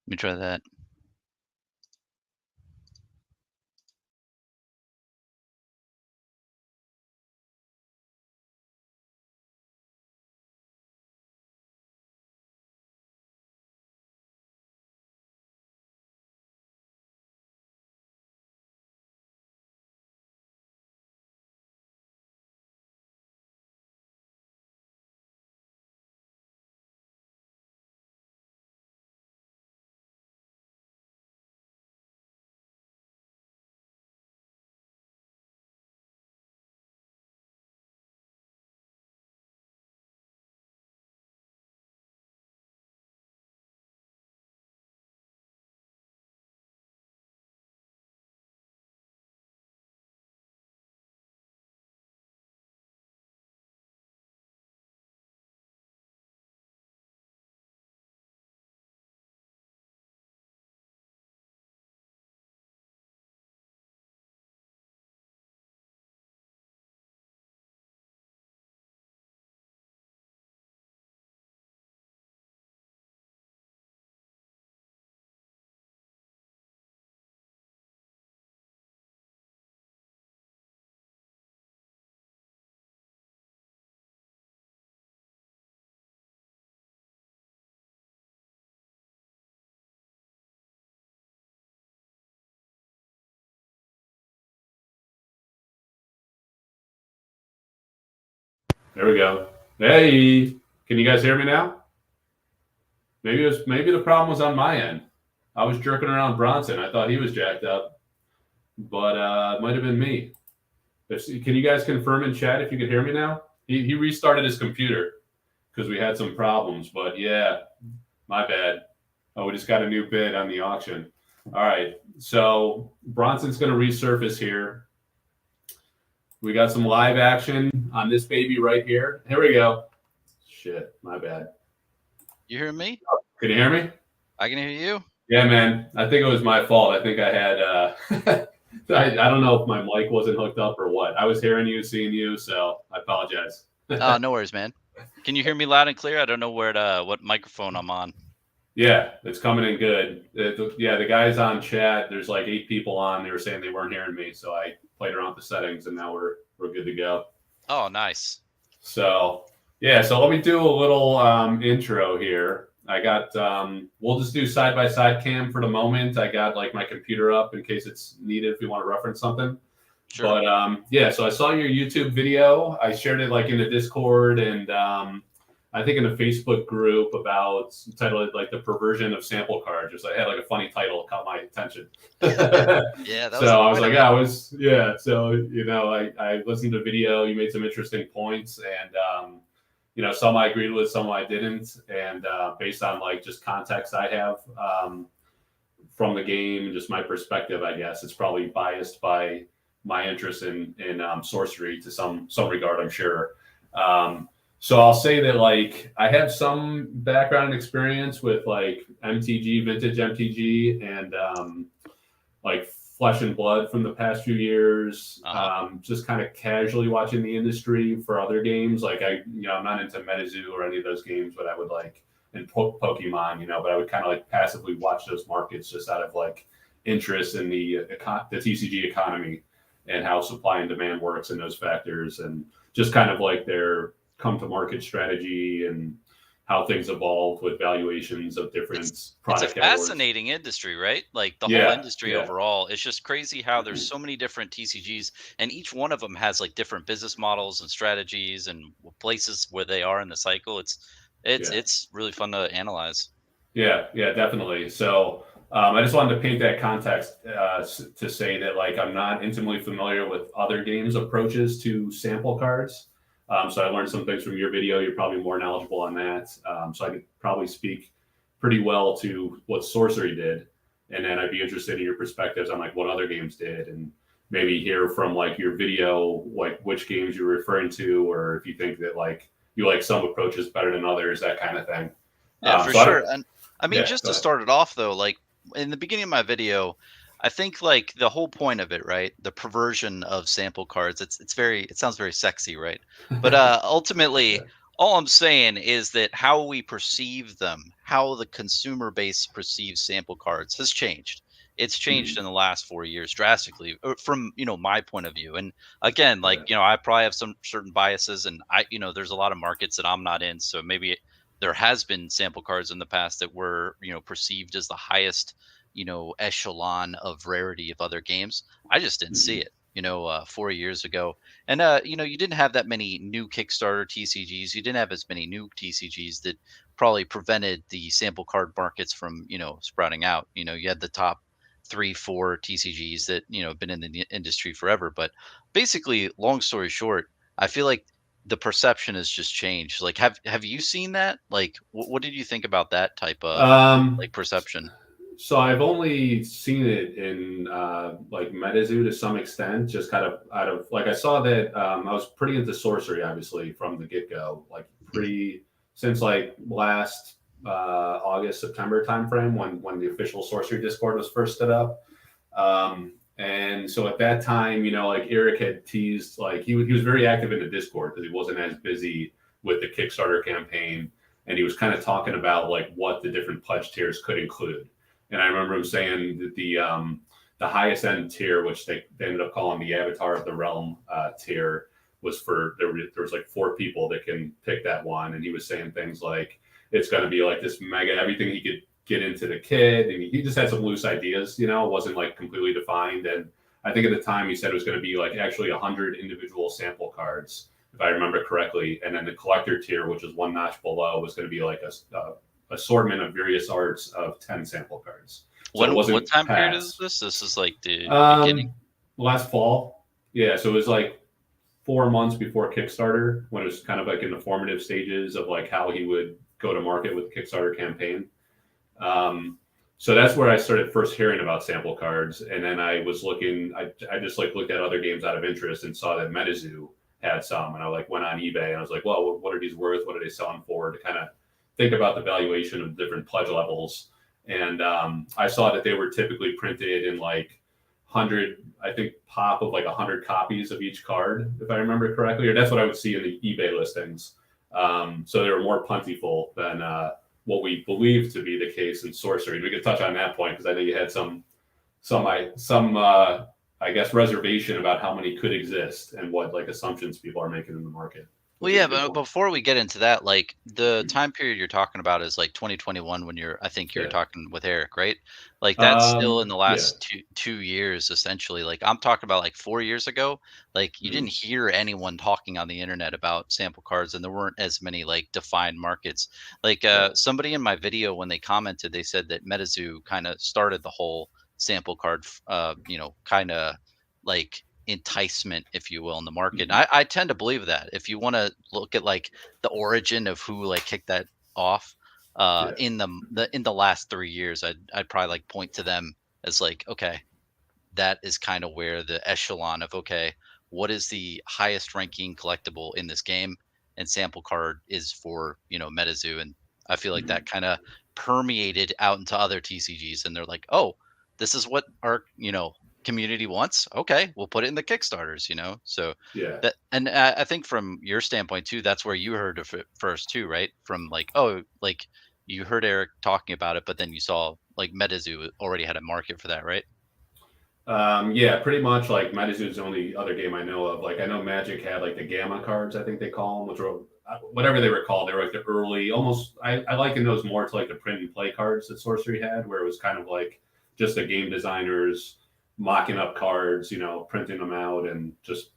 Let me try that. There we go. Hey, can you guys hear me now? Maybe the problem was on my end. I was jerking around Bronson. I thought he was jacked up, but it might have been me. Can you guys confirm in chat if you could hear me now? He restarted his computer because we had some problems. But yeah, my bad. Oh, we just got a new bid on the auction. All right, so Bronson's going to resurface here. We got some live action on this baby right here. Here we go. Shit, my bad. You hear me? Can you hear me? I can hear you. Yeah, man. I think it was my fault. I think I had. I don't know if my mic wasn't hooked up or what. I was hearing you, seeing you, so I apologize. No worries, man. Can you hear me loud and clear? I don't know what microphone I'm on. Yeah, it's coming in good. The guys on chat, there's like 8 people on. They were saying they weren't hearing me, so I played around with the settings, and now we're good to go. Oh, nice. So yeah, so let me do a little intro here. I got we'll just do side by side cam for the moment. I got like my computer up in case it's needed if you want to reference something. Sure. But yeah, so I saw your YouTube video. I shared it like in the Discord and I think in a Facebook group about titled like the perversion of sample cards. Just I had like a funny title that caught my attention. Yeah, that was so I was like, So I listened to the video. You made some interesting points, and some I agreed with, some I didn't, and based on like just context I have from the game and just my perspective, I guess it's probably biased by my interest in sorcery to some regard, I'm sure. So I'll say that like I have some background experience with like MTG, vintage MTG, and like Flesh and Blood from the past few years. Just kind of casually watching the industry for other games. Like I'm not into MetaZoo or any of those games, but I would like in Pokemon, but I would kind of like passively watch those markets just out of like interest in the TCG economy and how supply and demand works and those factors, and just kind of like their come to market strategy and how things evolve with valuations of different product. It's a fascinating industry, right? Like the whole industry overall. It's just crazy how there's so many different TCGs, and each one of them has like different business models and strategies and places where they are in the cycle. It's really fun to analyze. Yeah, definitely. So I just wanted to paint that context to say that like I'm not intimately familiar with other games' approaches to sample cards. So I learned some things from your video. You're probably more knowledgeable on that. So I could probably speak pretty well to what Sorcery did, and then I'd be interested in your perspectives on like what other games did, and maybe hear from like your video like which games you're referring to, or if you think that like you like some approaches better than others, that kind of thing. Yeah, for sure. And I mean, just to start it off though, like in the beginning of my video, I think like the whole point of it, right? The perversion of sample cards. It sounds very sexy, right? But ultimately, all I'm saying is that how we perceive them how the consumer base perceives sample cards has changed. It's changed Mhm. in the last 4 years drastically, from my point of view. And again, like Yeah. I probably have some certain biases, and there's a lot of markets that I'm not in, so maybe there has been sample cards in the past that were perceived as the highest echelon of rarity of other games. I just didn't see Mhm. it 4 years ago. And you didn't have that many new Kickstarter TCGs. You didn't have as many new TCGs that probably prevented the sample card markets from sprouting out. You had the top 3 4 TCGs that have been in the industry forever. But basically, long story short, I feel like the perception has just changed. Like, have you seen that? Like, what did you think about that type of Um, like perception? so I've only seen it in like MetaZoo to some extent, just kind of out of like I saw that I was pretty into sorcery, obviously from the get go, like Mhm. pretty since like last August September timeframe when the official sorcery Discord was first stood up. And so at that time, like Eric had teased, like he was very active in the Discord because he wasn't as busy with the Kickstarter campaign, and he was kind of talking about like what the different pledge tiers could include. And I remember him saying that the highest end tier, which they ended up calling the Avatar of the Realm tier, was for there was like 4 people that can pick that one, and he was saying things like it's going to be like this mega everything he could get into the kid, and he just had some loose ideas. It wasn't like completely defined. And I think at the time he said it was going to be like actually 100 individual sample cards, if I remember correctly, and then the collector tier, which is one notch below, was going to be like a assortment of various arts of 10 sample cards. So it What wasn't time period is packs. this? This is like the beginning. Um, Last fall, yeah. So it was like 4 months before Kickstarter when it was kind of like in the formative stages of like how he would go to market with the Kickstarter campaign. Um, so that's where I started first hearing about sample cards, and then I was looking. I just like looked at other games out of interest and saw that MetaZoo had some, and I like went on eBay and I was like, well, what are these worth? What are they selling for? To kind of think about the valuation of different pledge levels, and I saw that they were typically printed in like 100, I think, pop of like 100 copies of each card, if I remember correctly, or that's what I would see in the eBay listings. So they were more plentiful than what we believe to be the case in sorcery. We could touch on that point because I know you had some I guess reservation about how many could exist and what like assumptions people are making in the market, Well, which is yeah, a good but point. before we get into that, like the time period you're talking about is like 2021 when I think you're Yeah. talking with Eric, right? Like that's still in the Yeah. last two years, essentially. Like I'm talking about like 4 years ago. Like you didn't Mhm. hear anyone talking on the internet about sample cards, and there weren't as many like defined markets. Like Yeah. somebody in my video when they commented, they said that MetaZoo kind of started the whole sample card, kind of like enticement, if you will, in the market. And Mhm. I tend to believe that. If you want to look at like the origin of who like kicked that off, Yeah. in the last 3 years, I'd probably like point to them as like, okay, that is kind of where the echelon of okay, what is the highest ranking collectible in this game, and sample card is for MetaZoo, and I feel like that Mhm. kind of permeated out into other TCGs, and they're like, oh, this is what our community wants. Okay, we'll put it in the Kickstarters. So Yeah. that, and I think from your standpoint too, that's where you heard of it first too, right? From like, oh, like you heard Eric talking about it, but then you saw like MetaZoo already had a market for that, right? Yeah, pretty much like MetaZoo is the only other game I know of. Like I know Magic had like the Gamma cards, I think they call them, which were whatever they were called. They were like the early, almost. I liken those more to like the print and play cards that Sorcery had, where it was kind of like just the game designers mocking up cards, printing them out and just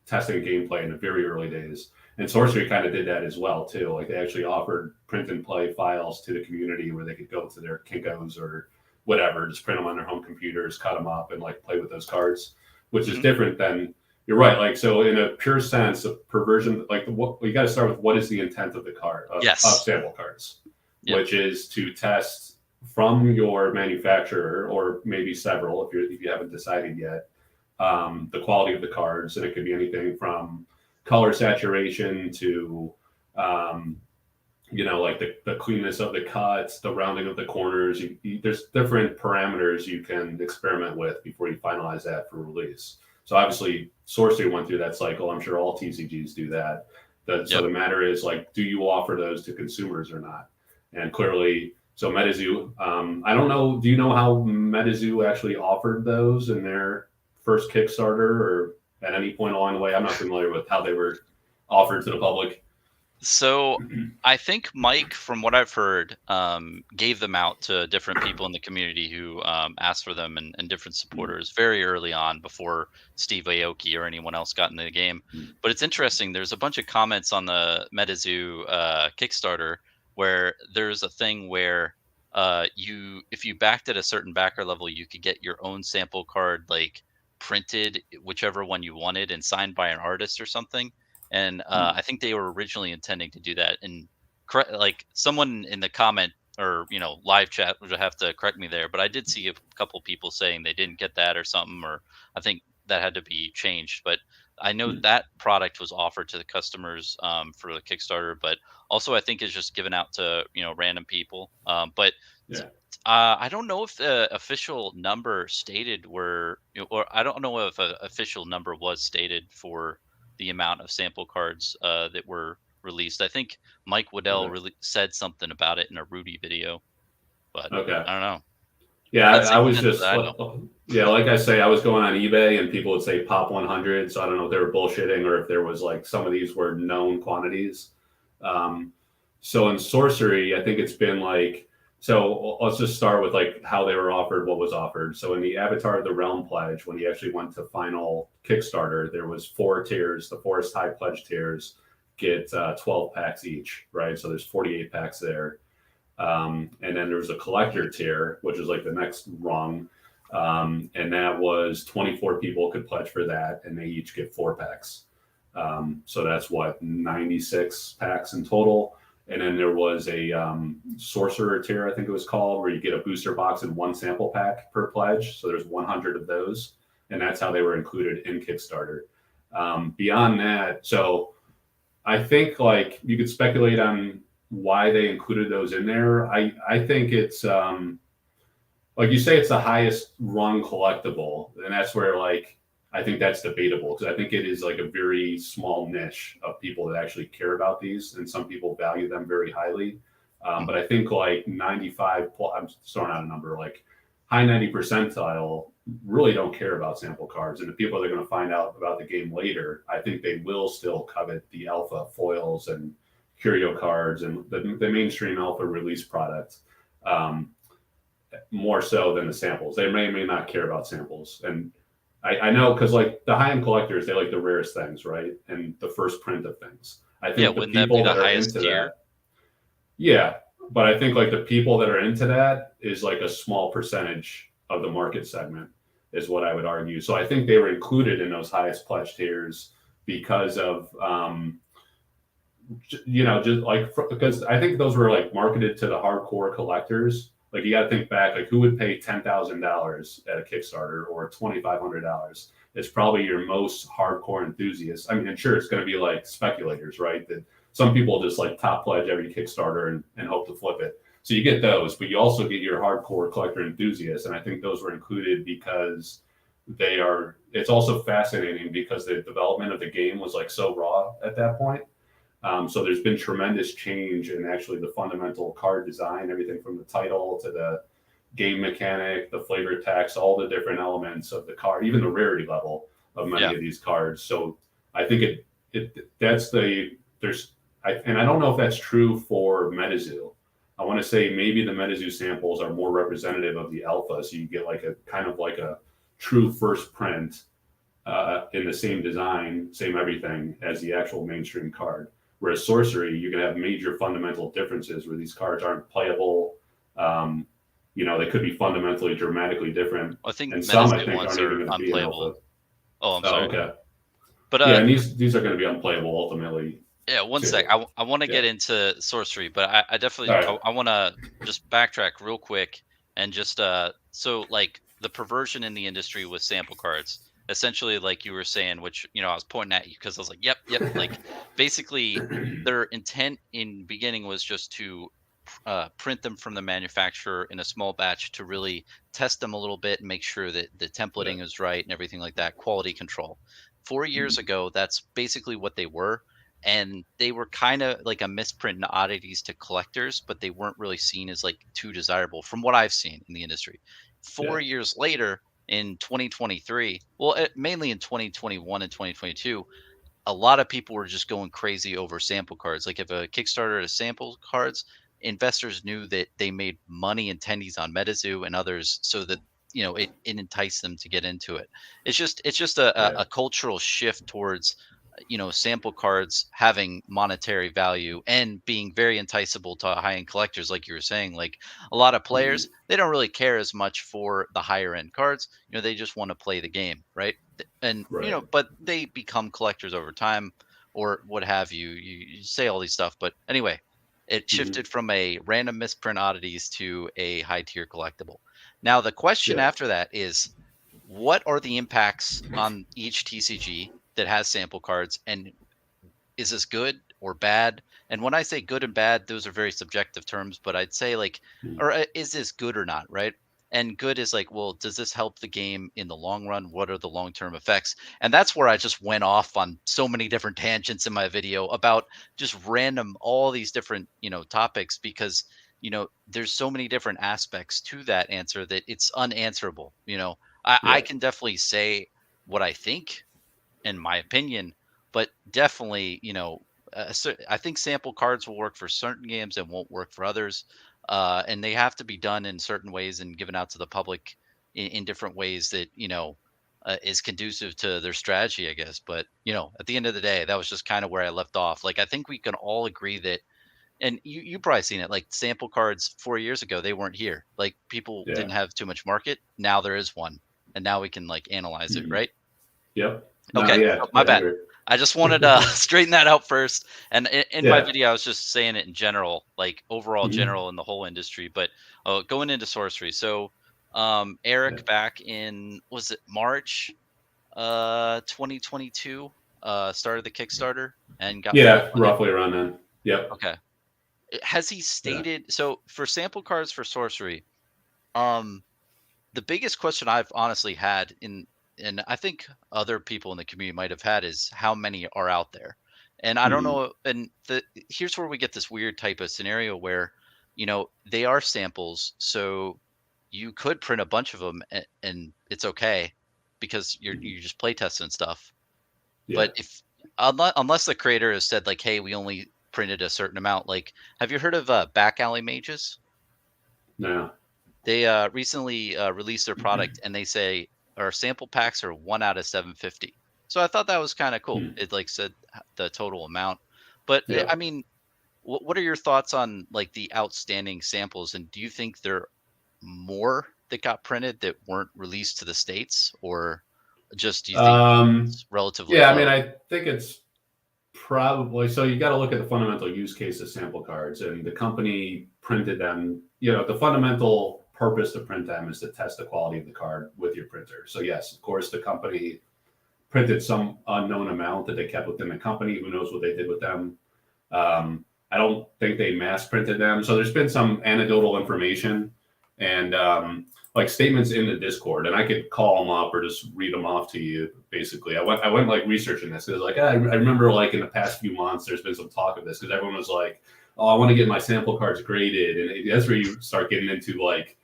testing gameplay in the very early days. And Sorcery kind of did that as well too. Like they actually offered print and play files to the community where they could go to their Kinkos or whatever, just print them on their home computers, cut them up, and like play with those cards, which is Hmm. different than you're right. Like so, in a pure sense of perversion, like what you got to start with what is the intent of the card of Yes. sample cards, Yep. which is to test from your manufacturer or maybe several if you haven't decided yet the quality of the cards, and it could be anything from color saturation to um, like the cleanness of the cuts, the rounding of the corners. There's different parameters you can experiment with before you finalize that for release. So obviously, Sorcery went through that cycle. I'm sure all TCGs do that. So Yep. the matter is like, do you offer those to consumers or not? And clearly, So MetaZoo, I don't know. Do you know how MetaZoo actually offered those in their first Kickstarter, or at any point along the way? I'm not familiar with how they were offered to the public. So I think Mike, from what I've heard, gave them out to different people in the community who asked for them, and different supporters very early on before Steve Aoki or anyone else got into the game. But it's interesting. There's a bunch of comments on the MetaZoo Kickstarter where there's a thing where if you backed at a certain backer level, you could get your own sample card, like printed, whichever one you wanted, and signed by an artist or something. And I think they were originally intending to do that. And like someone in the comment or live chat would have to correct me there, but I did see a couple people saying they didn't get that or something, or I think that had to be changed. But I know that product was offered to the customers for the Kickstarter, but also I think is just given out to random people. But Yeah. I don't know if the official number stated or I don't know if an official number was stated for the amount of sample cards that were released. I think Mike Waddell Okay. really said something about it in a Rudy video, but Okay. I don't know. Yeah, That's the I was extent that just I know. yeah, like I say, I was going on eBay and people would say pop 100. So I don't know if they were bullshitting or if there was like some of these were known quantities. Um, so in Sorcery, I think it's been like, so let's just start with like how they were offered, what was offered. So in the Avatar of the Realm pledge, when he actually went to final Kickstarter, there was 4 tiers. The Forest High pledge tiers get 12 packs each, right? So there's 48 packs there. And then there's a collector tier, which is like the next rung. And that was 24 people could pledge for that, and they each get 4 packs. So that's what, 96 packs in total. And then there was a sorcerer tier, I think it was called, where you get a booster box and 1 sample pack per pledge. So there's 100 of those. And that's how they were included in Kickstarter. Beyond that, so I think like you could speculate on why they included those in there. I think it's like you say, it's the highest rung collectible, and that's where like I think that's debatable because I think it is like a very small niche of people that actually care about these, and some people value them very highly. But I think like 95, I'm just throwing out a number, like high 90 percentile really don't care about sample cards. And the people that are going to find out about the game later, I think they will still covet the alpha foils and curio cards and the mainstream alpha release product more so than the samples. They may or may not care about samples. And I know because like the high end collectors, they like the rarest things, right? And the first print of things. I Yeah, think the wouldn't that be people the that are highest into tier? that, yeah. But I think like the people that are into that is like a small percentage of the market segment, is what I would argue. So I think they were included in those highest pledge tiers because of just like because I think those were like marketed to the hardcore collectors. Like you got to think back, like who would pay $10,000 at a Kickstarter or $2,500? It's probably your most hardcore enthusiasts. I mean, and sure, it's going to be like speculators, right? That some people just like top pledge every Kickstarter and hope to flip it. So you get those, but you also get your hardcore collector enthusiasts, and I think those were included because they are. It's also fascinating because the development of the game was like so raw at that point. So there's been tremendous change in actually the fundamental card design, everything from the title to the game mechanic, the flavor text, all the different elements of the card, even the rarity level of many Yeah. of these cards. So I think that's the there's and I don't know if that's true for MetaZoo. I want to say maybe the MetaZoo samples are more representative of the alpha, so you get like a kind of like a true first print in the same design, same everything as the actual mainstream card. Whereas Sorcery, you can have major fundamental differences where these cards aren't playable. They could be fundamentally, dramatically different, I think and some I Metazoo think ones aren't even are going to be in unplayable. alpha. Oh, I'm Oh, sorry. okay. But Yeah, and these are going to be unplayable ultimately yeah, one sec. too. I want to Yeah. get into sorcery, but I All definitely right. I want to just backtrack real quick and just so like the perversion in the industry with sample cards. Essentially, like you were saying, which I was pointing at you because I was like, yep, yep. Like basically, their intent in beginning was just to print them from the manufacturer in a small batch to really test them a little bit and make sure that the Yeah. templating is right and everything like that. Quality control. 4 years ago, that's basically what they were. and they were kind of like a misprint and oddities to collectors, but they weren't really seen as like too desirable from what I've seen in the industry. Yeah. 4 years later, in 2023, well, mainly in 2021 and 2022, a lot of people were just going crazy over sample cards. Like if a Kickstarter has sample cards, investors knew that they made money attendees on MetaZoo and others, so that it enticed them to get into it. It's just Yeah. a cultural shift towards sample cards having monetary value and being very enticable to high end collectors, like you were saying. Like a lot of Hmm. players, they don't really care as much for the higher end cards. They just want to play the game, right? And Right. but they become collectors over time or what have you. You say all these stuff, but anyway, it Hmm. shifted from a random misprint oddities to a high tier collectible. Now the question Yeah. after that is, what are the impacts on each TCG that has sample cards, and is this good or bad? And when I say good and bad, those are very subjective terms, but I'd say like, Mhm. or is this good or not, right? And good is like, well, does this help the game in the long run? What are the long term effects? And that's where I just went off on so many different tangents in my video about just random, all these different, topics, because, there's so many different aspects to that answer that it's unanswerable. I Yeah. can definitely say what I think, in my opinion, but definitely, I think sample cards will work for certain games and won't work for others. And they have to be done in certain ways and given out to the public in different ways that, is conducive to their strategy, I guess. But, at the end of the day, that was just kind of where I left off. Like, I think we can all agree that, and you probably seen it, like sample cards 4 years ago, they weren't here. Like people Yeah. didn't have too much market. Now there is one. And now we can like analyze it, Hmm. right? Yep. No. Okay, Yeah. so my Yeah. I bad. agree. I just wanted to straighten that out first. And in my Yeah. video, I was just saying it in general, like overall Hmm. general in the whole industry. But going into sorcery, so Yeah. Eric back in, was it March 2022, started the Kickstarter and got fully Yeah. funded. Roughly around then. Yep. Okay, has he Yeah. stated so for sample cards for sorcery? Um, the biggest question I've honestly had and I think other people in the community might have had is how many are out there. And I don't Hmm. know, and here's where we get this weird type of scenario where, they are samples, so you could print a bunch of them and it's okay because Hmm. you just play testing stuff. Yeah. But if unless the creator has said like, hey, we only printed a certain amount, like have you heard of back alley mages? No. They recently released their product, and they say our sample packs are 1 out of 750. So I thought that was kind of cool. Hmm. It like said the total amount, but I Yep. mean, what are your thoughts on like the outstanding samples? And do you think there more that got printed that weren't released to the states, or just do you think Um. it's relatively Yeah. I mean, low? I think it's probably so. You got to look at the fundamental use case of sample cards, and the company printed them. The fundamental purpose to print them is to test the quality of the card with your printer. So yes, of course, the company printed some unknown amount that they kept within the company. Who knows what they did with them? I don't think they mass printed them. So there's been some anecdotal information and like statements in the Discord, and I could call them up or just read them off to you. Basically, I went like researching this because like I remember like in the past few months there's been some talk of this because everyone was like, oh, I want to get my sample cards graded, and that's where you start getting into like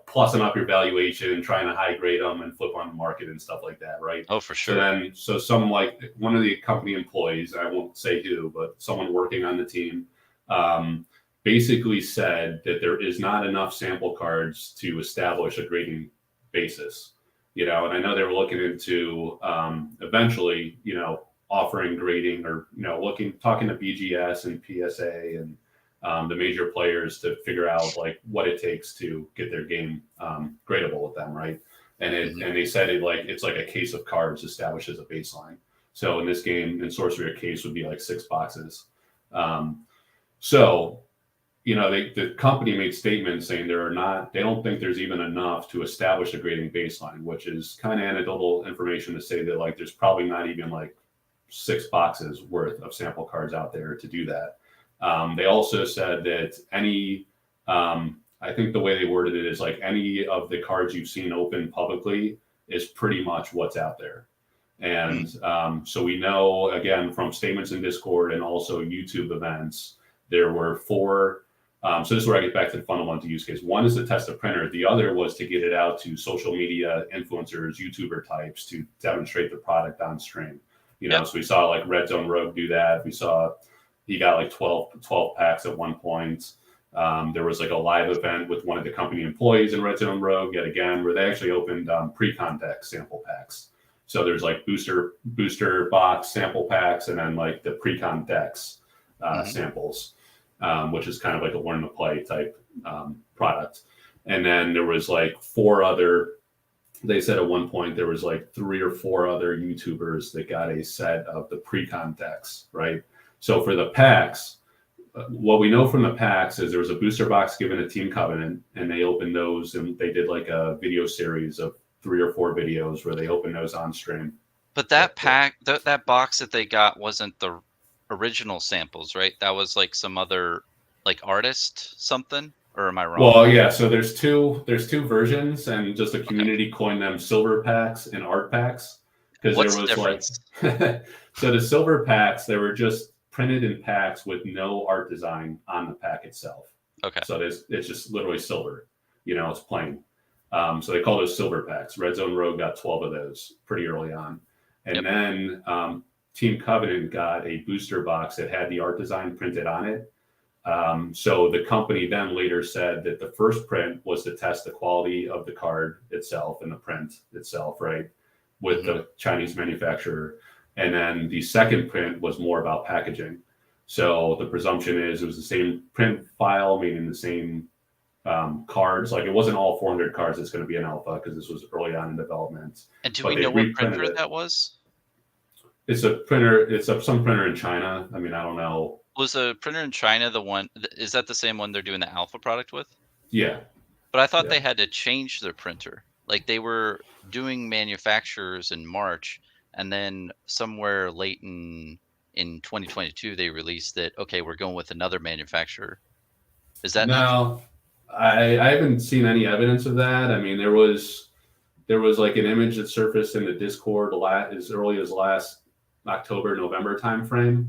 plussing up your valuation, trying to high grade them and flip on the market and stuff like that, right? Oh, for So sure. then, so some like one of the company employees, I won't say who, but someone working on the team, um, basically said that there is not enough sample cards to establish a grading basis. And I know they were looking into eventually, offering grading or talking to BGS and PSA and the major players to figure out like what it takes to get their game gradable with them, right? Hmm. And they said it's like a case of cards established as a baseline. So in this game, in Sorcery, a case would be like 6 boxes. Um, so the company made statements saying they don't think there's even enough to establish a grading baseline, which is kind of anecdotal information to say that like there's probably not even like 6 boxes worth of sample cards out there to do that. They also said that I think the way they worded it is like any of the cards you've seen open publicly is pretty much what's out there. And so we know, again, from statements in Discord and also YouTube events, there were 4. So this is where I get back to the fundamental use case. One is to test the printer. The other was to get it out to social media influencers, YouTuber types, to demonstrate the product on stream. So we saw like Red Zone Rogue do that. We saw he got like 12 packs at one point. There was like a live event with one of the company employees in Red Zone Rogue yet again, where they actually opened pre-con deck sample packs. So there's like booster box sample packs, and then like the pre-con decks samples, which is kind of like a learn to play type product. And then there was like 4 other. They said at one point there was like 3 or 4 other YouTubers that got a set of the pre-con decks, right? So for the packs, what we know from the packs is there was a booster box given to Team Covenant, and they opened those, and they did like a video series of 3 or 4 videos where they opened those on stream. But that pack, that box that they got wasn't the original samples, right? That was like some other like artist something, or am I wrong? Well, yeah. So there's two versions, and just the community coined them silver packs and art packs, because there was difference? Like so the silver packs, they were just printed in packs with no art design on the pack itself. Okay. So it's just literally silver. It's plain. So they call those silver packs. Red Zone Rogue got 12 of those pretty early on. And then Team Covenant got a booster box that had the art design printed on it. So the company then later said that the first print was to test the quality of the card itself and the print itself, right, with the Chinese manufacturer. And then the second print was more about packaging. So the presumption is it was the same print file, meaning the same cards. Like it wasn't all 400 cards that's going to be an alpha, because this was early on in development. And do we know what printer that was? It's a printer. It's some printer in China. I mean, I don't know. Was the printer in China the one? Is that the same one they're doing the alpha product with? Yeah. But I thought they had to change their printer. Like they were doing manufacturers in March, and then somewhere late in 2022 they released that, okay, we're going with another manufacturer. Is that no? I haven't seen any evidence of that. I mean, there was like an image that surfaced in the Discord as early as last October, November timeframe,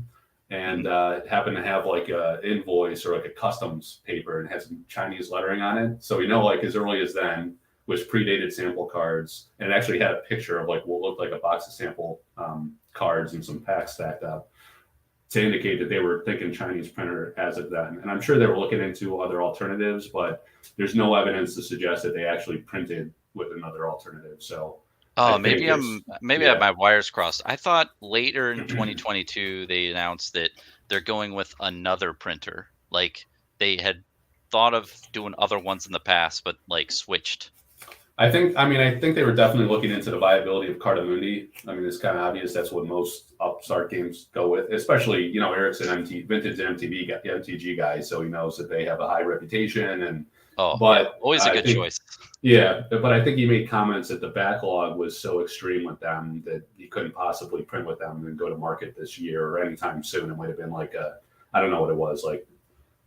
and it happened to have like a invoice or like a customs paper, and had some Chinese lettering on it. So we know like as early as then, which predated sample cards, and it actually had a picture of like what looked like a box of sample cards and some packs stacked up, to indicate that they were thinking Chinese printer as of then. And I'm sure they were looking into other alternatives, but there's no evidence to suggest that they actually printed with another alternative. So maybe I have my wires crossed. I thought later in 2022 they announced that they're going with another printer. Like they had thought of doing other ones in the past, but like switched. I think they were definitely looking into the viability of Cardamundi. I mean, it's kind of obvious that's what most upstart games go with, especially, Eric's an vintage MTG guy, so he knows that they have a high reputation. And always a good choice. Yeah, but I think he made comments that the backlog was so extreme with them that he couldn't possibly print with them and go to market this year or anytime soon. It might have been like I don't know what it was, like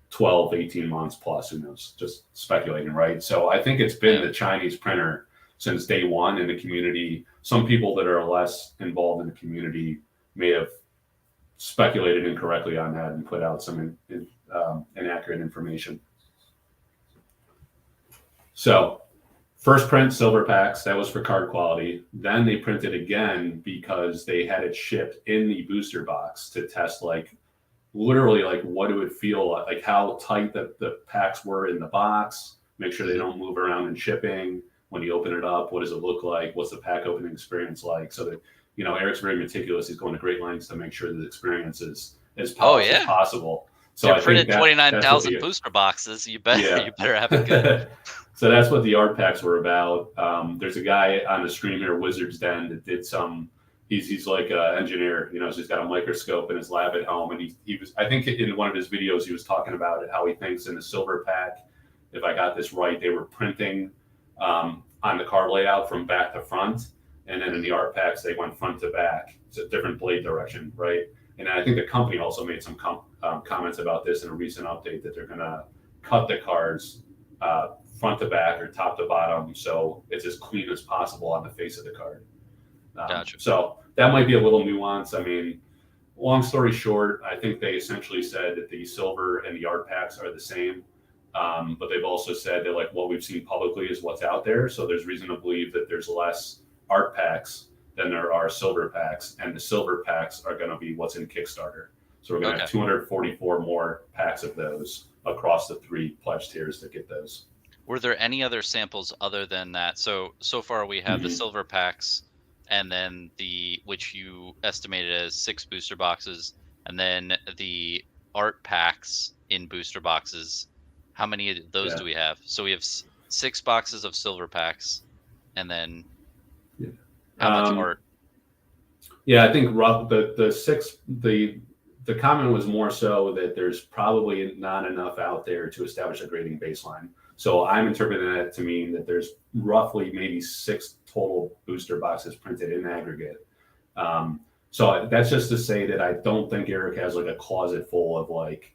12, 18 months plus, who knows, just speculating, right? So I think it's been the Chinese printer since day one in the community. Some people that are less involved in the community may have speculated incorrectly on that and put out some inaccurate information. So first print, silver packs, that was for card quality. Then they printed again because they had it shipped in the booster box to test literally what it would feel like, how tight the packs were in the box, make sure they don't move around in shipping. When you open it up, what does it look like? What's the pack opening experience like? So that, Eric's very meticulous. He's going to great lengths to make sure the experience is as polished as possible. So I printed 29,000 booster boxes. You better have it good. So that's what the art packs were about. There's a guy on the stream here, Wizard's Den, that did some. He's like an engineer, so he's got a microscope in his lab at home, and he was, I think in one of his videos he was talking about it, how he thinks in the silver pack, if I got this right, they were printing on the card layout from back to front, and then in the art packs they went front to back. It's a different blade direction, right? And I think the company also made some comments about this in a recent update, that they're going to cut the cards front to back or top to bottom, so it's as clean as possible on the face of the card. Gotcha. So that might be a little nuance. I mean, long story short, I think they essentially said that the silver and the art packs are the same. But they've also said that like what we've seen publicly is what's out there. So there's reason to believe that there's less art packs than there are silver packs, and the silver packs are going to be what's in Kickstarter. So we're going to have 244 more packs of those across the 3 pledge tiers to get those. Were there any other samples other than that? So far we have the silver packs, and then which you estimated as 6 booster boxes, and then the art packs in booster boxes. How many of those do we have? So we have 6 boxes of silver packs, and then how much art? Yeah, I think the comment was more so that there's probably not enough out there to establish a grading baseline. So I'm interpreting that to mean that there's roughly maybe 6 total booster boxes printed in aggregate. So that's just to say that I don't think Eric has like a closet full of like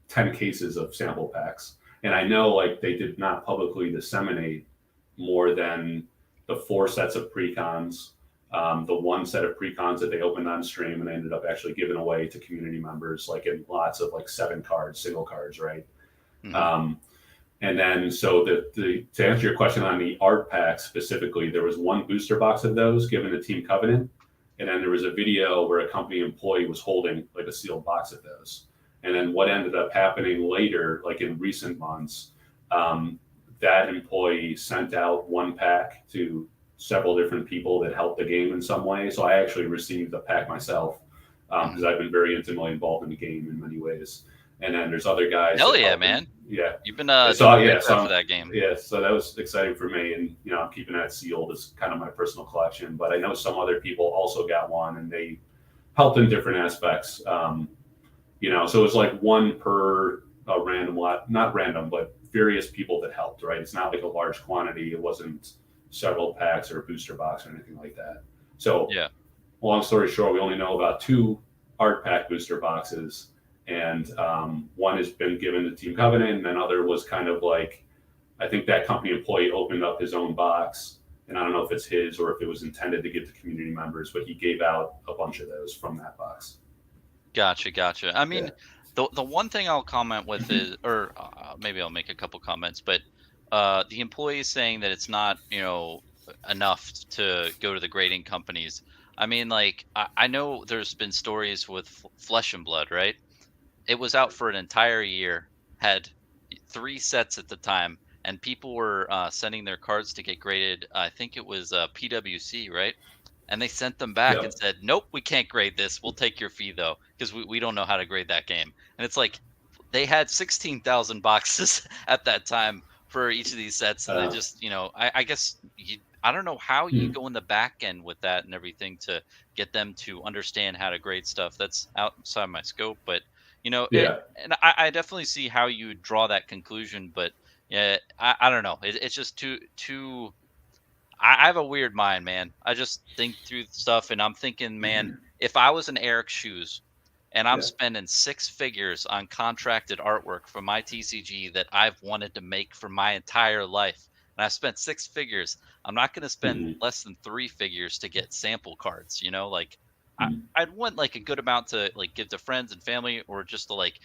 10 cases of sample packs. And I know like they did not publicly disseminate more than the 4 sets of precons, the 1 set of precons that they opened on stream and they ended up actually giving away to community members, like in lots of like 7 cards, single cards, right? And then, so to answer your question on the art pack specifically, there was 1 booster box of those given to Team Covenant. And then there was a video where a company employee was holding like a sealed box of those. And then what ended up happening later, like in recent months, that employee sent out 1 pack to several different people that helped the game in some way. So I actually received a pack myself because I've been very intimately involved in the game in many ways. And then there's other guys. Hell yeah, man! Yeah, you've been for that game. Yeah, so that was exciting for me, and I'm keeping that sealed as kind of my personal collection. But I know some other people also got one, and they helped in different aspects. So it was like 1 per random lot, not random, but various people that helped. Right, it's not like a large quantity. It wasn't several packs or a booster box or anything like that. So yeah, long story short, we only know about 2 art pack booster boxes. And 1 has been given to Team Covenant, and then other was kind of like, I think that company employee opened up his own box, and I don't know if it's his or if it was intended to give to community members, but he gave out a bunch of those from that box. Gotcha. I mean, the one thing I'll comment with is, or maybe I'll make a couple comments, but the employee saying that it's not, enough to go to the grading companies. I mean, like, I know there's been stories with Flesh and Blood, right? It was out for an entire year, had 3 sets at the time, and people were sending their cards to get graded. I think it was PWC, right? And they sent them back and said, nope, we can't grade this. We'll take your fee, though, because we don't know how to grade that game. And it's like they had 16,000 boxes at that time for each of these sets. And they just, I guess I don't know how you go in the back end with that and everything to get them to understand how to grade stuff. That's outside my scope, but and I definitely see how you draw that conclusion, but yeah, I don't know. It's just too. I have a weird mind, man. I just think through stuff, and I'm thinking, man, if I was in Eric's shoes, and I'm spending 6 figures on contracted artwork for my TCG that I've wanted to make for my entire life, and I spent 6 figures, I'm not going to spend less than 3 figures to get sample cards. Like. I'd want like a good amount to like give to friends and family, or just to like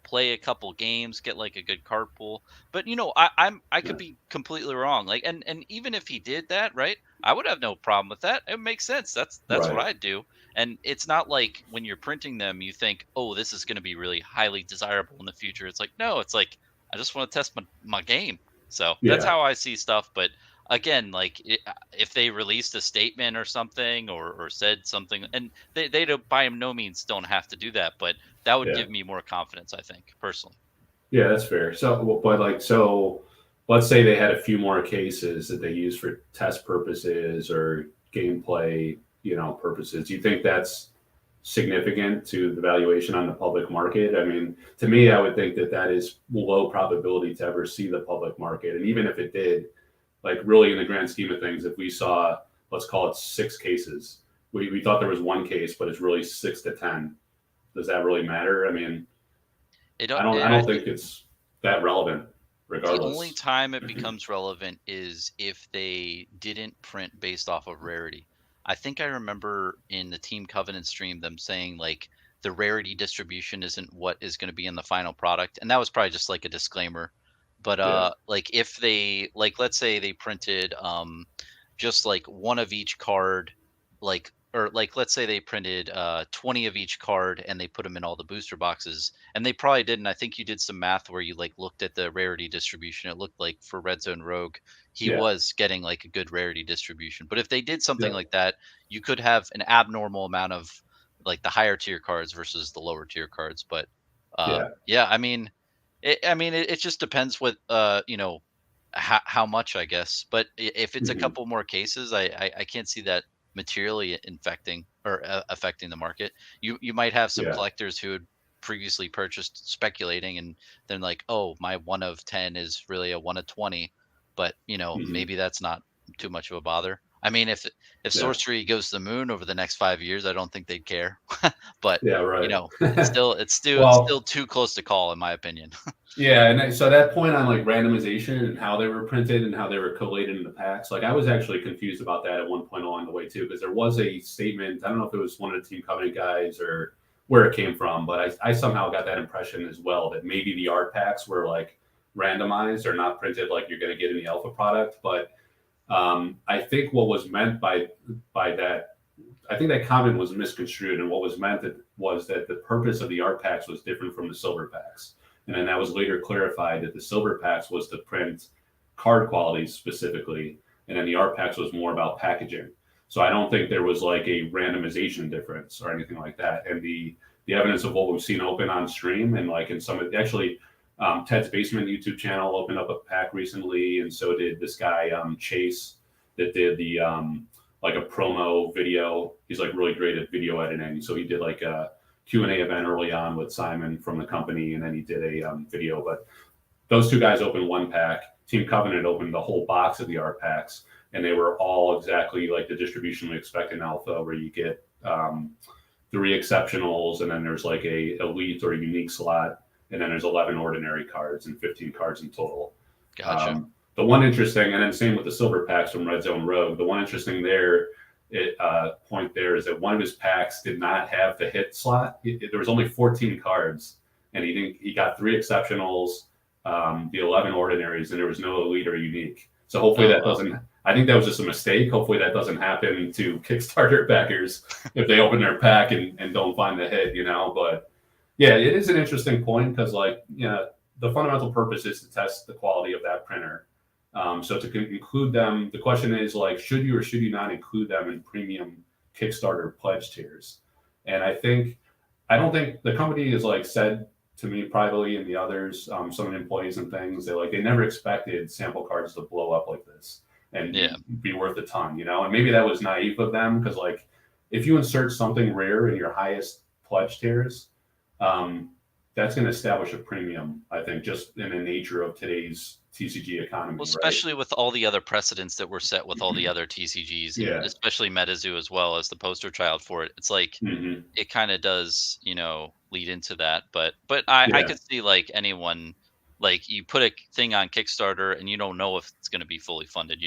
play a couple games, get like a good card pool. But I could be completely wrong. Like and even if he did that, right, I would have no problem with that. It makes sense. That's Right. what I'd do. And it's not like when you're printing them, you think, oh, this is going to be really highly desirable in the future. It's like no, it's like I just want to test my game. So that's how I see stuff. But again, like if they released a statement or something or said something, and they don't, by no means don't have to do that, but that would give me more confidence, I think, personally. Yeah, that's fair. So, but like, so let's say they had a few more cases that they use for test purposes or gameplay, purposes. Do you think that's significant to the valuation on the public market? I mean, to me, I would think that is low probability to ever see the public market. And even if it did, like really in the grand scheme of things, if we saw, let's call it 6 cases, we thought there was 1 case, but it's really 6 to 10. Does that really matter? I mean, I don't think it's that relevant regardless. The only time it becomes relevant is if they didn't print based off of rarity. I think I remember in the Team Covenant stream them saying like the rarity distribution isn't what is going to be in the final product, and that was probably just like a disclaimer. But Yeah. like if they like let's say they printed just like one of each card, like or like let's say they printed 20 of each card and they put them in all the booster boxes, and they probably didn't. I think you did some math where you like looked at the rarity distribution. It looked like for Red Zone Rogue he Yeah. was getting like a good rarity distribution. But if they did something Yeah. like that, you could have an abnormal amount of like the higher tier cards versus the lower tier cards. But Yeah. yeah, it just depends what how much, I guess. But if it's a Mhm. couple more cases, I can't see that materially infecting or affecting the market. You might have some Yeah. collectors who had previously purchased speculating, and then like, oh, my 1 of 10 is really a 1 of 20, but Mhm. maybe that's not too much of a bother. I mean, if Yeah. sorcery goes to the moon over the next 5 years, I don't think they'd care. But Yeah. Right. it's still Well, too close to call, in my opinion. yeah, and so that point on like randomization and how they were printed and how they were collated into packs, like I was actually confused about that at one point along the way too, because there was a statement. I don't know if it was one of the Team Covenant guys or where it came from, but I somehow got that impression as well that maybe the art packs were like randomized or not printed like you're going to get in the alpha product. But I think what was meant by that, I think that comment was misconstrued, and what was meant was that the purpose of the art packs was different from the silver packs, and then that was later clarified that the silver packs was to print card qualities specifically, and then the art packs was more about packaging. So I don't think there was like a randomization difference or anything like that. And the evidence of what we've seen open on stream and like in some of actually Ted's Basement YouTube channel opened up a pack recently, and so did this guy Chase that did the like a promo video. He's like really great at video editing, so he did like a Q&A event early on with Simon from the company, and then he did a video. But those two guys opened one pack. Team Covenant opened the whole box of the art packs, and they were all exactly like the distribution we expect in Alpha, where you get 3 exceptionals, and then there's like a elite or a unique slot, and then there's 11 ordinary cards and 15 cards in total. Gotcha. The one interesting, and then same with the silver packs from Red Zone Rogue. The one interesting point there is that one of his packs did not have the hit slot. There was only 14 cards, and he got 3 exceptionals, the 11 ordinaries, and there was no elite or unique. So hopefully Oh that well. doesn't. I think that was just a mistake. Hopefully that doesn't happen to Kickstarter backers if they open their pack and don't find the hit. But yeah, it is an interesting point because the fundamental purpose is to test the quality of that printer. So to include them, the question is like, should you or should you not include them in premium Kickstarter pledge tiers? And I don't think the company has like said to me privately and the others, some of the employees and things, they never expected sample cards to blow up like this and Yeah. be worth a ton, and maybe that was naive of them because like if you insert something rare in your highest pledge tiers, that's going to establish a premium, I think, just in the nature of today's TCG economy, Well, right? especially with all the other precedents that were set with all the other TCGs, and Yeah. especially MetaZoo as well as the poster child for it. It's like Hmm. it kind of does, lead into that. But I Yeah. could see like anyone, like you put a thing on Kickstarter and you don't know if it's going to be fully funded.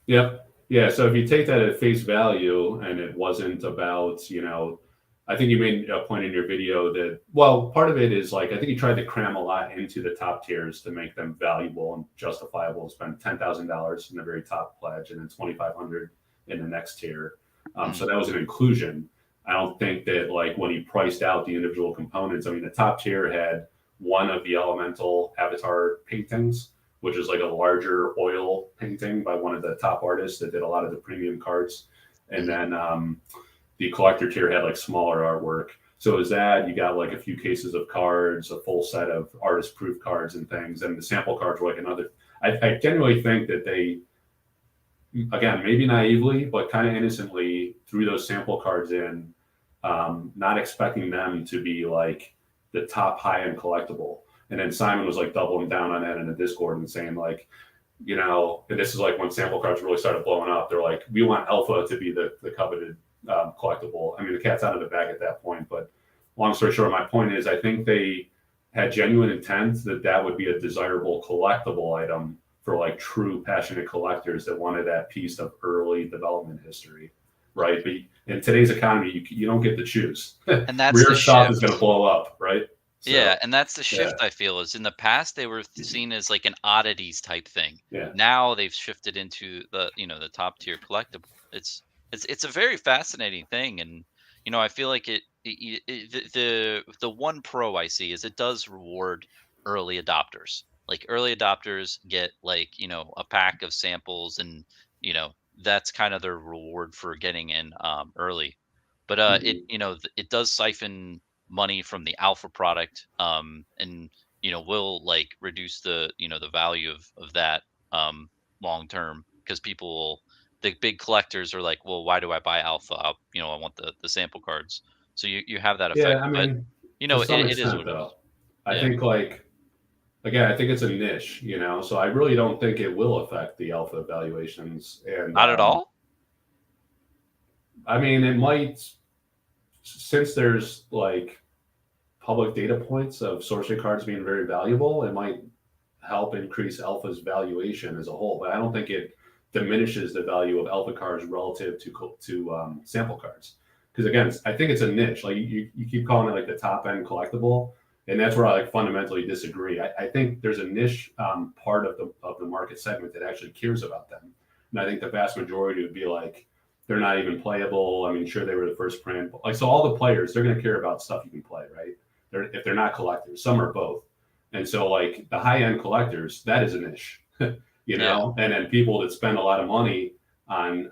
Yep. Yeah. So if you take that at face value and it wasn't about, I think you made a point in your video that, well, part of it is like, I think you tried to cram a lot into the top tiers to make them valuable and justifiable. Spend $10,000 in the very top pledge and then 2,500 in the next tier. So Mm. that was an inclusion. I don't think that like when he priced out the individual components, I mean, the top tier had one of the elemental avatar paintings, which is like a larger oil painting by one of the top artists that did a lot of the premium cards. And Hmm. then the collector tier had like smaller artwork. So is that you got like a few cases of cards, a full set of artist proof cards and things, and the sample cards were like another. I genuinely think that they, again, maybe naively, but kind of innocently, threw those sample cards in, not expecting them to be like the top high end collectible. And then Simon was like doubling down on that in the Discord and saying like, and this is like when sample cards really started blowing up. They're like, we want alpha to be the coveted collectible. I mean, the cat's out of the bag at that point. But long story short, my point is, I think they had genuine intent that that would be a desirable collectible item for like true passionate collectors that wanted that piece of early development history. right? But in today's economy, you don't get to choose. And that's Rare the stuff is going to shift. blow up, right? Yeah, So and that's the yeah, shift I feel is in the past they were seen as like an oddities type thing. yeah. Now they've shifted into the, the top tier collectible. It's a very fascinating thing, and I feel like the one pro I see is it does reward early adopters. Like early adopters get like, a pack of samples, and that's kind of their reward for getting in early. But Mhm. it does siphon money from the alpha product, and will like reduce the value of that long term, because the big collectors are like, well, why do I buy alpha? I want the sample cards. So you have that Yeah, effect, I but mean, to some it is extent, what it is. though, I Yeah. think like again, I think it's a niche, so I really don't think it will affect the alpha evaluations. And Not at all. I mean, it might, since there's like public data points of sorcery cards being very valuable, it might help increase alpha's valuation as a whole. But I don't think it diminishes the value of alpha cards relative to sample cards. Because again, I think it's a niche. Like you keep calling it like the top end collectible, and that's where I like fundamentally disagree. I think there's a niche part of the market segment that actually cares about them, and I think the vast majority would be like they're not even playable. I mean, sure they were the first print, but like so all the players they're going to care about stuff you can play, right? If they're not collectors, some are both. And so, like the high end collectors, that is a niche, Yeah. and then people that spend a lot of money on,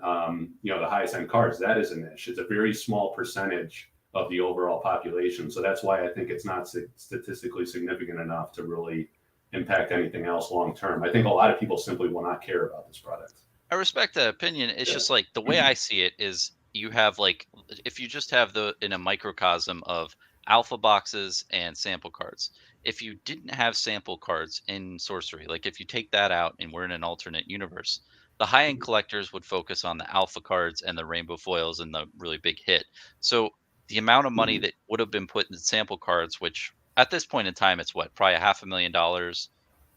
the highest end cards, that is a niche. It's a very small percentage of the overall population. So that's why I think it's not statistically significant enough to really impact anything else long term. I think a lot of people simply will not care about this product. I respect that opinion. It's Yeah. just like the way I see it is you have like, if you just have the in a microcosm of alpha boxes and sample cards. If you didn't have sample cards in sorcery, like if you take that out and we're in an alternate universe, the high end collectors would focus on the alpha cards and the rainbow foils and the really big hit. So the amount of money Mhm. that would have been put in sample cards, which at this point in time it's what, probably a half $500,000,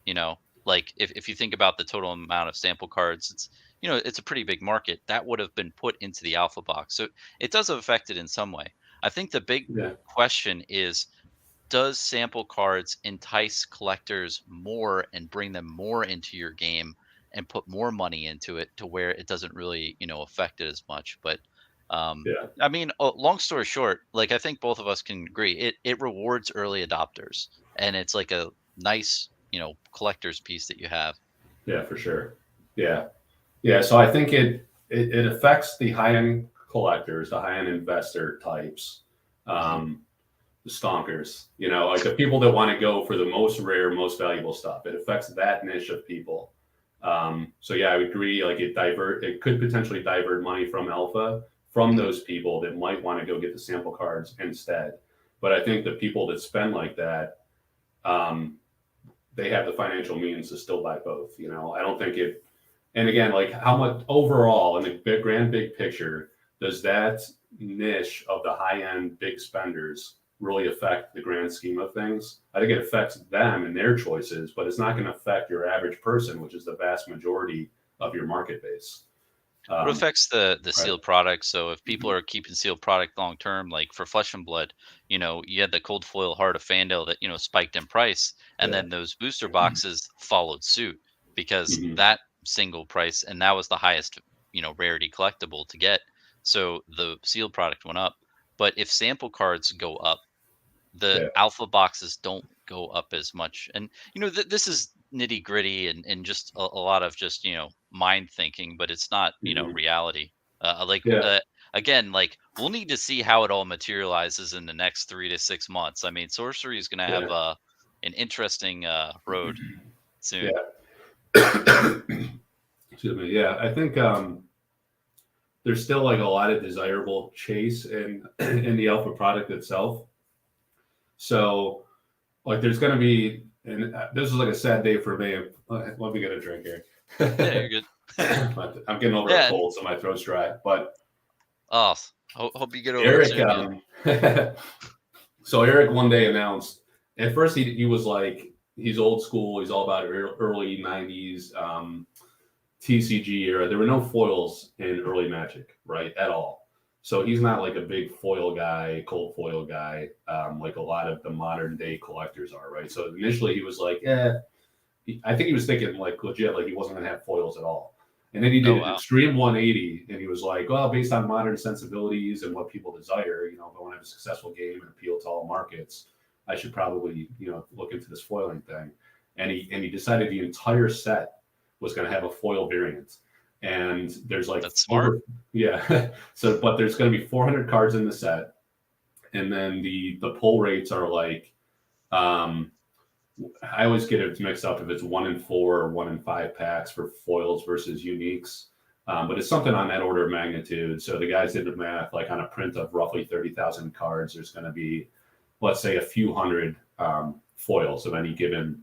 you know, like if you think about the total amount of sample cards, it's a pretty big market that would have been put into the alpha box. So it does affect it in some way. I think the big Yeah. question is, does sample cards entice collectors more and bring them more into your game and put more money into it to where it doesn't really, affect it as much? But Yeah. I mean, long story short, like I think both of us can agree, it rewards early adopters, and it's like a nice, collector's piece that you have. Yeah, for sure. Yeah. Yeah. So I think it affects the high end collectors, the high end investor types. Hmm. The stonkers, like the people that want to go for the most rare, most valuable stuff. It affects that niche of people. So yeah, I would agree. Like it could potentially divert money from alpha from Hmm. those people that might want to go get the sample cards instead. But I think the people that spend like that, um, they have the financial means to still buy both. I don't think it. And again, like how much overall in the big picture does that niche of the high end big spenders really affect the grand scheme of things? I think it affects them and their choices, but it's not going to affect your average person, which is the vast majority of your market base. What Um, affects the right. sealed product? So if people are keeping sealed product long term, like for Flesh and Blood, you had the cold foil Heart of Fandel that spiked in price, and Yeah. then those booster boxes followed suit because Mhm. that single price, and that was the highest rarity collectible to get. So the sealed product went up. But if sample cards go up, the Yeah. alpha boxes don't go up as much. And this is nitty gritty, and just a lot of just mind thinking, but it's not Mhm. reality. Like Yeah. again, like we'll need to see how it all materializes in the next 3 to 6 months. I mean, sorcery is going to have Yeah. an interesting road soon. Yeah. Excuse me. Yeah. I think there's still like a lot of desirable chase in the alpha product itself. So like there's going to be, and this is like a sad day for me. Let me get a drink here. Yeah, you're good. I'm getting over a Yeah, and cold, so my throat's dry. But oh, hope you get over it Eric, soon, man. so Eric one day announced. At first, he was like, he's old school. He's all about early '90s TCG era, there were no foils in early Magic, right, at all. So he's not like a big foil guy, cold foil guy, like a lot of the modern day collectors are, right? So initially he was like, I think he was thinking like legit, like he wasn't going to have foils at all. And then he Oh did an wow. extreme 180, and he was like, well, based on modern sensibilities and what people desire, if I want to have a successful game and appeal to all markets, I should probably, look into this foiling thing. And he decided the entire set was going to have a foil variant. And there's like That's smart. yeah. So, but there's going to be 400 cards in the set, and then the pull rates are like, I always get it mixed up if it's 1 in 4 or 1 in 5 packs for foils versus uniques. But it's something on that order of magnitude. So the guys did the math, like on a print of roughly 30,000 cards, there's going to be, let's say, a few hundred foils of any given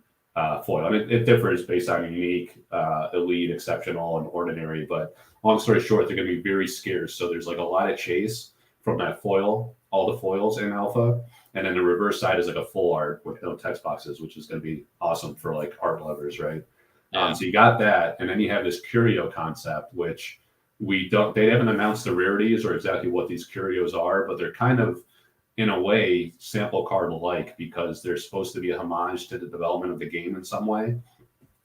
foil. And it differs based on unique, elite, exceptional, and ordinary. But long story short, they're going to be very scarce. So there's like a lot of chase from that foil, all the foils in alpha. And then the reverse side is like a full art with no text boxes, which is going to be awesome for like art lovers, right? Yeah. So you got that, and then you have this curio concept, which they haven't announced the rarities or exactly what these curios are, but they're kind of, in a way, sample card like, because they're supposed to be a homage to the development of the game in some way.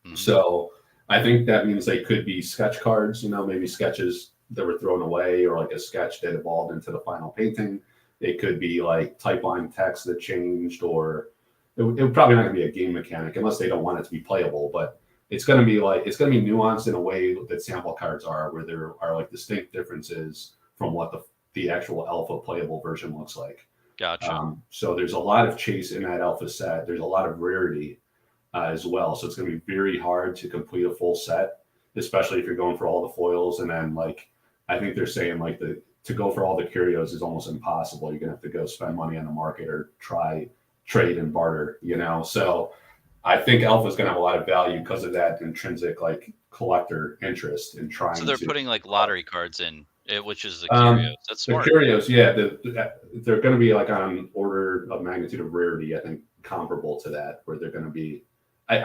Mm-hmm. So I think that means they could be sketch cards, maybe sketches that were thrown away, or like a sketch that evolved into the final painting. It could be like type line text that changed, or it probably not going to be a game mechanic unless they don't want it to be playable, but it's going to be nuanced in a way that sample cards are, where there are like distinct differences from what the actual alpha playable version looks like. Gotcha. So there's a lot of chase in that alpha set. There's a lot of rarity as well. So it's going to be very hard to complete a full set, especially if you're going for all the foils. And then I think they're saying to go for all the curios is almost impossible. You're going to have to go spend money on the market or try trade and barter, So I think alpha is going to have a lot of value because of that intrinsic collector interest in trying. So they're putting like lottery cards in it, which is the curios. That's smart. The curios, yeah, they're going to be like on order of magnitude of rarity. I think comparable to that, where they're going to be.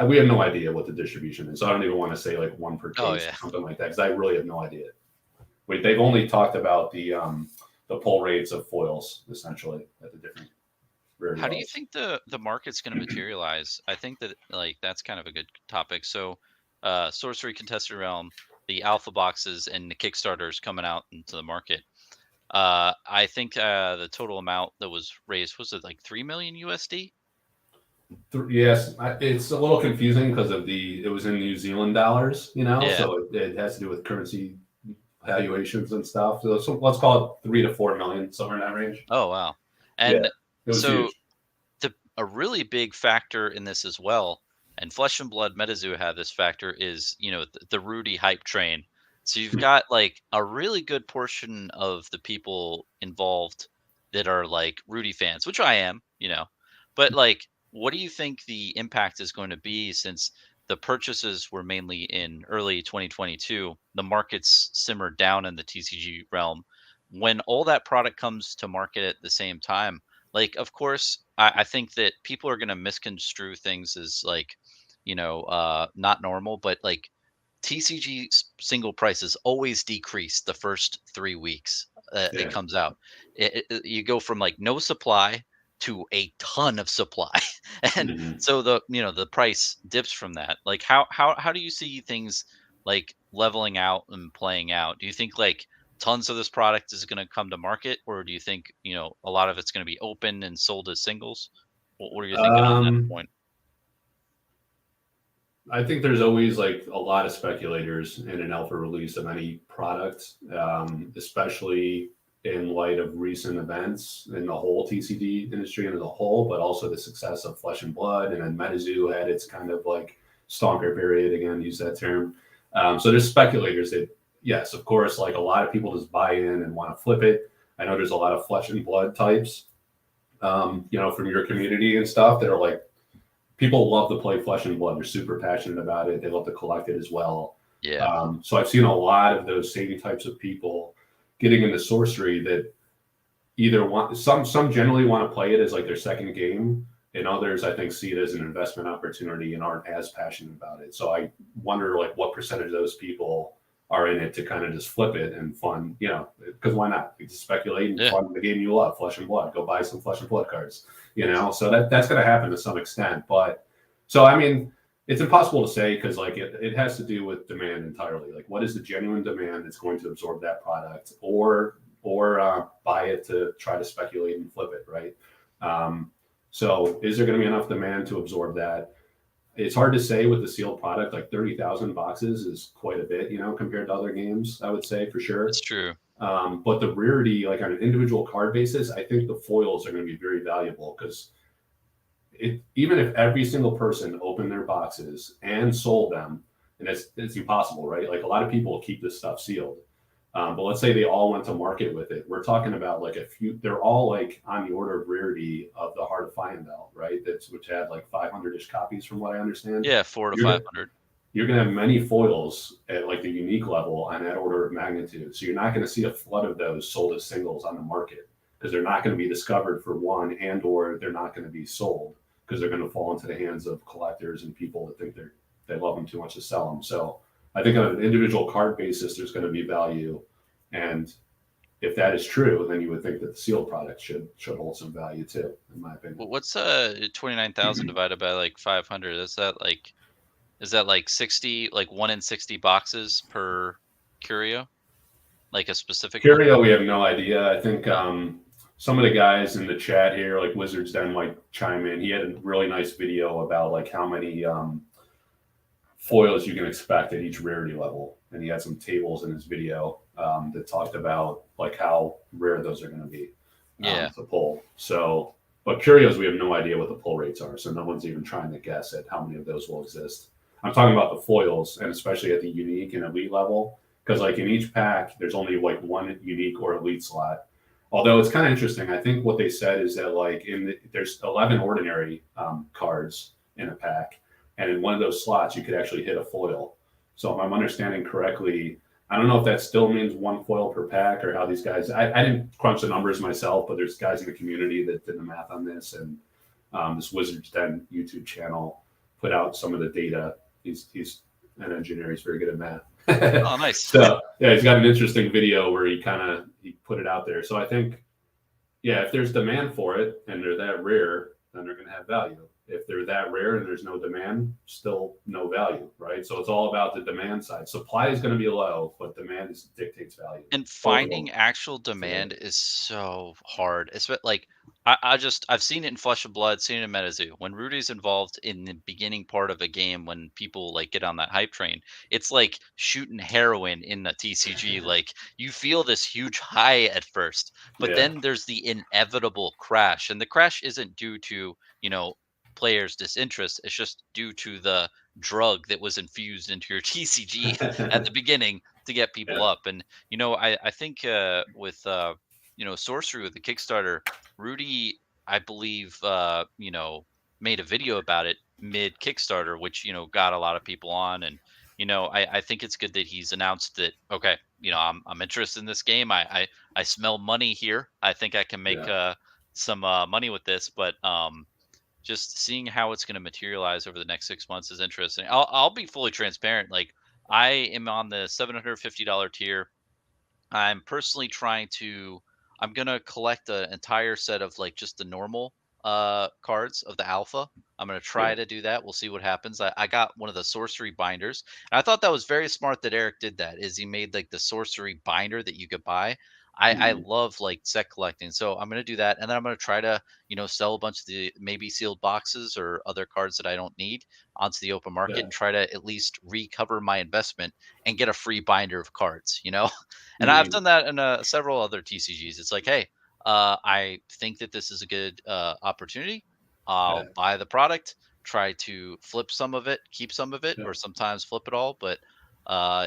We have no idea what the distribution is, so I don't even want to say like one per case or something like that, because I really have no idea. They've only talked about the pull rates of foils, essentially, at the different rarity. How do you think the market's going to materialize? I think that that's kind of a good topic. So, Sorcery Contested Realm, the alpha boxes and the Kickstarters coming out into the market. I think the total amount that was raised, was it like 3 million USD? Yes, it's a little confusing because it was in New Zealand dollars, so it has to do with currency valuations and stuff. So let's call it 3 to 4 million, somewhere in that range. Oh wow! And so huge. A really big factor in this as well, and Flesh and Blood MetaZoo had this factor, is the Rudy hype train. So you've got like a really good portion of the people involved that are like Rudy fans, which I am, but what do you think the impact is going to be, since the purchases were mainly in early 2022, the market's simmered down in the TCG realm? When all that product comes to market at the same time, of course, I think that people are going to misconstrue things as not normal, but TCG single prices always decrease the first 3 weeks it comes out. You go from no supply to a ton of supply, and so the price dips from that. How do you see things leveling out and playing out? Do you think tons of this product is going to come to market, or do you think a lot of it's going to be open and sold as singles? What are you thinking on that point? I think there's always a lot of speculators in an alpha release of any product, especially in light of recent events in the whole TCG industry and as a whole, but also the success of Flesh and Blood. And then MetaZoo had its kind of stonker period, again, use that term. So there's speculators that, yes, of course, a lot of people just buy in and want to flip it. I know there's a lot of Flesh and Blood types, from your community and stuff that are people love to play Flesh and Blood. They're super passionate about it. They love to collect it as well. Yeah. So I've seen a lot of those same types of people getting into Sorcery that either want some generally want to play it as their second game, and others I think see it as an investment opportunity and aren't as passionate about it. So I wonder like what percentage of those people are in it to kind of just flip it and fund, because why not? You just speculate and Yeah, fund the game you love, Flesh and Blood. Go buy some Flesh and Blood cards, So that's going to happen to some extent. But so I mean, it's impossible to say because like it has to do with demand entirely. Like what is the genuine demand that's going to absorb that product, or buy it to try to speculate and flip it, right? So is there going to be enough demand to absorb that? It's hard to say with the sealed product. Like 30,000 boxes is quite a bit, compared to other games. I would say for it's sure. true. But the rarity, like on an individual card basis, I think the foils are going to be very valuable because even if every single person opened their boxes and sold them, and it's impossible, right? Like a lot of people keep this stuff sealed. But let's say they all went to market with it. We're talking about like a few. They're all like on the order of rarity of the Heart of Fiendel, right? That's which had like 500-ish copies, from what I understand. Yeah, four to You're five gonna hundred. you're gonna have many foils at like the unique level on that order of magnitude. So you're not going to see a flood of those sold as singles on the market because they're not going to be discovered for one, and/or they're not going to be sold because they're going to fall into the hands of collectors and people that think they love them too much to sell them. So I think on an individual card basis, there's going to be value, and if that is true, then you would think that the sealed product should hold some value too, in my opinion. Well, what's 29,000 divided by like 500? Is that like 60, like 1 in 60 boxes per curio? Like a specific one? Curio, we have no idea. I think Uh, some of the guys in the chat here, like Wizards Den, might chime in. He had a really nice video about like how many foils you can expect at each rarity level, and he had some tables in his video that talked about like how rare those are going to be yeah. to pull. So, but curios, we have no idea what the pull rates are, so no one's even trying to guess at how many of those will exist. I'm talking about the foils, and especially at the unique and elite level, because like in each pack, there's only like one unique or elite slot. Although it's kind of interesting, I think what they said is that like there's 11 ordinary cards in a pack, and in one of those slots you could actually hit a foil. So if I'm understanding correctly, I don't know if that still means one foil per pack or how these guys. I didn't crunch the numbers myself, but there's guys in the community that did the math on this, and this Wizards Den YouTube channel put out some of the data. He's an engineer. He's very good at math. Oh, nice. So yeah, he's got an interesting video where he put it out there. So I think, yeah, if there's demand for it and they're that rare, then they're going to have value. If they're that rare and there's no demand, still no value, right? So it's all about the demand side. Supply is going to be low, but demand dictates value. And Both of them finding actual together. demand is so hard. It's like I've seen it in Flesh and Blood, seen it in MetaZoo. When Rudy's involved in the beginning part of a game, when people like get on that hype train, it's like shooting heroin in the TCG. Like you feel this huge high at first, but Yeah. then there's the inevitable crash, and the crash isn't due to players' disinterest. It's just due to the drug that was infused into your TCG at the beginning to get people Yeah. up. And I think with Sorcery with the Kickstarter, Rudy, I believe, made a video about it mid Kickstarter, which got a lot of people on. And I think it's good that he's announced that, okay, I'm interested in this game. I smell money here. I think I can make Yeah. some money with this. But just seeing how it's going to materialize over the next 6 months is interesting. I'll be fully transparent. Like I am on the $750 tier. I'm personally trying to I'm gonna collect an entire set of like just the normal cards of the alpha. I'm gonna try Yeah. to do that. We'll see what happens. I got one of the sorcery binders. And I thought that was very smart that Eric did that, is he made like the sorcery binder that you could buy. I Mhm. love like set collecting. So I'm gonna do that, and then I'm gonna try to, sell a bunch of the maybe sealed boxes or other cards that I don't need onto the open market Yeah. and try to at least recover my investment and get a free binder of cards. And I've Mhm. done that in several other TCGs. It's like, hey, I think that this is a good opportunity. Yeah. I'll buy the product, try to flip some of it, keep some of it, Yeah. or sometimes flip it all. But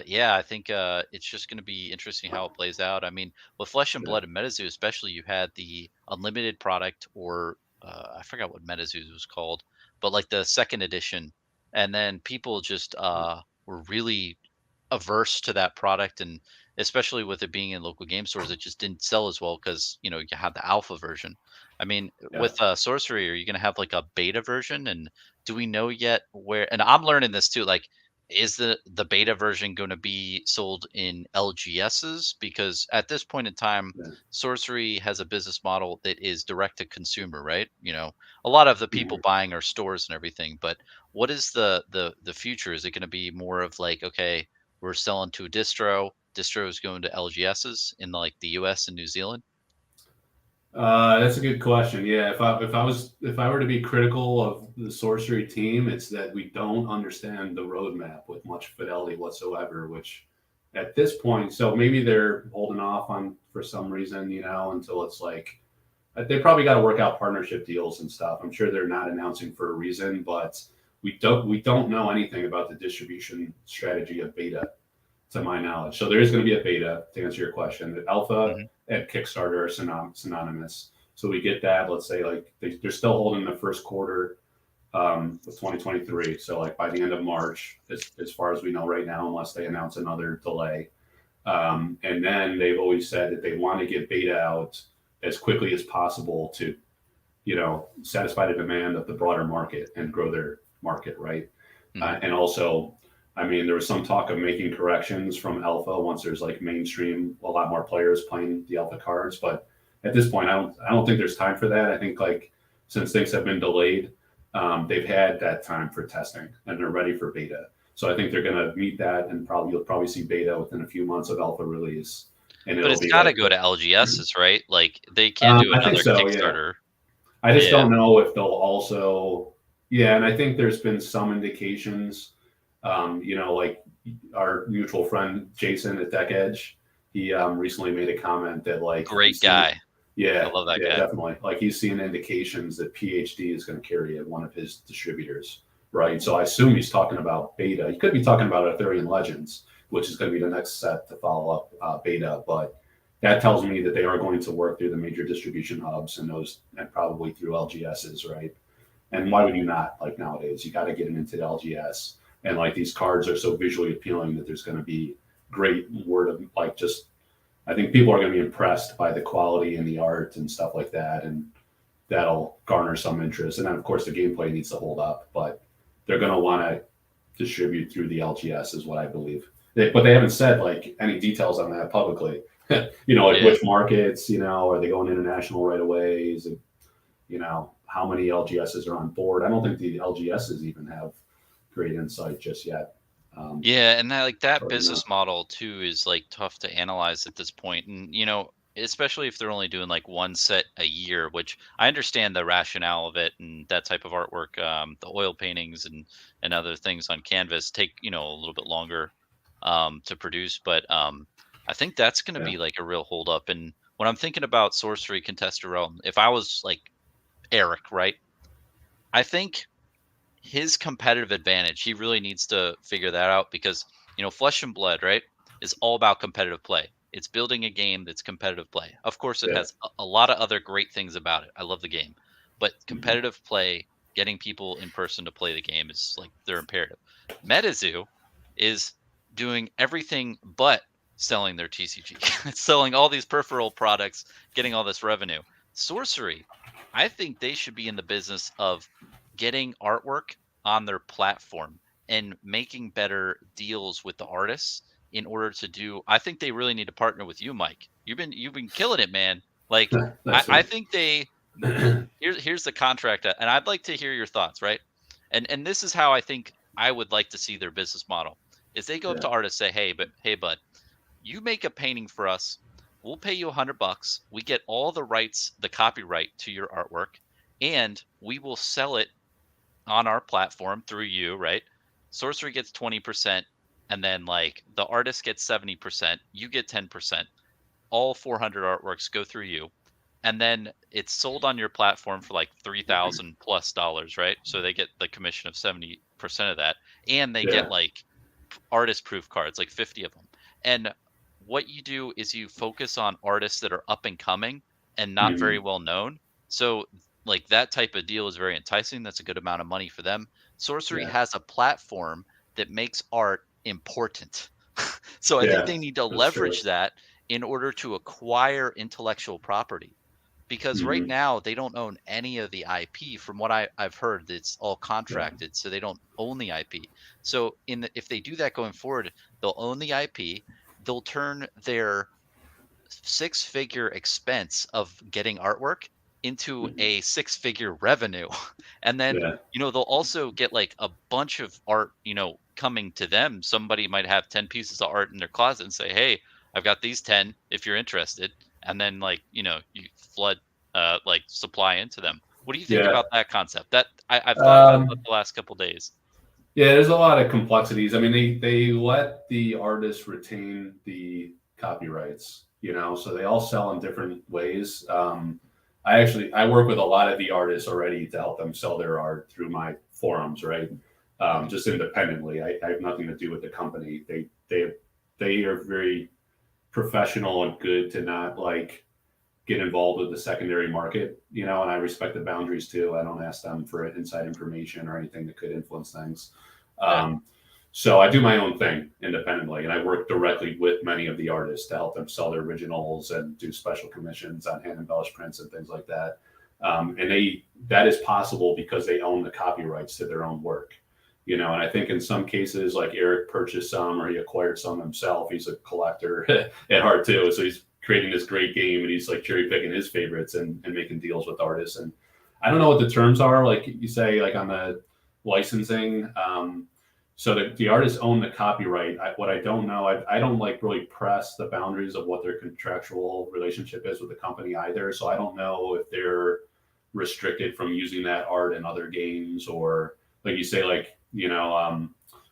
yeah, I think it's just going to be interesting how it plays out. I mean, with Flesh and Yeah. Blood and MetaZoo, especially, you had the unlimited product, or I forgot what MetaZoo was called, but like the second edition, and then people just were really averse to that product, and especially with it being in local game stores, it just didn't sell as well because you had the alpha version. I mean, Yeah. with Sorcery, are you going to have like a beta version? And do we know yet where? And I'm learning this too. Like, is the beta version going to be sold in LGSs? Because at this point in time, Yeah. Sorcery has a business model that is direct to consumer, right? A lot of the people Mhm. buying are stores and everything. But what is the future? Is it going to be more of like, okay, we're selling to a distro is going to LGSs in like the US and New Zealand? That's a good question. Yeah, if I were to be critical of the sorcery team, it's that we don't understand the roadmap with much fidelity whatsoever. Which, at this point, so maybe they're holding off on for some reason, until it's like they probably got to work out partnership deals and stuff. I'm sure they're not announcing for a reason, but we don't know anything about the distribution strategy of beta to my knowledge. So there is going to be a beta to answer your question. The alpha Hmm. and Kickstarter are synonymous. So we get that. Let's say like they're still holding the first quarter of 2023. So like by the end of March, as far as we know right now, unless they announce another delay. And then they've always said that they want to get beta out as quickly as possible to, satisfy the demand of the broader market and grow their market, right? Hmm. And also, I mean, there was some talk of making corrections from alpha once there's like mainstream, a lot more players playing the alpha cards. But at this point, I don't think there's time for that. I think like since things have been delayed, they've had that time for testing and they're ready for beta. So I think they're going to meet that, and you'll probably see beta within a few months of alpha release, and But it'll it's be gotta like go to LGSs, right? Like, they can't do I think another so. Yeah, Kickstarter. I just Yeah. don't know if they'll also. Yeah, and I think there's been some indications. Like our mutual friend Jason at Deck Edge, he recently made a comment that like Great he's seen. guy. I Yeah, love that yeah, guy. definitely. Like he's seeing indications that PhD is going to carry at one of his distributors, right? So I assume he's talking about beta. He could be talking about Ethereum Legends, which is going to be the next set to follow up beta. But that tells me that they are going to work through the major distribution hubs and those, and probably through LGSs, right? And why would you not? Like nowadays, you got to get it into the LGS, and like these cards are so visually appealing that there's going to be great word of like just I think people are going to be impressed by the quality and the art and stuff like that, and that'll garner some interest. And then, of course, the gameplay needs to hold up, but they're going to want to distribute through the LGS, is what I believe. But they haven't said like any details on that publicly. Like Yeah. which markets, are they going international right away? Is it, how many LGSs are on board? I don't think the LGSs even have great insight just yet. Yeah, and that, like, It's that hard to know. business model too is, like, tough to analyze at this point, and, especially if they're only doing, like, 1 set a year, which I understand the rationale of it and that type of artwork, the oil paintings and other things on canvas take, a little bit longer, to produce, but, I think that's gonna Yeah. be, like, a real hold up, and when I'm thinking about Sorcery Contested Realm, if I was, like, Eric, right? I think his competitive advantage, he really needs to figure that out because, Flesh and Blood, right, is all about competitive play. It's building a game that's competitive play. Of course, it Yeah. has a lot of other great things about it. I love the game, but Mhm. competitive play, getting people in person to play the game is like they're imperative. MetaZoo is doing everything but selling their TCG. It's selling all these peripheral products, getting all this revenue. Sorcery, I think they should be in the business of getting artwork on their platform and making better deals with the artists in order to do. I think they really need to partner with you, Mike. You've been killing it, man. Like, I, That's I right. think they well, here's the contract, and I'd like to hear your thoughts, right? And this is how I think I would like to see their business model is they go up Yeah. to artists, say, hey bud, you make a painting for us, we'll pay you $100, we get all the rights, the copyright to your artwork, and we will sell it on our platform through you, right? Sorcery gets 20%, and then like the artist gets 70%, you get 10%. All 400 artworks go through you. And then it's sold on your platform for like 3,000 plus dollars, right? So they get the commission of 70% of that. And they get Yeah. like artist proof cards, like 50 of them. And what you do is you focus on artists that are up and coming and not very Mhm. well known. So like that type of deal is very enticing. That's a good amount of money for them. Sorcery Yeah. has a platform that makes art important. So I think Yeah. they need to That's leverage true. that in order to acquire intellectual property. because right now they don't own any of the IP. From what I've heard, it's all Yeah. contracted, so they don't own the IP. So if they do that going forward, they'll own the IP. They'll turn their six-figure expense of getting artwork into Mhm. a six-figure revenue. And then, Yeah. they'll also get like a bunch of art, coming to them. Somebody might have 10 pieces of art in their closet and say, "Hey, I've got these 10 if you're interested." And then like, you flood like supply into them. What do you think Yeah. about that concept? That I've thought about that Um, the last couple days. yeah, there's a lot of complexities. I mean, they let the artists retain the copyrights, so they all sell in different ways. I work with a lot of the artists already to help them sell their art through my forums, right? Mhm. Just independently. I have nothing to do with the company. They are very professional and good to not like get involved with the secondary market, and I respect the boundaries too. I don't ask them for inside information or anything that could influence things. Yeah. Um, so I do my own thing independently, and I work directly with many of the artists to help them sell their originals and do special commissions on hand embellished prints and things like that. And that is possible because they own the copyrights to their own work. And I think in some cases, like Eric purchased some or he acquired some himself. He's a collector at heart too, so he's creating this great game and he's like cherry picking his favorites and making deals with artists. And I don't know what the terms are, like you say, like on the licensing. So the artists own the copyright. What I don't know, I don't like really press the boundaries of what their contractual relationship is with the company either. So I don't know if they're restricted from using that art in other games, or like you say, like,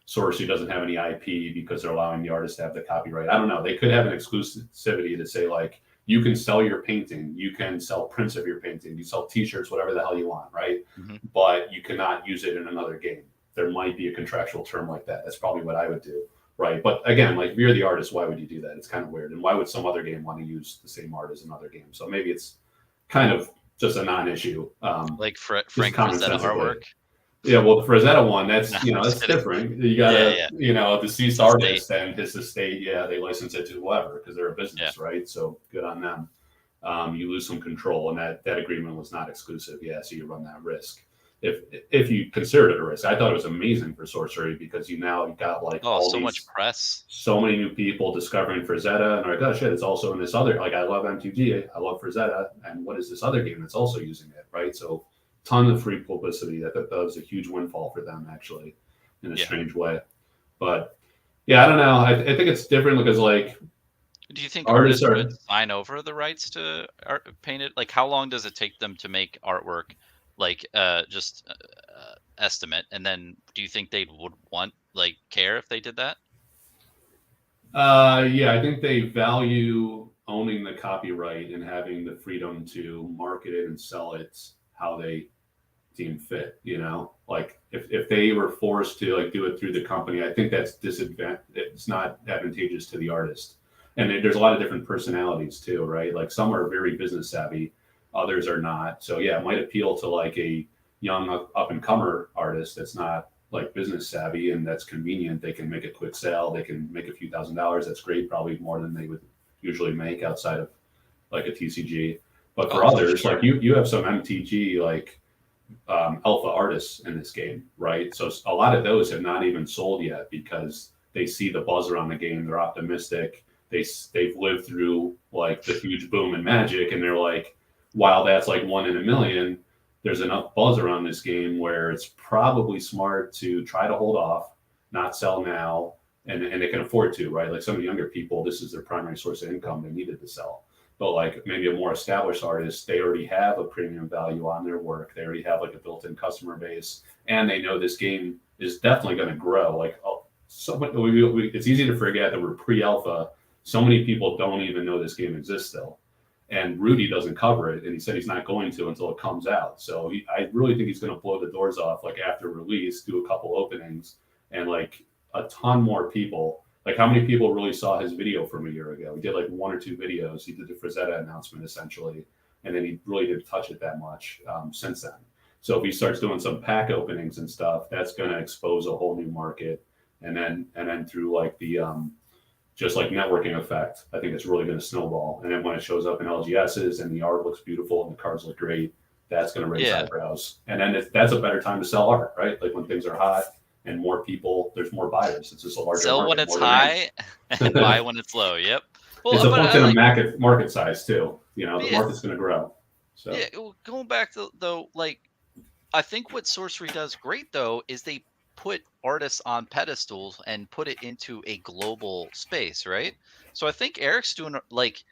Sorcery doesn't have any IP because they're allowing the artist to have the copyright. I don't know. They could have an exclusivity to say like, you can sell your painting, you can sell prints of your painting, you sell T-shirts, whatever the hell you want, right? Mhm. But you cannot use it in another game. There might be a contractual term like that. That's probably what I would do, right? But again, like if you're the artist, why would you do that? It's kind of weird. And why would some other game want to use the same art as another game? So maybe it's kind of just a non-issue, Like just Frank common Frazetta sensically. artwork. Yeah, well, the Frazetta one, No, that's I'm just that's kidding. different. You got Yeah, a yeah. deceased It's a state. artist and his estate. Yeah, they license it to whoever because they're a Yeah. business, right? So good on them. You lose some control, and that agreement was not exclusive. Yeah, so you run that risk if you consider it a risk. I thought it was amazing for Sorcery because you got like Oh, all so much these press. so many new people discovering Frazetta and they're like, oh shit, it's also in this other. Like I love MTG, I love Frazetta, and what is this other game that's also using it, right? So ton of free publicity. That was a huge windfall for them actually, in a Yeah. strange way. But yeah, I don't know. I think it's different because like Do you think artists artists should are. sign over the rights to art painted? Like, how long does it take them to make artwork? Like, just estimate, and then do you think they would care if they did that? Yeah, I think they value owning the copyright and having the freedom to market it and sell it how they deem fit. Like if they were forced to like do it through the company, I think that's disadvantage. It's not advantageous to the artist. And there's a lot of different personalities too, right? Like some are very business savvy, others are not. So yeah, it might appeal to like a young up and comer artist that's not like business savvy and that's convenient. They can make a quick sale. They can make a few $1,000s. That's great, probably more than they would usually make outside of like a TCG. But for Oh, for others, like sure. you have some MTG like alpha artists in this game, right? So a lot of those have not even sold yet because they see the buzz around the game. They're optimistic. They've lived through like the huge boom in Magic, and they're like, while that's like 1 in a million, there's enough buzz around this game where it's probably smart to try to hold off, not sell now, and they can afford to, right? Like some of the younger people, this is their primary source of income. They needed to sell. But like maybe a more established artist, they already have a premium value on their work. They already have like a built-in customer base, and they know this game is definitely going to grow. Like it's easy to forget that we're pre-alpha. So many people don't even know this game exists still, and Rudy doesn't cover it, and he said he's not going to until it comes out. So I really think he's going to blow the doors off like after release, do a couple openings, and like a ton more people. Like how many people really saw his video from a year ago? He did like one or two videos. He did the Frazetta announcement essentially, and then he really didn't touch it that much since then. So if he starts doing some pack openings and stuff, that's going to expose a whole new market. And then through like the just like networking effect, I think it's really going to snowball. And then when it shows up in LGSs and the art looks beautiful and the cards look great, that's going to raise Yeah. eyebrows. And then that's a better time to sell art, right? Like when things are hot and more people, there's more buyers. It's just a larger Sell when market, it's more demand. high and buy when it's low. Yep. It's Well, a but I function of like, market size too. You know, the yeah, market's going to grow. So yeah. Going back to, though, like, I think what Sorcery does great though is they put artists on pedestals and put it into a global space, right? So I think Eric's doing like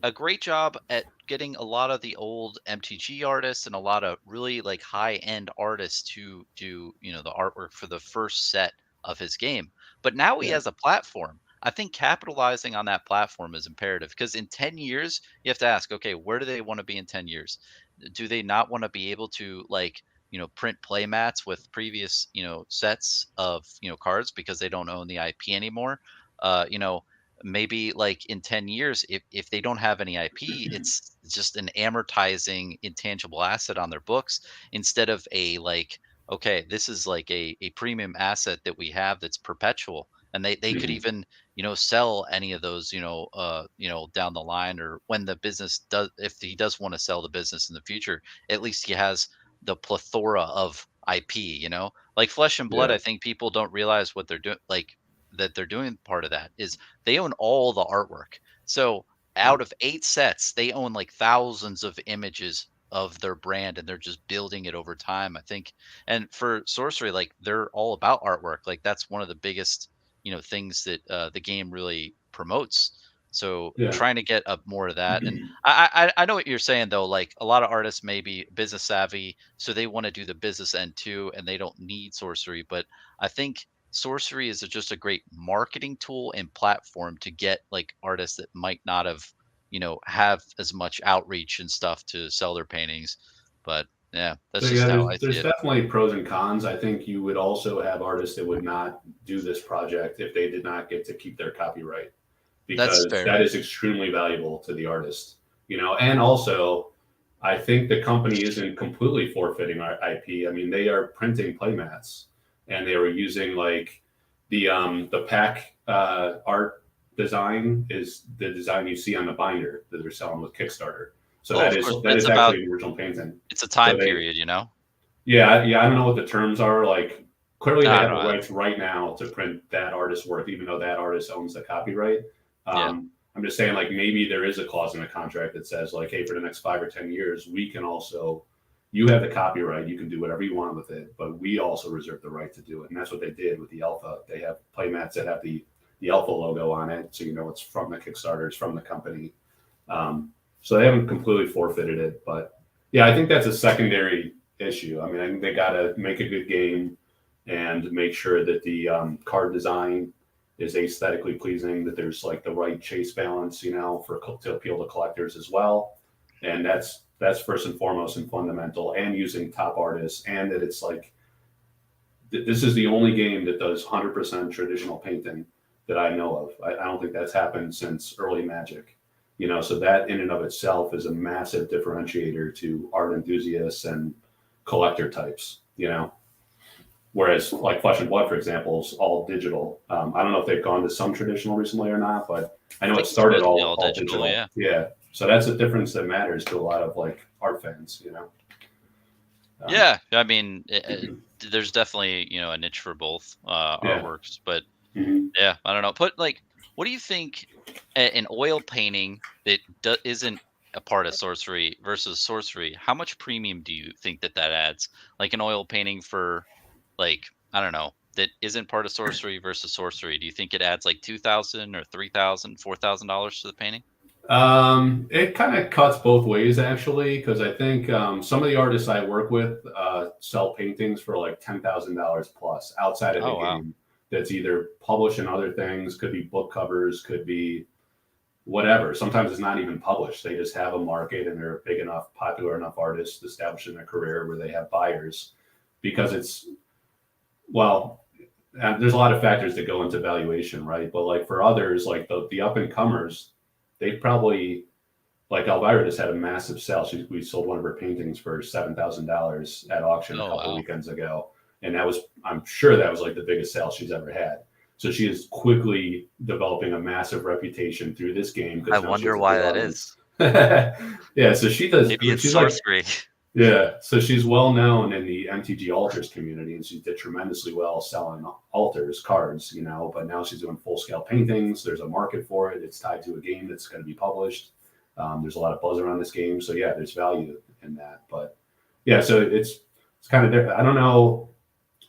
a great job at getting a lot of the old MTG artists and a lot of really like high end artists to do, the artwork for the first set of his game. But now he yeah. has a platform. I think capitalizing on that platform is imperative because in 10 years, you have to ask, okay, where do they want to be in 10 years? Do they not want to be able to like, print play mats with previous, sets of, cards because they don't own the IP anymore? Maybe like in 10 years, if they don't have any IP, it's just an amortizing intangible asset on their books instead of a like, okay, this is like a premium asset that we have that's perpetual. And they could Mhm. even, sell any of those, down the line, or when the business does, if he does want to sell the business in the future, at least he has the plethora of IP, like Flesh and Blood. Yeah. I think people don't realize what they're doing, like that they're doing part of that is they own all the artwork. So out of 8 sets, they own like thousands of images of their brand and they're just building it over time, I think. And for Sorcery, like they're all about artwork. Like that's one of the biggest, things that the game really promotes. So Yeah. trying to get up more of that. And I know what you're saying though. Like a lot of artists may be business savvy, so they want to do the business end too, and they don't need Sorcery. But I think Sorcery is just a great marketing tool and platform to get like artists that might not have as much outreach and stuff to sell their paintings. But yeah, So that's yeah, just how there's I see there's it. definitely pros and cons. I think you would also have artists that would not do this project if they did not get to keep their copyright, That's because fair. that is extremely valuable to the artist. You know, and also I think the company isn't completely forfeiting our IP. I mean, they are printing playmats, and they were using like the pack art design is the design you see on the binder that they're selling with Kickstarter. So Oh, that of is course, but that is actually an original painting. it's a So time they period. yeah, I don't know what the terms are. Like, clearly, they I have don't the know. rights right now to print that artist's work, even though that artist owns the copyright. Yeah, I'm just saying, like, maybe there is a clause in the contract that says, like, hey, for the next 5 or 10 years, we can also, you have the copyright, you can do whatever you want with it, but we also reserve the right to do it. And that's what they did with the Alpha. They have playmats that have the Alpha logo on it, so you know it's from the Kickstarter, it's from the company. So they haven't completely forfeited it, but yeah, I think that's a secondary issue. I mean, I think they got to make a good game and make sure that the card design is aesthetically pleasing, that there's like the right chase balance, you know, to appeal to collectors as well. And that's first and foremost and fundamental, and using top artists, and that it's like this is the only game that does 100% traditional painting that I know of. I don't think that's happened since early Magic. You know, so that in and of itself is a massive differentiator to art enthusiasts and collector types. You know, whereas like Flesh and Blood, for example, is all digital. I don't know if they've gone to some traditional recently or not, but I I know it think it's started mostly all all all digital. digital. Yeah. Yeah, so that's a difference that matters to a lot of like art fans. You know. Um, Yeah, I mean, there's definitely a niche for both yeah. artworks, but Mhm. yeah, I don't know. Put like, what do you think an oil painting that isn't a part of Sorcery versus Sorcery? How much premium do you think that adds? Like an oil painting for, like, I don't know, that isn't part of Sorcery versus Sorcery. Do you think it adds like 2,000 or 3,000, $4,000 to the painting? It kind of cuts both ways actually, because I think some of the artists I work with sell paintings for like $10,000 plus outside of the Oh wow. game. That's either published in other things, could be book covers, could be whatever. Sometimes it's not even published. They just have a market and they're big enough, popular enough artists established in their career where they have buyers, because it's well, there's a lot of factors that go into valuation, right? But like for others, like the up and comers, they probably like Elvira just had a massive sale. We sold one of her paintings for $7,000 at auction a Oh couple wow. weekends ago, and that was I'm sure that was like the biggest sale she's ever had. So she is quickly developing a massive reputation through this game because I now she wonder has a why big that audience. is. Yeah, so she does. Maybe it's She's like, sorcery. yeah, so she's well known in the MTG altars community, and she did tremendously well selling altars cards, you know. But now she's doing full scale paintings. There's a market for it. It's tied to a game that's going to be published. There's a lot of buzz around this game, so yeah, there's value in that. But yeah, so it's kind of different. I don't know.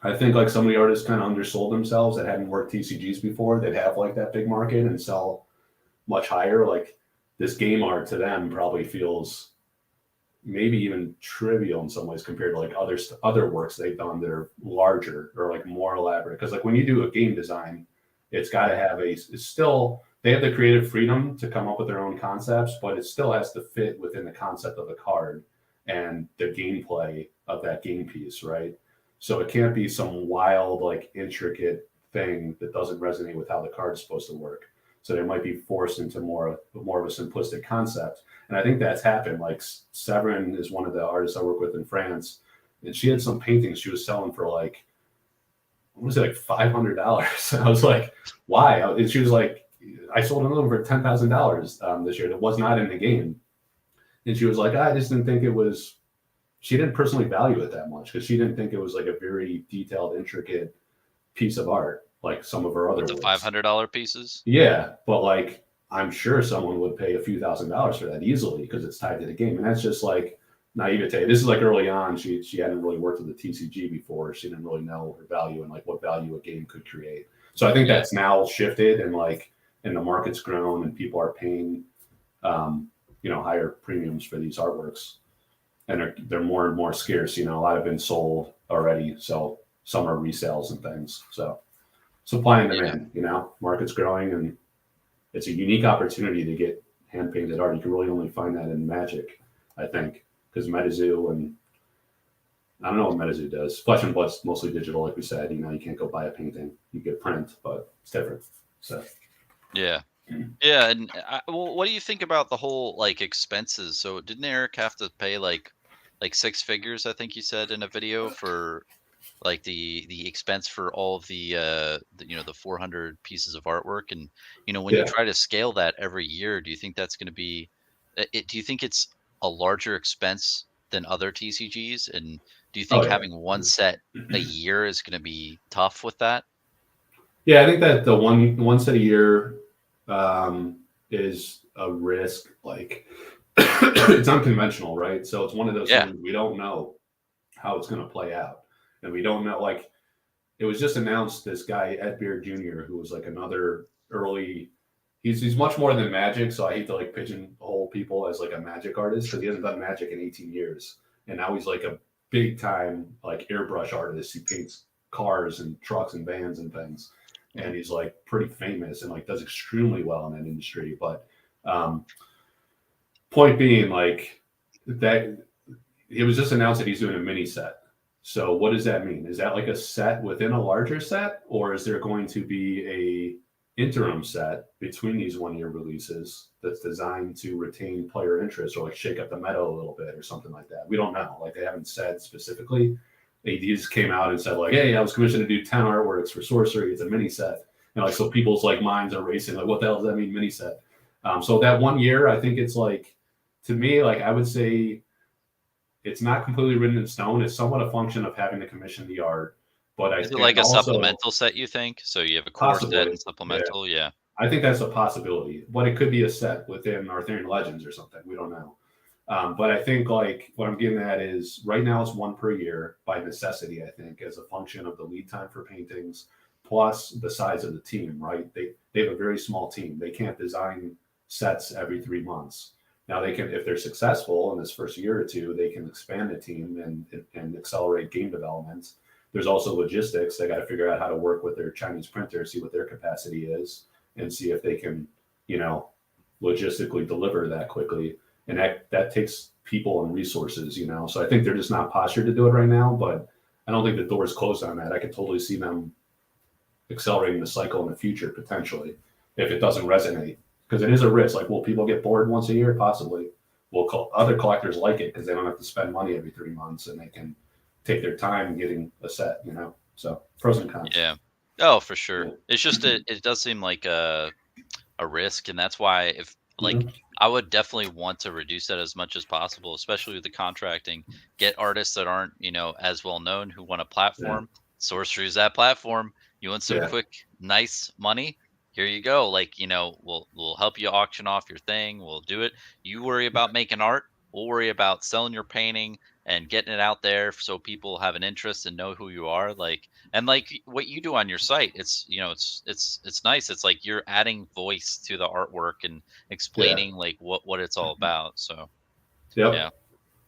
I think like some of the artists kind of undersold themselves that hadn't worked TCGs before. They'd have like that big market and sell much higher. Like this game art to them probably feels maybe even trivial in some ways compared to like other works they've done that are larger or like more elaborate. Because like when you do a game design, it's got to have it's still they have the creative freedom to come up with their own concepts, but it still has to fit within the concept of the card and the gameplay of that game piece, right? So it can't be some wild like intricate thing that doesn't resonate with how the card's supposed to work. So they might be forced into more of a simplistic concept. And I think that's happened. Like Severin is one of the artists I work with in France, and she had some paintings she was selling for like, what was it, like $500? And I was like, why? And she was like, I sold another for $10,000 this year that was not in the game. And she was like, I just didn't think it was. She didn't personally value it that much because she didn't think it was like a very detailed, intricate piece of art like some of her other With the works. $500 pieces. Yeah, but like I'm sure someone would pay a few $1,000s for that easily because it's tied to the game, and that's just like naivete. This is like early on. She hadn't really worked with the TCG before. She didn't really know her value and like what value a game could create. So I think that's now shifted and like and the market's grown and people are paying higher premiums for these artworks, and they're more and more scarce. You know, a lot have been sold already, so some are resales and things. So supply and demand, market's growing, and it's a unique opportunity to get hand painted art. You can really only find that in Magic, I think, because MetaZoo and I don't know what MetaZoo does. Flesh and Blood's mostly digital, like we said. You can't go buy a painting. You get print, but it's different. So yeah. Yeah, and what do you think about the whole like expenses? So didn't Eric have to pay like six figures? I think you said in a video for like the expense for all of the 400 pieces of artwork, and when you yeah. try to scale that every year, do you think that's going to be? Do you think it's a larger expense than other TCGs? And do you Oh think yeah. having one set a year is going to be tough with that? Yeah, I think that the one set a year is a risk. Like it's unconventional, right? So it's one of those things we don't know how it's going to play out, and we don't know. Like it was just announced, this guy Ed Beard Jr., who was like another early. He's much more than Magic, so I hate to like pigeonhole people as like a Magic artist because he hasn't done Magic in 18 years, and now he's like a big time like airbrush artist. He paints cars and trucks and vans and things, and he's like pretty famous and like does extremely well in that industry. But point being, like that, it was just announced that he's doing a mini set. So what does that mean? Is that like a set within a larger set, or is there going to be a interim set between these 1 year releases that's designed to retain player interest or like shake up the meta a little bit or something like that? We don't know. Like they haven't said specifically. They just came out and said like, hey, I was commissioned to do 10 artworks for Sorcery. It's a mini set. And like, so people's like minds are racing. Like, what the hell does that mean, mini set? So that 1 year, I think it's like, to me, like I would say it's not completely written in stone. It's somewhat a function of having to commission the art. But Is it like a supplemental set, you think? So you have a core set and supplemental? Yeah. I think that's a possibility. But it could be a set within Arthurian Legends or something. We don't know. But I think like what I'm getting at is right now it's one per year by necessity, I think, as a function of the lead time for paintings plus the size of the team, right? They have a very small team. They can't design sets every 3 months. Now they can, if they're successful in this first year or two, they can expand the team and accelerate game development. There's also logistics. They got to figure out how to work with their Chinese printers, see what their capacity is, and see if they can, logistically deliver that quickly. And that takes people and resources, So I think they're just not postured to do it right now, but I don't think the door's closed on that. I could totally see them accelerating the cycle in the future, potentially, if it doesn't resonate. Because it is a risk. Like, will people get bored once a year? Possibly. Will other collectors like it because they don't have to spend money every 3 months and they can take their time getting a set, So pros and cons. Yeah. Oh, for sure. Yeah. It's just it does seem like a risk, and that's why if like Mhm. I would definitely want to reduce that as much as possible, especially with the contracting. Get artists that aren't, as well known who want a Yeah. platform. Sorcery is that platform. You want some Yeah. quick, nice money? Here you go. Like, we'll help you auction off your thing. We'll do it. You worry about making art. We'll worry about selling your painting and getting it out there so people have an interest and know who you are. Like, and like what you do on your site, it's nice. It's like you're adding voice to the artwork and Yeah. explaining like what it's all about. So Yep. yeah.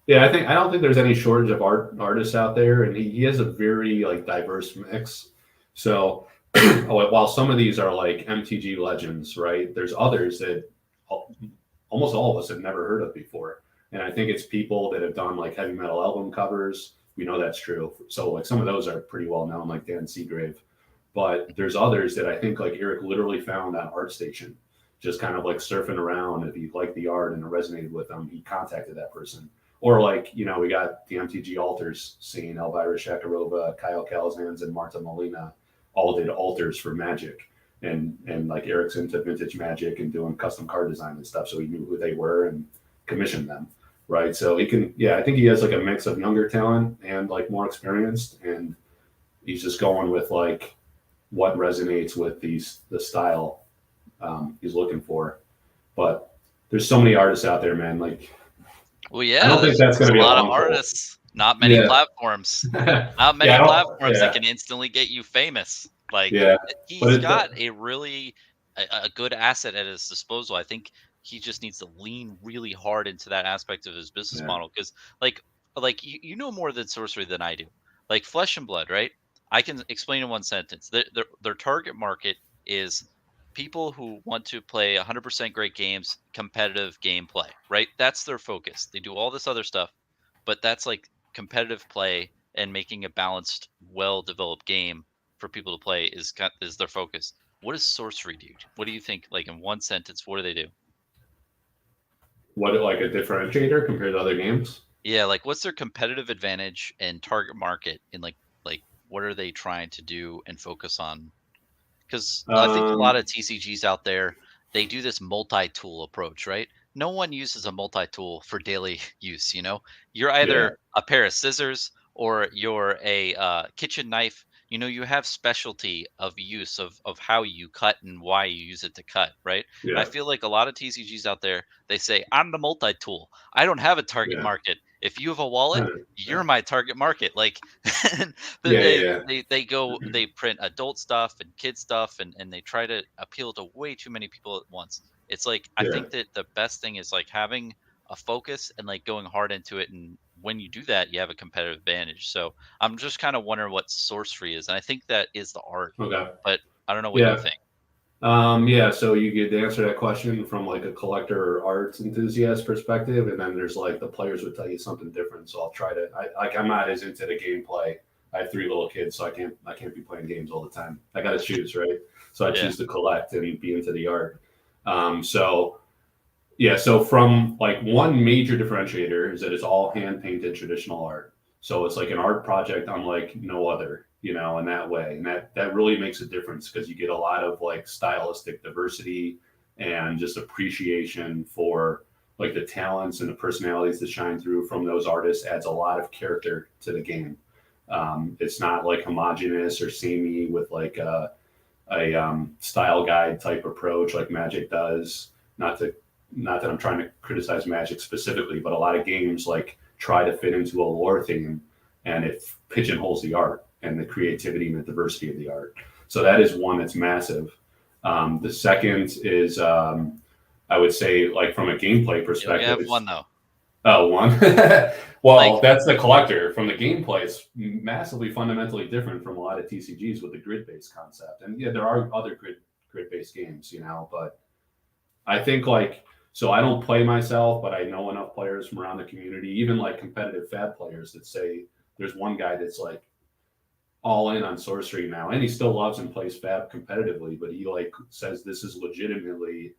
Yeah, I don't think there's any shortage of artists out there, and he has a very like diverse mix. So while some of these are like MTG legends, right? There's others that almost all of us have never heard of before, and I think it's people that have done like heavy metal album covers. We know that's true. So like some of those are pretty well known, like Dan Seagrave. But there's others that I think like Eric literally found on ArtStation, just kind of like surfing around. If he liked the art and it resonated with him, he contacted that person. Or like, we got the MTG altars scene, Elvira Shakarova, Kyle Calzans, and Marta Molina all did altars for Magic. And like Eric's into vintage Magic and doing custom card design and stuff, so he knew who they were and commissioned them. Right. So he can, yeah, I think he has like a mix of younger talent and like more experienced, and he's just going with like what resonates with the style he's looking for. But there's so many artists out there, man. Like Well, I yeah, don't think that's there's going to a be a lot of long pull. artists, not many Yeah. platforms. Not Yeah, I many don't. platforms that Yeah, can instantly get you famous. Like yeah. But he's it, got a really a good asset at his disposal. I think he just needs to lean really hard into that aspect of his business yeah, model because like you know more than sorcery than I do. Like Flesh and Blood, right? I can explain in one sentence. Their target market is people who want to play 100% great games, competitive gameplay, right? That's their focus. They do all this other stuff, but that's like competitive play and making a balanced, well-developed game for people to play is their focus. What does sorcery do? What do you think? Like in one sentence, what do they do? what like a differentiator compared to other games? Yeah, like what's their competitive advantage and target market in like what are they trying to do and focus on? Because I think a lot Um, of TCGs out there, they do this multi-tool approach, right? No one uses a multi-tool for daily use. You're yeah, either a pair of scissors or you're a kitchen knife. You have specialty of use of how you cut and why you use it to cut, right? And I yeah, feel like a lot of TCGs out there, they say, I'm the multi-tool. I don't have a target yeah, market. If you have a wallet, yeah, you're my target market. Like, but yeah, they yeah, they go they print adult stuff and kid stuff and they try to appeal to way too many people at once. It's like I yeah. think that the best thing is like having a focus and like going hard into it, and when you do that you have a competitive advantage. So I'm just kind of wondering what sorcery is, and I think that is the art, Okay, but I don't know what you yeah. think. Yeah, so you get to answer that question from like a collector or arts enthusiast perspective, and then there's like the players would tell you something different. So I'll try to. I'm not as into the gameplay. I have 3 little kids, so I can't be playing games all the time. I got to choose, right? So I Yeah. choose to collect and be into the art. So yeah, so from like one major differentiator is that it's all hand painted traditional art. So it's like an art project unlike no other, in that way. And that really makes a difference because you get a lot of like stylistic diversity and just appreciation for like the talents and the personalities that shine through from those artists adds a lot of character to the game. It's not like homogenous or samey with like a style guide type approach like Magic does. Not to not that I'm trying to criticize Magic specifically, but a lot of games like try to fit into a lore theme and it pigeonholes the art and the creativity and the diversity of the art. So that is one that's massive. The second is, I would say, like from a gameplay You only perspective, have it's one though. one. Like, Well, that's the collector. From the gameplay, it's massively fundamentally different from a lot of TCGs with the grid-based concept. And yeah, there are other grid-based games, but I think like so I don't play myself, but I know enough players from around the community, even like competitive fab players that say there's one guy that's like all in on sorcery now, and he still loves and plays fab competitively, but he like says this is legitimately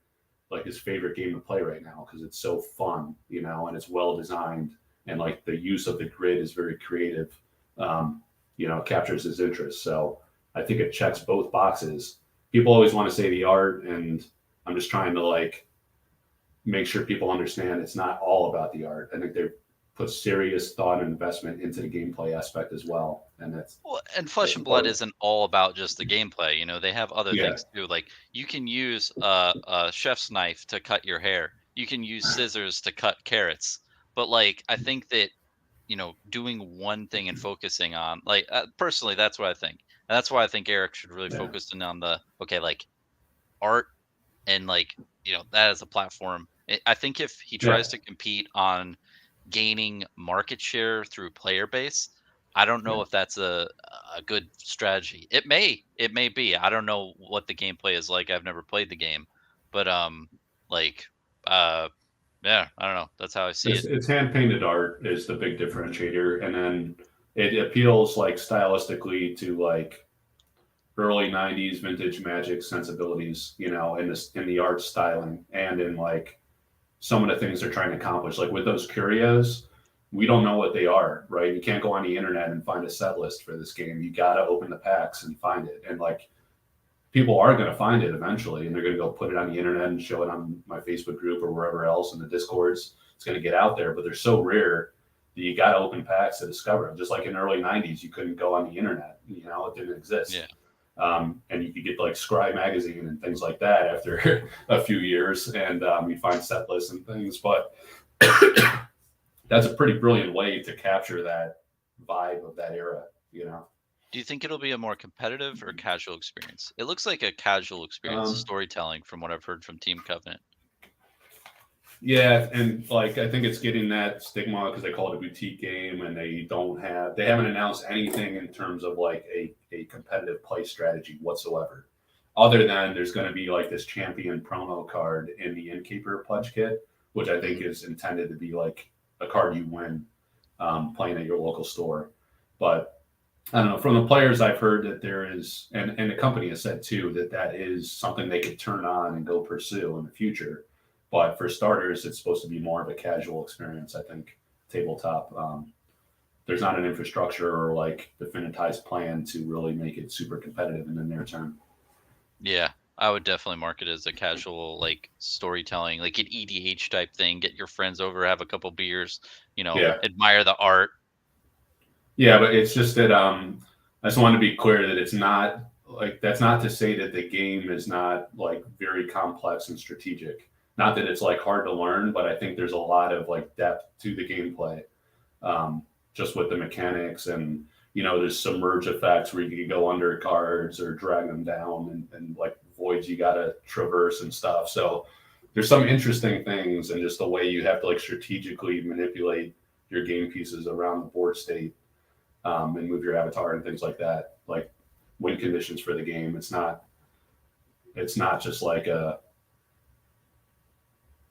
like his favorite game to play right now because it's so fun, and it's well designed, and like the use of the grid is very creative. Captures his interest. So I think it checks both boxes. People always want to say the art, and I'm just trying to like make sure people understand it's not all about the art. I think they put serious thought and investment into the gameplay aspect as well, and Well, and Flesh that's and Blood important. isn't all about just the gameplay. You know, they have other Yeah, things too. Like you can use a chef's knife to cut your hair. You can use scissors to cut carrots. But like, I think that doing one thing and focusing on like personally, that's what I think, and that's why I think Eric should really yeah, focus in on the like art and like that as a platform. I think if he yeah, tries to compete on gaining market share through player base, I don't yeah. know if that's a good strategy. It may be. I don't know what the gameplay is like. I've never played the game, but like uh yeah, I don't know. That's how I see it. It's hand painted art is the big differentiator, and then it appeals like stylistically to like early '90s vintage Magic sensibilities, in this in the art styling and in like some of the things they're trying to accomplish. Like with those curios, we don't know what they are, right? You can't go on the internet and find a set list for this game. You got to open the packs and find it. And like people are going to find it eventually, and they're going to go put it on the internet and show it on my Facebook group or wherever else in the Discords. It's going to get out there, but they're so rare that you got to open packs to discover them. Just like in early '90s, you couldn't go on the internet. It didn't Yeah. exist. And you could get like Scry magazine and things like that after a few years, and you find set lists and things. But that's a pretty brilliant way to capture that vibe of that era. Do you think it'll be a more competitive or casual experience? It looks like a casual experience, Um, storytelling from what I've heard from Team Covenant. yeah, and like I think it's getting that stigma because they call it a boutique game, and they haven't announced anything in terms of like a competitive play strategy whatsoever. Other than there's going to be like this champion promo card in the Innkeeper pledge kit, which I think Mhm. is intended to be like a card you win playing at your local store. But I don't know. From the players, I've heard that there is, and the company has said too, that is something they could turn on and go pursue in the future. But for starters, it's supposed to be more of a casual experience. I think tabletop. There's not an infrastructure or like definitized plan to really make it super competitive in the near term. Yeah, I would definitely mark it as a casual, like storytelling, like an EDH type thing. Get your friends over, have a couple beers, Yeah, admire the art. yeah, but it's just that I just want to be clear that it's not like that's not to say that the game is not like very complex and strategic. Not that it's like hard to learn, but I think there's a lot of like depth to the gameplay, just with the mechanics and there's submerge effects where you can go under cards or drag them down and like voids you gotta traverse and stuff. So there's some interesting things and just the way you have to like strategically manipulate your game pieces around the board state and move your avatar and things like that, like win conditions for the game. It's not just like a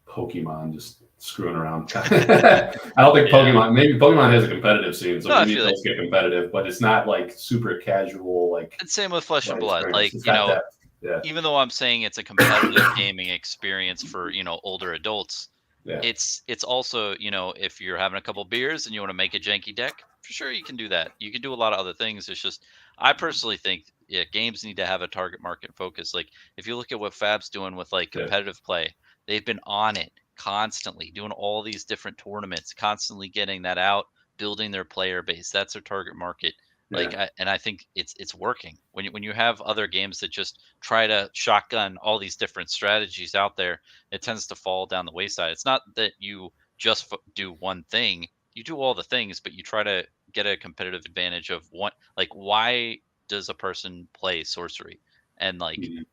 Pokemon just screwing around. I don't think Yeah. maybe Pokemon has a competitive scene, so No, I maybe it feel like, does get competitive, but it's not like super casual, and same with Flesh and Blood. experience. Like, It's got depth. Yeah, even though I'm saying it's a competitive gaming experience for, older adults, yeah, it's also, if you're having a couple beers and you want to make a janky deck, for sure you can do that. You can do a lot of other things. It's just I personally think games need to have a target market focus. Like if you look at what Fab's doing with like yeah, competitive play, they've been on it constantly, doing all these different tournaments, constantly getting that out, building their player base. That's their target market. yeah. And I think it's working. When you have other games that just try to shotgun all these different strategies out there, it tends to fall down the wayside. It's not that you just do one thing. You do all the things, but you try to get a competitive advantage of one. Like, why does a person play sorcery? And Mhm.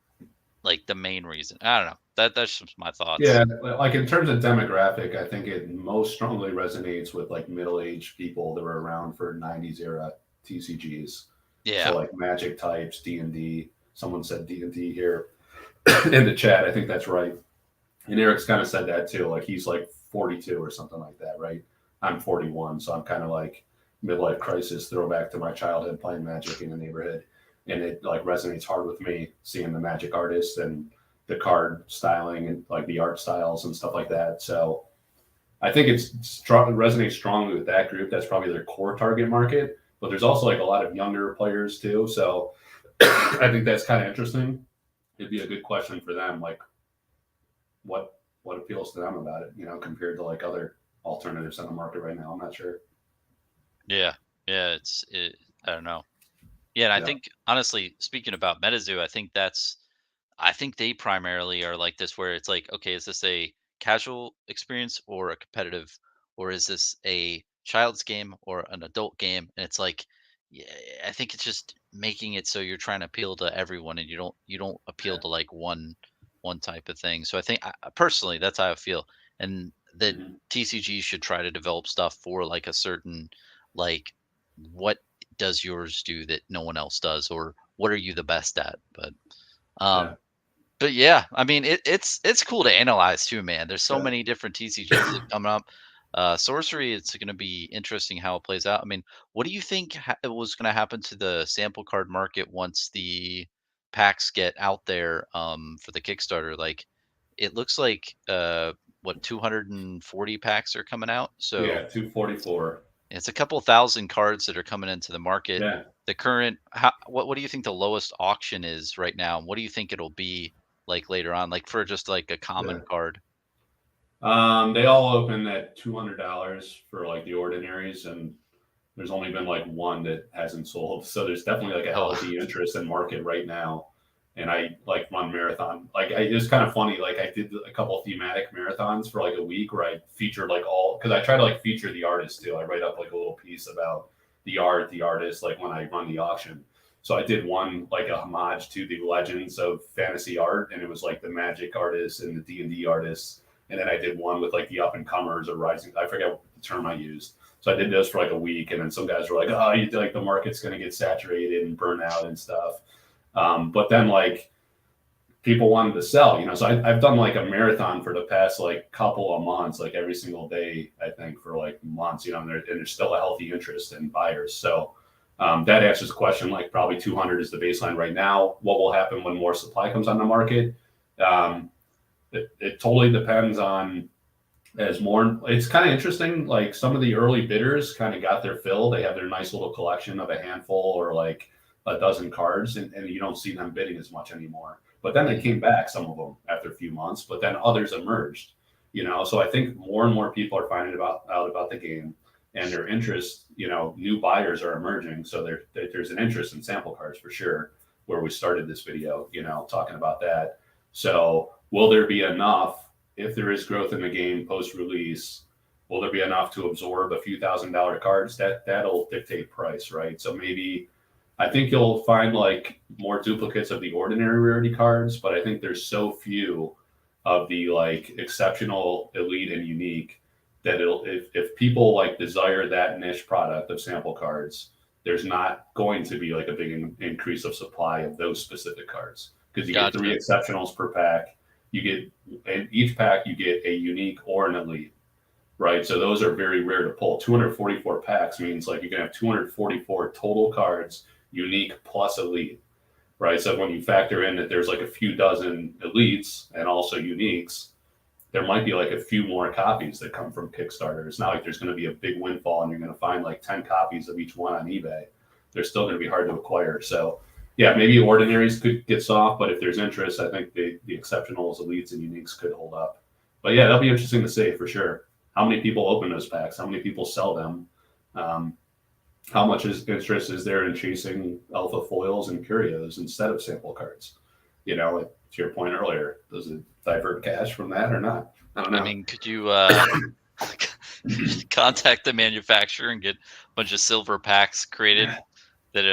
like the main reason. I don't know. That's just my thoughts. Yeah, like in terms of demographic, I think it most strongly resonates with like middle-aged people that were around for '90s era TCGs. So Yeah. like Magic types, D&D. Someone said D&D here in the chat. I think that's right. And Eric's kind of said that too. Like he's like 42 or something like that, right? I'm 41, so I'm kind of like midlife crisis, throwback to my childhood playing Magic in the neighborhood, and it like resonates hard with me seeing the Magic artists and the card styling and like the art styles and stuff like that. So I think it resonates strongly with that group. That's probably their core target market. But there's also like a lot of younger players too. So I think that's kind of interesting. It'd be a good question for them, like what appeals to them about it, compared to like other alternatives on the market right now. I'm not sure. Yeah, yeah. I don't know. Yeah, and I Yeah. think honestly, speaking about MetaZoo, I think they primarily are like this, where it's like, okay, is this a casual experience or a competitive, or is this a child's game or an adult game? And it's like, yeah, I think it's just making it so you're trying to appeal to everyone, and you don't appeal Yeah. to like one type of thing. So I think personally, that's how I feel, and that Hmm. TCG should try to develop stuff for like a certain, like, what does yours do that no one else does, or what are you the best at? Yeah. Um, but yeah, I mean, it's cool to analyze too, man. There's so many different TCGs that come up. Sorcery, it's going to be interesting how it plays out. I mean, what do you think was going to happen to the sample card market once the packs get out there for the Kickstarter? Like, it looks like what 240 packs are coming out. So Yeah. 244. it's a couple thousand cards that are coming into the market. Yeah. The current, what do you think the lowest auction is right now? And what do you think it'll be like later on, like for just like a Yeah. common card? They all open at $200 for like the ordinaries, and there's only been like one that hasn't sold. So there's definitely like a Oh, healthy interest in market right now. And I like run marathon. It's kind of funny. Like I did a couple thematic marathons for like a week where I featured like all, because I try to like feature the artist too. I write up like a little piece about the art, the artist, like when I run the auction. So I did one like a homage to the legends of fantasy art, and it was like the magic artists and the D&D artists. And then I did one with like the up and comers or rising. I forget what the term I used. So I did those for like a week, and then some guys were like, "Oh, you like the market's going to get saturated and burn out and stuff." But then like people wanted to sell, So I've done like a marathon for the past like couple of months, like every single day, I think for like months, and there's still a healthy interest in buyers. So that answers the question. Like probably 200 is the baseline right now. What will happen when more supply comes on the market? Um, it totally depends on as more. It's kind of interesting. Like some of the early bidders kind of got their fill. They have their nice little collection of a handful or like a dozen cards, and you don't see them bidding as much anymore. But then they came back, some of them after a few months, but then others emerged. So I think more and more people are finding out about the game, and their interest. New buyers are emerging, so there's an interest in sample cards for sure. Where we started this video, talking about that. So will there be enough if there is growth in the game post release? Will there be enough to absorb a few $1,000 cards? That'll dictate price, right? So maybe I think you'll find like more duplicates of the ordinary rarity cards, but I think there's so few of the like exceptional, elite, and unique that if people like desire that niche product of sample cards, there's not going to be like a big increase of supply of those specific cards because you get gotcha. 3 exceptionals per pack. You get in each pack you get a unique or an elite, right? So those are very rare to pull. 244 packs means like you can have 244 total cards, unique plus elite, right? So when you factor in that there's like a few dozen elites and also uniques, there might be like a few more copies that come from Kickstarter. It's not like there's going to be a big windfall and you're going to find like 10 copies of each one on eBay. They're still going to be hard to acquire. So yeah, maybe ordinaries could get soft, but if there's interest, I think the exceptionals, elites, and uniques could hold up. But yeah, that'll be interesting to see for sure. How many people open those packs? How many people sell them? Um, how much interest is there in chasing alpha foils and curios instead of sample cards? Like to your point earlier, does it divert cash from that or not? I don't I know. mean, could you contact the manufacturer and get a bunch of silver packs created that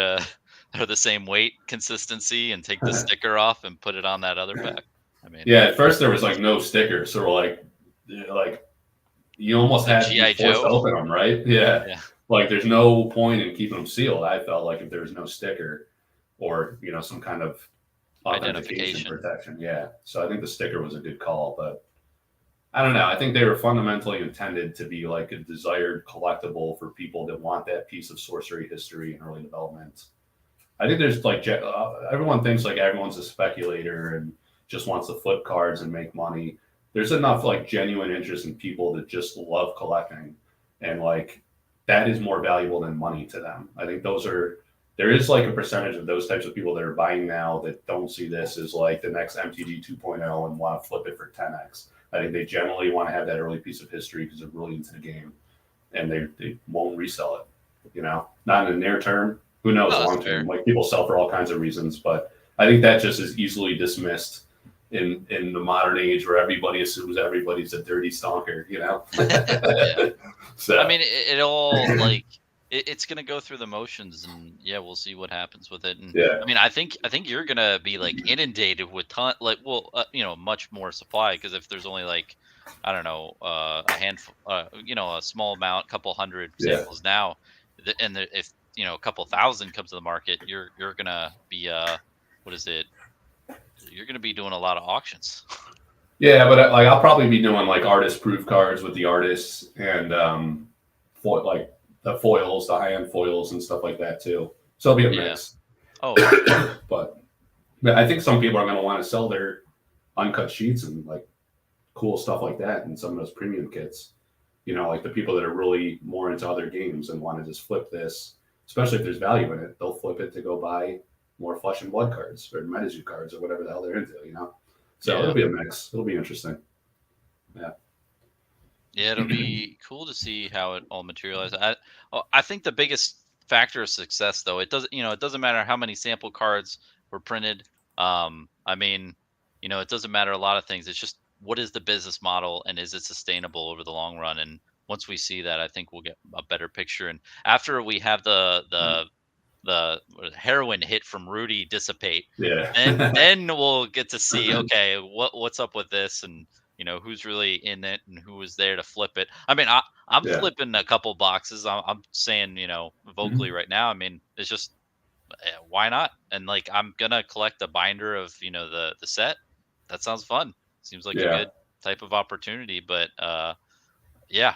are the same weight, consistency, and take the sticker off and put it on that other pack? I mean, Yeah, at first there was like no sticker, so we're like you almost like had to be GI forced to Joe. open them, right? Yeah, Yeah, like there's no point in keeping them sealed. I felt like if there was no sticker or some kind of authentication identification. protection. Yeah, so I think the sticker was a good call, but I don't know. I think they were fundamentally intended to be like a desired collectible for people that want that piece of sorcery history and early development. I think there's like everyone thinks like everyone's a speculator and just wants to flip cards and make money. There's enough like genuine interest in people that just love collecting, and like that is more valuable than money to them. I think those are there is like a percentage of those types of people that are buying now that don't see this as like the next MTG 2.0 and want to flip it for 10x. I think they generally want to have that early piece of history because they're really into the game, and they won't resell it. You know, not in the near term. Who knows long term? Like people sell for all kinds of reasons, but I think that just is easily dismissed in the modern age where everybody assumes everybody's a dirty stalker. You know. Yeah. So I mean, it all like it's gonna go through the motions, and yeah, we'll see what happens with it. And yeah, I mean, I think you're gonna be like inundated with much more supply, because if there's only like, I don't know, a handful, a small amount, couple hundred samples now, if a couple thousand comes to the market, you're gonna be what is it? You're gonna be doing a lot of auctions. Yeah, but like I'll probably be doing like artist proof cards with the artists and like the foils, the high end foils and stuff like that too. So it'll be a mix. Oh, but I think some people are going to want to sell their uncut sheets and like cool stuff like that and some of those premium kits. You know, like the people that are really more into other games and want to just flip this, especially if there's value in it, they'll flip it to go buy more Flesh and Blood cards or MetaZoo cards or whatever the hell they're into. You know. So it'll be a mix. It'll be interesting. Yeah. Yeah, it'll be cool to see how it all materializes. I think the biggest factor of success, though, it doesn't matter how many sample cards were printed. I mean, it doesn't matter a lot of things. It's just, what is the business model, and is it sustainable over the long run? And once we see that, I think we'll get a better picture. And after we have the heroin hit from Rudy dissipate, then we'll get to see, okay, what's up with this, and who's really in it and who was there to flip it. I mean, I'm flipping a couple boxes. I'm saying, vocally right now. I mean, it's just, why not? And like, I'm gonna collect a binder of the set. That sounds fun. Seems like a good type of opportunity. But yeah.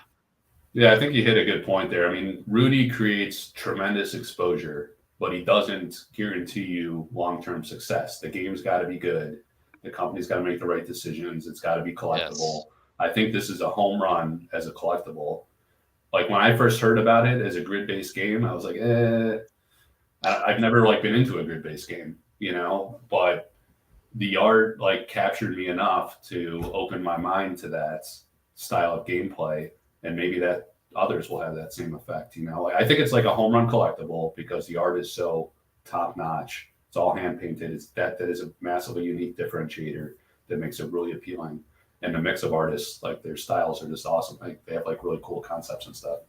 Yeah, I think you hit a good point there. I mean, Rudy creates tremendous exposure, but he doesn't guarantee you long-term success. The game's got to be good. The company's got to make the right decisions. It's got to be collectible. Yes. I think this is a home run as a collectible. Like when I first heard about it as a grid-based game, I was like, I've never like been into a grid-based game, but the art like captured me enough to open my mind to that style of gameplay. And maybe that others will have that same effect, Like, I think it's like a home run collectible because the art is so top notch. It's all hand painted. It's that is a massively unique differentiator that makes it really appealing. And the mix of artists, like their styles are just awesome. Like they have like really cool concepts and stuff.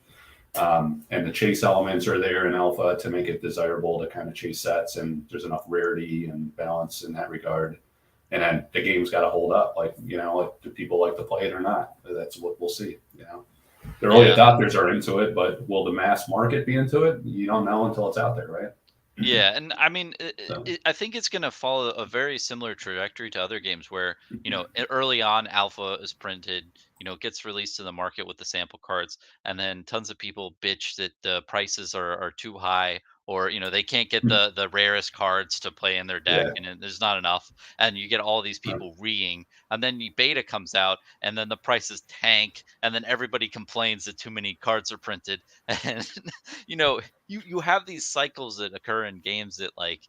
And the chase elements are there in alpha to make it desirable to kind of chase sets, and there's enough rarity and balance in that regard. And then the game's got to hold up. Like, like, do people like to play it or not? That's what we'll see, The early adopters are into it, but will the mass market be into it? You don't know until it's out there, right? Yeah, and I mean, I think it's going to follow a very similar trajectory to other games where, early on alpha is printed, gets released to the market with the sample cards, and then tons of people bitch that the prices are too high, or, they can't get the rarest cards to play in their deck, and there's not enough, and you get all these people reeing, and then the beta comes out, and then the prices tank, and then everybody complains that too many cards are printed, and, you have these cycles that occur in games that, like,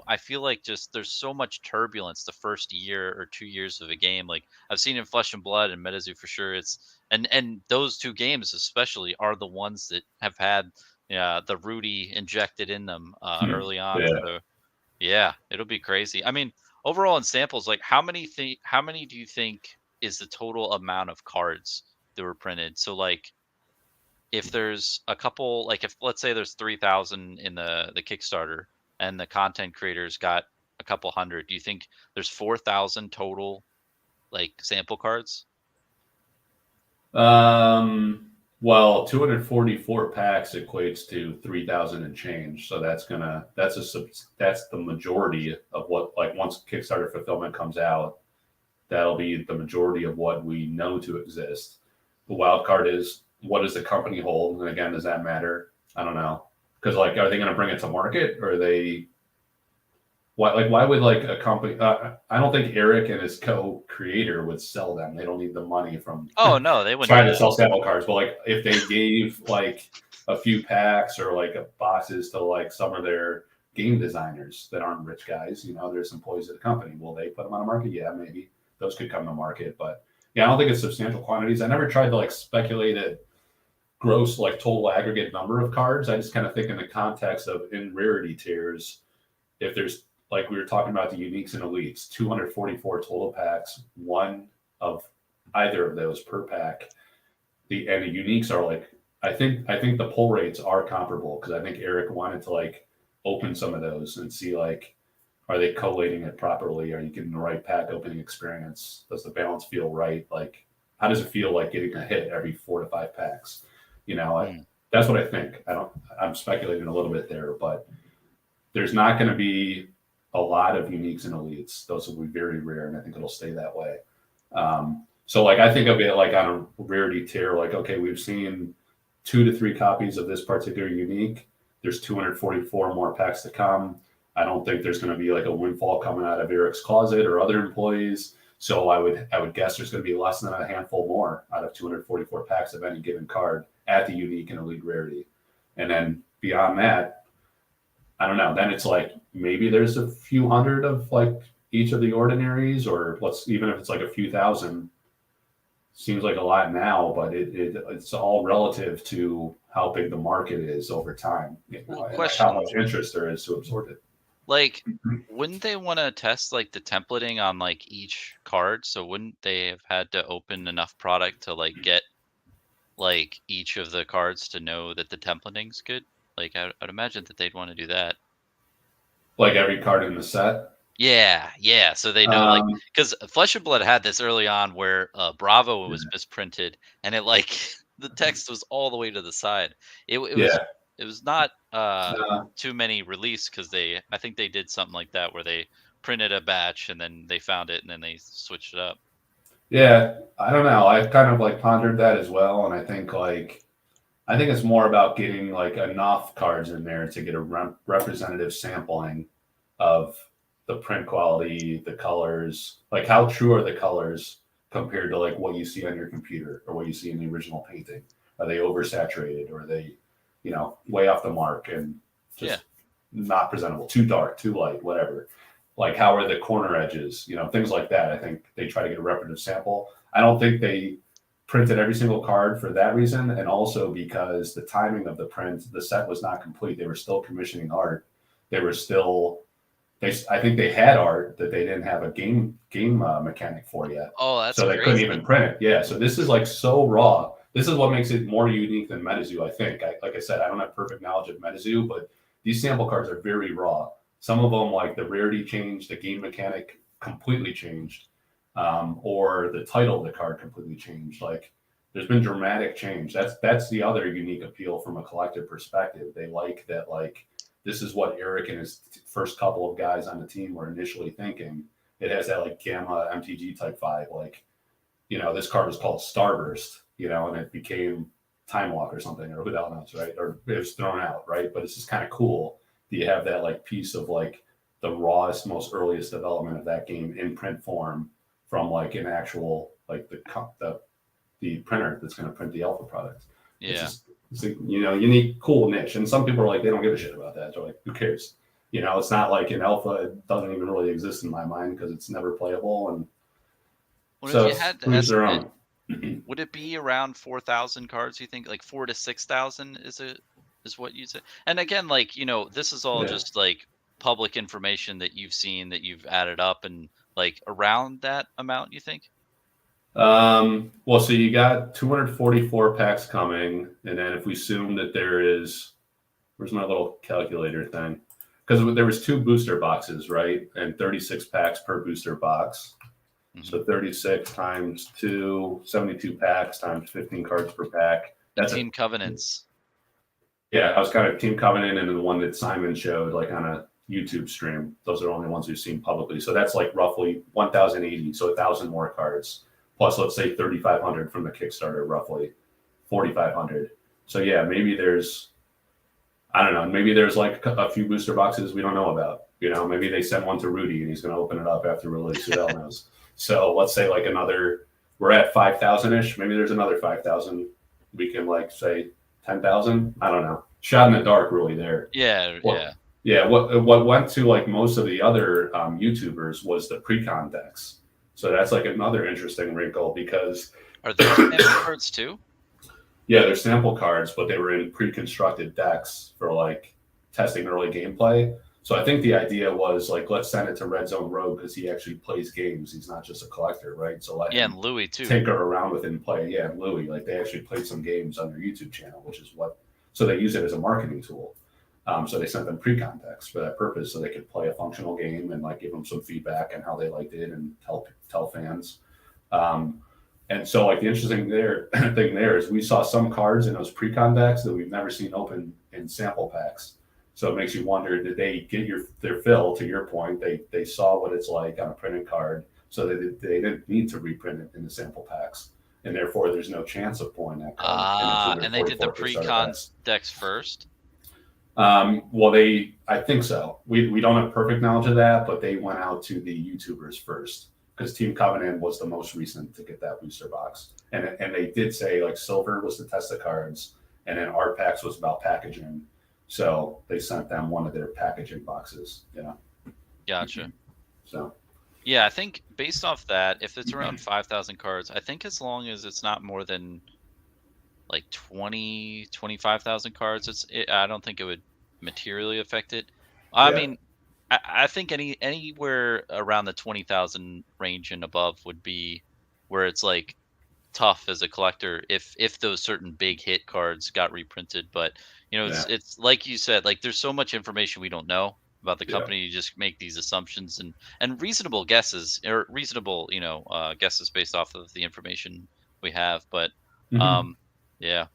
I feel like just there's so much turbulence the first year or 2 years of a game. Like I've seen in Flesh and Blood and MetaZoo for sure. It's and those two games especially are the ones that have had the Rudy injected in them early on. Yeah. So yeah, it'll be crazy. I mean, overall in samples, like how many do you think is the total amount of cards that were printed? So like, if there's a couple, like if let's say there's 3,000 in the Kickstarter, and the content creators got a couple hundred, do you think there's 4,000 total like sample cards? Well, 244 packs equates to 3,000 and change. So that's the majority of what, like, once Kickstarter fulfillment comes out, that'll be the majority of what we know to exist. The wild card is, what does the company hold? And again, does that matter? I don't know. Because like, are they going to bring it to market, or are they? Why would like a company? I don't think Eric and his co-creator would sell them. They don't need the money from. Oh no, they wouldn't trying to sell sample cards. But like, if they gave like a few packs or like boxes to like some of their game designers that aren't rich guys. You know, there's employees of the company. Will they put them on the market? Yeah, maybe those could come to market, but yeah, I don't think it's substantial quantities. I never tried to like speculate at gross like total aggregate number of cards. I just kind of think in the context of in rarity tiers, if there's like we were talking about the uniques and elites, 244 total packs, one of either of those per pack. The uniques are like I think the pull rates are comparable because I think Eric wanted to like open some of those and see like are they collating it properly? Are you getting the right pack opening experience? Does the balance feel right? Like how does it feel like getting a hit every 4 to 5 packs? You know, that's what I think. I'm speculating a little bit there, but there's not going to be a lot of uniques and elites. Those will be very rare, and I think it'll stay that way. So like I think of it like on a rarity tier, like okay, we've seen 2 to 3 copies of this particular unique. There's 244 more packs to come. I don't think there's going to be like a windfall coming out of Eric's closet or other employees. So I would guess there's going to be less than a handful more out of 244 packs of any given card at the unique and elite rarity. And then beyond that, I don't know. Then it's like maybe there's a few hundred of like each of the ordinaries, or even if it's like a few thousand. Seems like a lot now, but it's all relative to how big the market is over time, you know, and like how much interest there is to absorb it. Like, wouldn't they want to test like the templating on like each card? So wouldn't they have had to open enough product to like get like each of the cards to know that the templating's good? Like, I'd imagine that they'd want to do that. Like every card in the set. Yeah. So they know, like, because Flesh and Blood had this early on where Bravo was misprinted, and it like the text was all the way to the side. It was not too many released because I think they did something like that where they printed a batch and then they found it and then they switched it up. Yeah, I don't know. I've kind of like pondered that as well, and I think it's more about getting like enough cards in there to get a representative sampling of the print quality, the colors, like how true are the colors compared to like what you see on your computer or what you see in the original painting? Are they oversaturated or are they, you know, way off the mark and just not presentable, too dark, too light, whatever? Like how are the corner edges, you know, things like that. I think they try to get a representative sample. I don't think they printed every single card for that reason, and also because the timing of the print, the set was not complete. They were still commissioning art. They were still I think they had art that they didn't have a game mechanic for yet. Oh, that's so they couldn't even print it. Yeah, so this is like so raw. This is what makes it more unique than MetaZoo, I think. Like I said, I don't have perfect knowledge of MetaZoo, but these sample cards are very raw. Some of them, like the rarity changed, the game mechanic completely changed, or the title of the card completely changed. Like there's been dramatic change. That's the other unique appeal from a collective perspective. They like that, like, this is what Eric and his first couple of guys on the team were initially thinking. It has that like gamma MTG type vibe. Like, you know, this card was called Starburst, you know, and it became Time Walk or something, or who the hell knows, right? Or it was thrown out, right? But it's just kind of cool that you have that like piece of like the rawest, most earliest development of that game in print form from like an actual like the printer that's going to print the alpha product. Yeah. It's a, you know, unique, cool niche. And some people are like, they don't give a shit about that. They're like, who cares? You know, it's not like an alpha. It doesn't even really exist in my mind because it's never playable. And so if you had to estimate, would it be around 4,000 cards? You think like 4,000 to 6,000 is what you said? And again, like, you know, this is all just like public information that you've seen that you've added up, and like around that amount, you think? Well, so you got 244 packs coming, and then if we assume that there is, where's my little calculator thing? Because there was 2 booster boxes, right? And 36 packs per booster box. Mm-hmm. So 36 times 2, 72 packs times 15 cards per pack. That's Team Covenants. Yeah, I was kind of Team Covenant and the one that Simon showed like on a YouTube stream. Those are the only ones we've seen publicly. So that's like roughly 1,080. So 1,000 more cards. Plus, let's say 3,500 from the Kickstarter, roughly 4,500. So yeah, maybe there's, I don't know, maybe there's like a few booster boxes we don't know about. You know, maybe they sent one to Rudy and he's going to open it up after release. Who the hell knows? So let's say like we're at 5,000-ish. Maybe there's another 5,000 we can like say 10,000. I don't know. Shot in the dark, really. There. Yeah, What? Yeah. What went to like most of the other YouTubers was the pre-con decks. So that's like another interesting wrinkle because Are those sample cards too? yeah, they're sample cards, but they were in pre-constructed decks for like testing early gameplay. So I think the idea was like, let's send it to Red Zone Rogue because he actually plays games. He's not just a collector, right? So let Yeah, him and Louis too. tinker around with it and play. Yeah, and Louis, like they actually played some games on their YouTube channel, which is what. So they use it as a marketing tool. So they sent them pre-con decks for that purpose, so they could play a functional game and like give them some feedback on how they liked it and tell fans. Um, and so, like the interesting thing there is we saw some cards in those pre-con decks that we've never seen open in sample packs. So it makes you wonder: did they get their fill? To your point, they saw what it's like on a printed card, so they didn't need to reprint it in the sample packs, and therefore there's no chance of pulling that card. And they did the pre-con decks first. Well, I think so. We don't have perfect knowledge of that, but they went out to the YouTubers first because Team Covenant was the most recent to get that booster box, and they did say like Silver was to test the cards, and then Art Packs was about packaging, so they sent them one of their packaging boxes. Yeah. Gotcha. So. Yeah, I think based off that, if it's around 5,000 cards, I think as long as it's not more than like 25,000 cards, I don't think it would materially affect it. I mean, I think anywhere around the 20,000 range and above would be where it's like tough as a collector if those certain big hit cards got reprinted. But it's like you said, like there's so much information we don't know about the company. You just make these assumptions and reasonable guesses or reasonable guesses based off of the information we have. But yeah.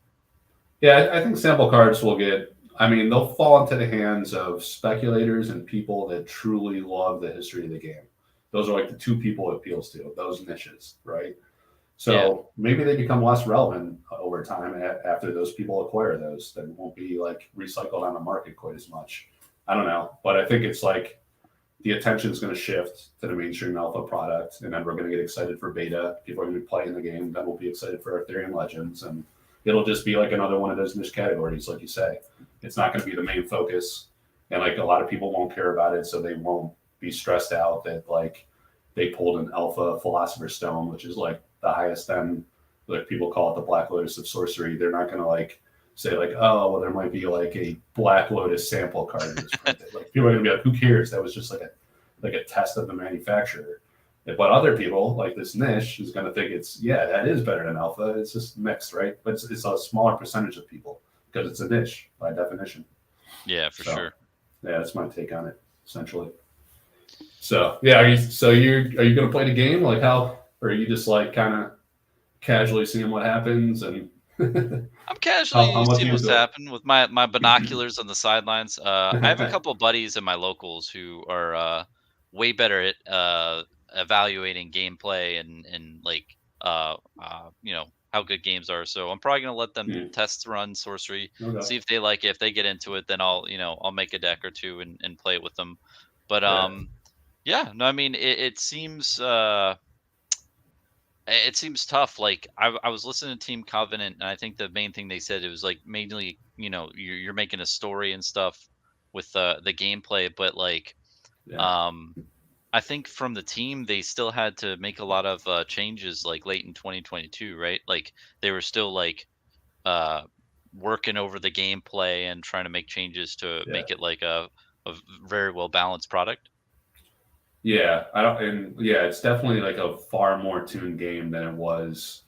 Yeah, I think sample cards will get. I mean, they'll fall into the hands of speculators and people that truly love the history of the game. Those are like the two people it appeals to, those niches, right? So maybe they become less relevant over time after those people acquire those. That won't be like recycled on the market quite as much. I don't know, but I think it's like the attention is going to shift to the mainstream alpha product, and then we're going to get excited for beta. People are going to be playing the game, then we'll be excited for Arthurian Legends, and it'll just be like another one of those niche categories, like you say. It's not going to be the main focus, and like a lot of people won't care about it, so they won't be stressed out that like they pulled an alpha Philosopher's Stone, which is like the highest end. Like people call it the Black Lotus of sorcery. They're not going to like say like, oh, well, there might be like a Black Lotus sample card that's printed. Like people are going to be like, who cares? That was just like a test of the manufacturer. But other people, like this niche, is going to think that is better than alpha. It's just mixed, right? But it's a smaller percentage of people because it's a niche by definition. Yeah, for sure. Yeah, that's my take on it, essentially. So yeah, are you going to play the game? Like how, or are you just like kind of casually seeing what happens and? I'm casually seeing what's happened with my binoculars on the sidelines. I have a couple of buddies in my locals who are way better at evaluating gameplay and like how good games are. So I'm probably gonna let them test run sorcery, see if they like it. If they get into it, then I'll make a deck or two and play it with them. But I mean it seems tough. Like I was listening to Team Covenant, and I think the main thing they said, it was like mainly you're making a story and stuff with the gameplay, but like I think from the team they still had to make a lot of changes like late in 2022, right? Like they were still like working over the gameplay and trying to make changes to make it like a very well balanced product. Yeah, it's definitely like a far more tuned game than it was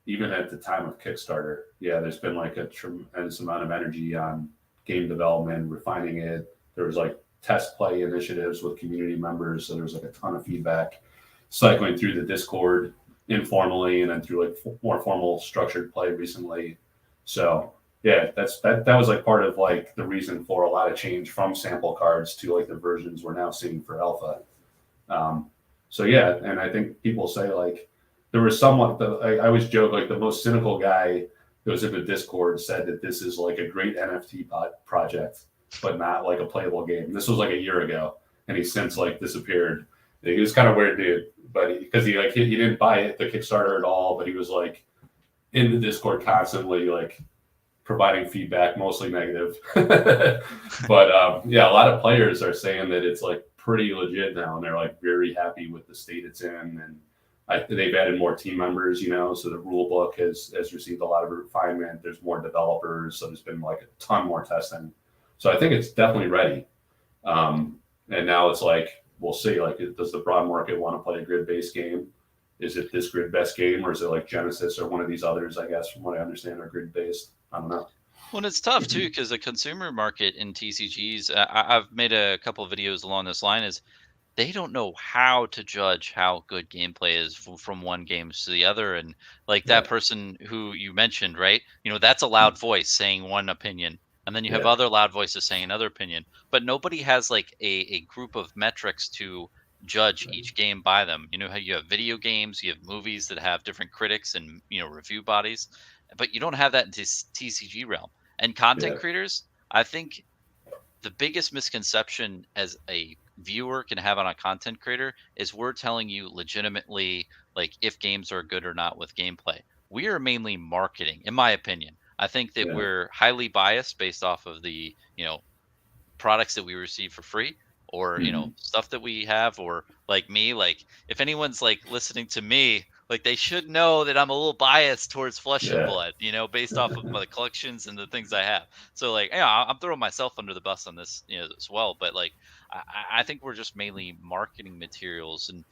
even at the time of Kickstarter. Yeah, there's been like a tremendous amount of energy on game development, refining it. There was like test play initiatives with community members, so there's like a ton of feedback cycling through the Discord informally, and then through like more formal structured play recently. So yeah, that was like part of like the reason for a lot of change from sample cards to like the versions we're now seeing for alpha. So yeah, and I think people say like there was somewhat I always joke like the most cynical guy that was in the Discord said that this is like a great NFT project, but not like a playable game. This was like a year ago, and he's since like disappeared. He was kind of weird dude, but because he didn't buy it the Kickstarter at all, but he was like in the Discord constantly like providing feedback, mostly negative. But yeah, a lot of players are saying that it's like pretty legit now, and they're like very happy with the state it's in, and they've added more team members, so the rule book has received a lot of refinement. There's more developers, so there's been like a ton more testing. So I think it's definitely ready. And now it's like we'll see. Like, does the broad market want to play a grid-based game? Is it this grid-based game, or is it like Genesis or one of these others? I guess from what I understand are grid-based. I don't know. Well, it's tough too because the consumer market in TCGs. I've made a couple of videos along this line. Is they don't know how to judge how good gameplay is from one game to the other. And like that Yeah, person who you mentioned, right? That's a loud voice saying one opinion. And then you have yeah, other loud voices saying another opinion. But nobody has like a group of metrics to judge each game by them. You know how you have video games, you have movies that have different critics and review bodies, but you don't have that in TCG realm. And content yeah, creators, I think the biggest misconception as a viewer can have on a content creator is we're telling you legitimately like if games are good or not with gameplay. We are mainly marketing, in my opinion. I think that yeah. we're highly biased based off of the products that we receive for free, or Hmm. stuff that we have, or like me, like if anyone's like listening to me, like they should know that I'm a little biased towards Flesh and Yeah, Blood, based off of my collections and the things I have. So like, yeah, I'm throwing myself under the bus on this, as well. But like, I think we're just mainly marketing materials, and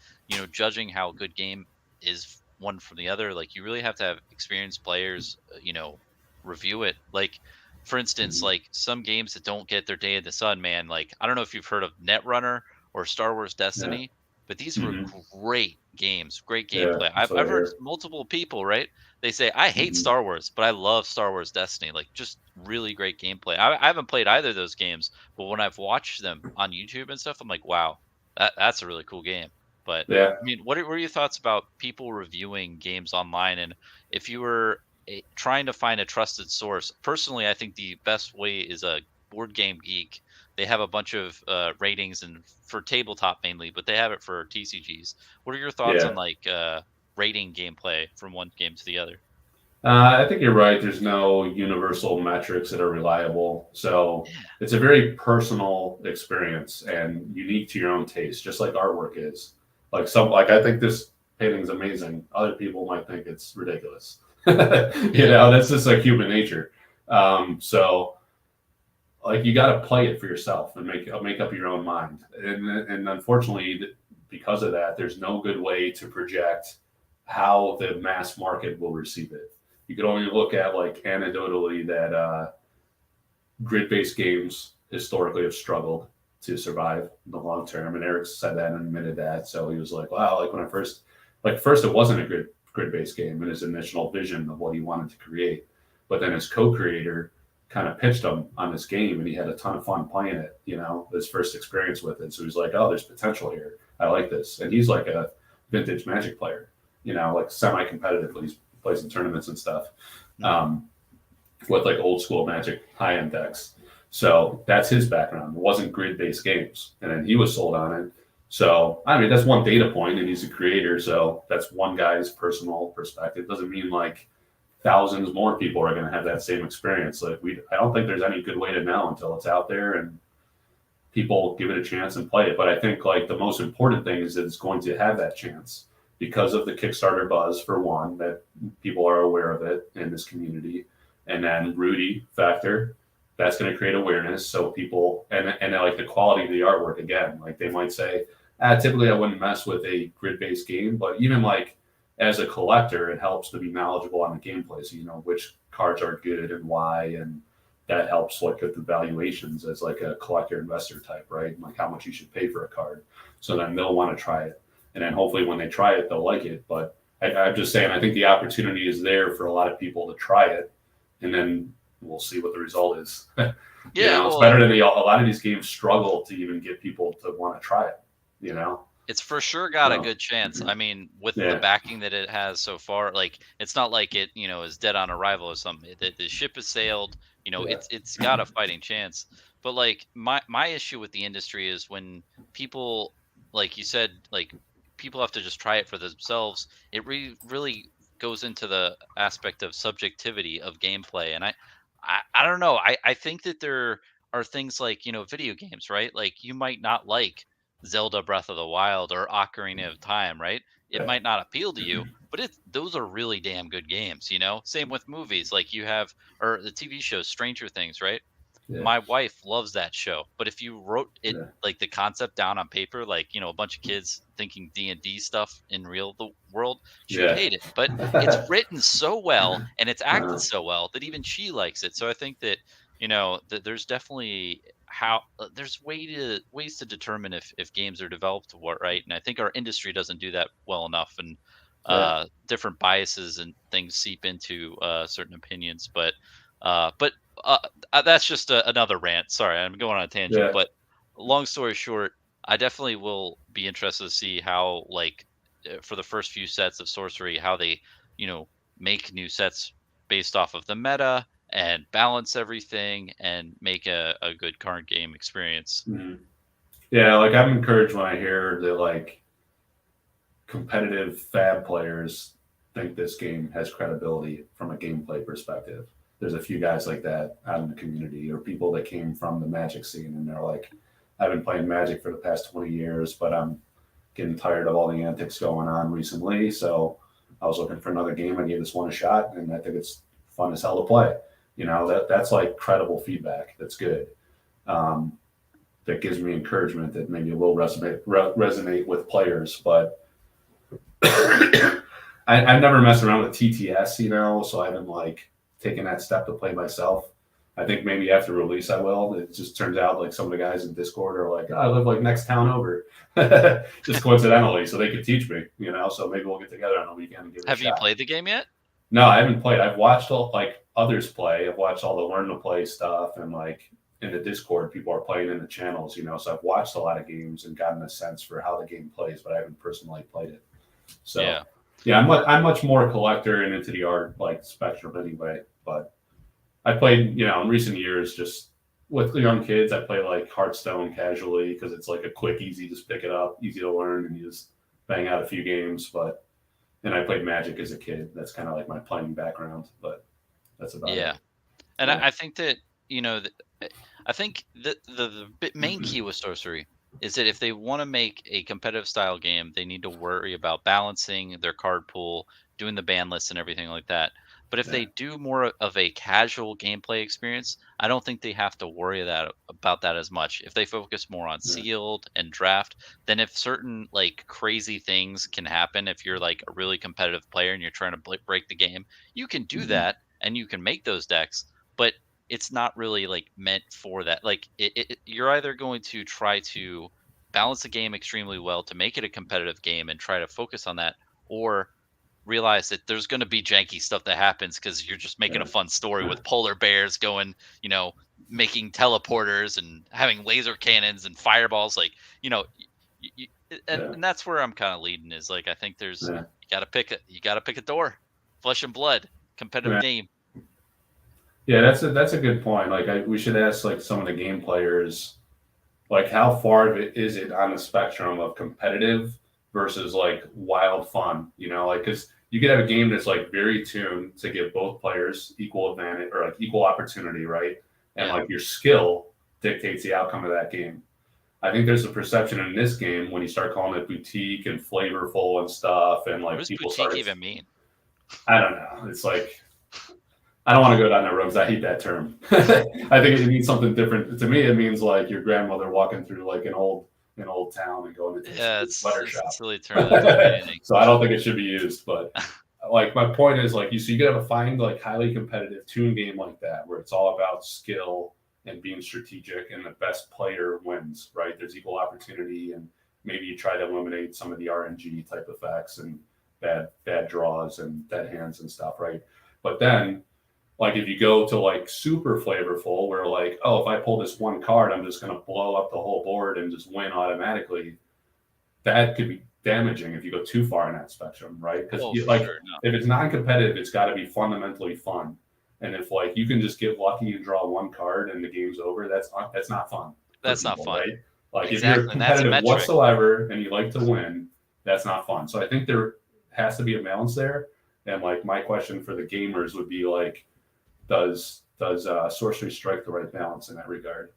judging how a good game is one from the other. Like, you really have to have experienced players, review it. Like, for instance, hmm, like some games that don't get their day in the sun, man. Like, I don't know if you've heard of Netrunner or Star Wars yeah, Destiny, but these were hmm, great games, great yeah. gameplay. That's I've what I I've heard hear. multiple people, right? They say I hate Hmm. Star Wars, but I love Star Wars Destiny. Like, just really great gameplay. I haven't played either of those games, but when I've watched them on YouTube and stuff, I'm like, wow, that's a really cool game. But Yeah, I mean, what are your thoughts about people reviewing games online? And if you were trying to find a trusted source, personally, I think the best way is a Board Game Geek. They have a bunch of ratings and for tabletop mainly, but they have it for TCGs. What are your thoughts yeah. on like rating gameplay from one game to the other? I think you're right. There's no universal metrics that are reliable. So Yeah, it's a very personal experience and unique to your own taste, just like artwork is. Like I think this painting is amazing. Other people might think it's ridiculous. yeah, That's just like human nature. So like you got to play it for yourself and make up your own mind. And unfortunately, because of that, there's no good way to project how the mass market will receive it. You could only look at like anecdotally that grid-based games historically have struggled to survive in the long term, and Eric said that and admitted that. So he was like, "Wow, like when I first, like first it wasn't a grid-based game in his initial vision of what he wanted to create, but then his co-creator kind of pitched him on this game, and he had a ton of fun playing it. His first experience with it. So he's like, "Oh, there's potential here. I like this." And he's like a vintage Magic player, like semi-competitively. He plays in tournaments and stuff. hmm, Um, with like old school Magic high end decks. So that's his background. It wasn't grid based games, and then he was sold on it. So I mean, that's one data point, and he's a creator. So that's one guy's personal perspective. Doesn't mean like thousands more people are going to have that same experience. I don't think there's any good way to know until it's out there and people give it a chance and play it. But I think like the most important thing is that it's going to have that chance because of the Kickstarter buzz for one, that people are aware of it in this community, and then Rudy factor. That's going to create awareness, so people and like the quality of the artwork again. Like they might say, typically I wouldn't mess with a grid-based game, but even like as a collector, it helps to be knowledgeable on the gameplay, so you know which cards are good and why, and that helps like with the valuations as like a collector investor type, right? Like how much you should pay for a card. So then they'll want to try it. And then hopefully when they try it, they'll like it. But I'm just saying, I think the opportunity is there for a lot of people to try it. And then we'll see what the result is. yeah. It's Well, better than a lot of these games struggle to even get people to want to try it, you know? it's for sure got a So, good chance. I mean, with the yeah, backing that it has so far, like it's not like it, is dead on arrival or something. The ship has sailed. yeah, It's got a fighting chance. But like my issue with the industry is when people, like you said, like people have to just try it for themselves. It really goes into the aspect of subjectivity of gameplay, and I don't know. I think that there are things like, video games, right? Like you might not like Zelda Breath of the Wild or Ocarina of Time, right? It Yeah, might not appeal to you, but those are really damn good games. Same with movies like you have or the TV show Stranger Things, right? yeah, My wife loves that show, but if you wrote it yeah, like the concept down on paper, like, a bunch of kids thinking D&D stuff in the world, she would yeah. hate it. But it's written so well and it's acted uh, so well that even she likes it. So I think that, that there's definitely there's ways to determine if games are developed what right. And I think our industry doesn't do that well enough. And yeah, different biases and things seep into certain opinions. But uh, that's just another rant. Sorry, I'm going on a tangent. yeah. But long story short, I definitely will be interested to see how, like, for the first few sets of sorcery, how they, you know, make new sets based off of the meta and balance everything and make a good card game experience. Mhm. Yeah, like I'm encouraged when I hear that like competitive fab players think this game has credibility from a gameplay perspective. There's a few guys like that out in the community, or people that came from the Magic scene, and they're like, "I've been playing Magic for the past 20 years, but I'm getting tired of all the antics going on recently. So I was looking for another game. I gave this one a shot, and I think it's fun as hell to play." That's like credible feedback. That's good. Um, that gives me encouragement that maybe it will resonate with players, but I've never messed around with TTS, so I haven't like taken that step to play myself. I think maybe after release I will. It just turns out like some of the guys in Discord are like, oh, I live like next town over, just coincidentally, so they could teach me. So maybe we'll get together on the weekend and give it a Have you shot. played the game yet? No, I haven't played. I've watched all like others play. I've watched all the learn to play stuff, and like in the Discord, people are playing in the channels. So I've watched a lot of games and gotten a sense for how the game plays, but I haven't personally played it. So Yeah. yeah, I'm much more a collector and into the art like spectrum anyway. But I played, in recent years just with young kids. I play like Hearthstone casually because it's like a quick, easy, just pick it up, easy to learn, and you just bang out a few games. But and I played Magic as a kid. That's kind of like my playing background, but that's about Yeah. it. And Yeah. I think that, I think the main key with sorcery is that if they want to make a competitive style game, they need to worry about balancing their card pool, doing the ban lists and everything like that. But if they Yeah. do more of a casual gameplay experience, I don't think they have to worry about that as much. If they focus more on Yeah. sealed and draft, then if certain like crazy things can happen, if you're like a really competitive player and you're trying to break the game, you can do Mhm. that and you can make those decks. But it's not really like meant for that. Like you're either going to try to balance the game extremely well to make it a competitive game and try to focus on that, or realize that there's going to be janky stuff that happens because you're just making a Yeah. fun story with polar bears going, you know, making teleporters and having laser cannons and fireballs. Like, you know, and, Yeah. and that's where I'm kind of leading is like, I think Yeah. you got to pick a door, flesh and blood, competitive Yeah. game. Yeah, that's a good point. Like we should ask like some of the game players, like how far of it is it on the spectrum of competitive versus like wild fun? Like because you could have a game that's like very tuned to give both players equal advantage or like equal opportunity, right? And Yeah. like your skill dictates the outcome of that game. I think there's a perception in this game when you start calling it boutique and flavorful and stuff, and What like does people boutique started. even mean? I don't know. It's like I don't want to go down that road because I hate that term. I think it means something different. To me, it means like your grandmother walking through like an old town and going into Yeah, a sweater it's a shop. silly term that doesn't mean anything. So I don't think it should be used. But like my point is like you could have a fine like highly competitive tune game like that where it's all about skill and being strategic and the best player wins, right? There's equal opportunity and maybe you try to eliminate some of the RNG type effects and bad draws and dead hands and stuff, right? But then like if you go to like super flavorful, where like, oh, if I pull this one card, I'm just gonna blow up the whole board and just win automatically. That could be damaging if you go too far in that spectrum, right? Because Oh, for like sure. No, if it's non-competitive, it's got to be fundamentally fun. And if like you can just get lucky and draw one card and the game's over, that's not fun for that's not people, fun. right? Like if you're Exactly, and that's a competitive metric. whatsoever and you like to win, that's not fun. So I think there has to be a balance there. And like my question for the gamers would be like, does does Sorcery strike the right balance in that regard?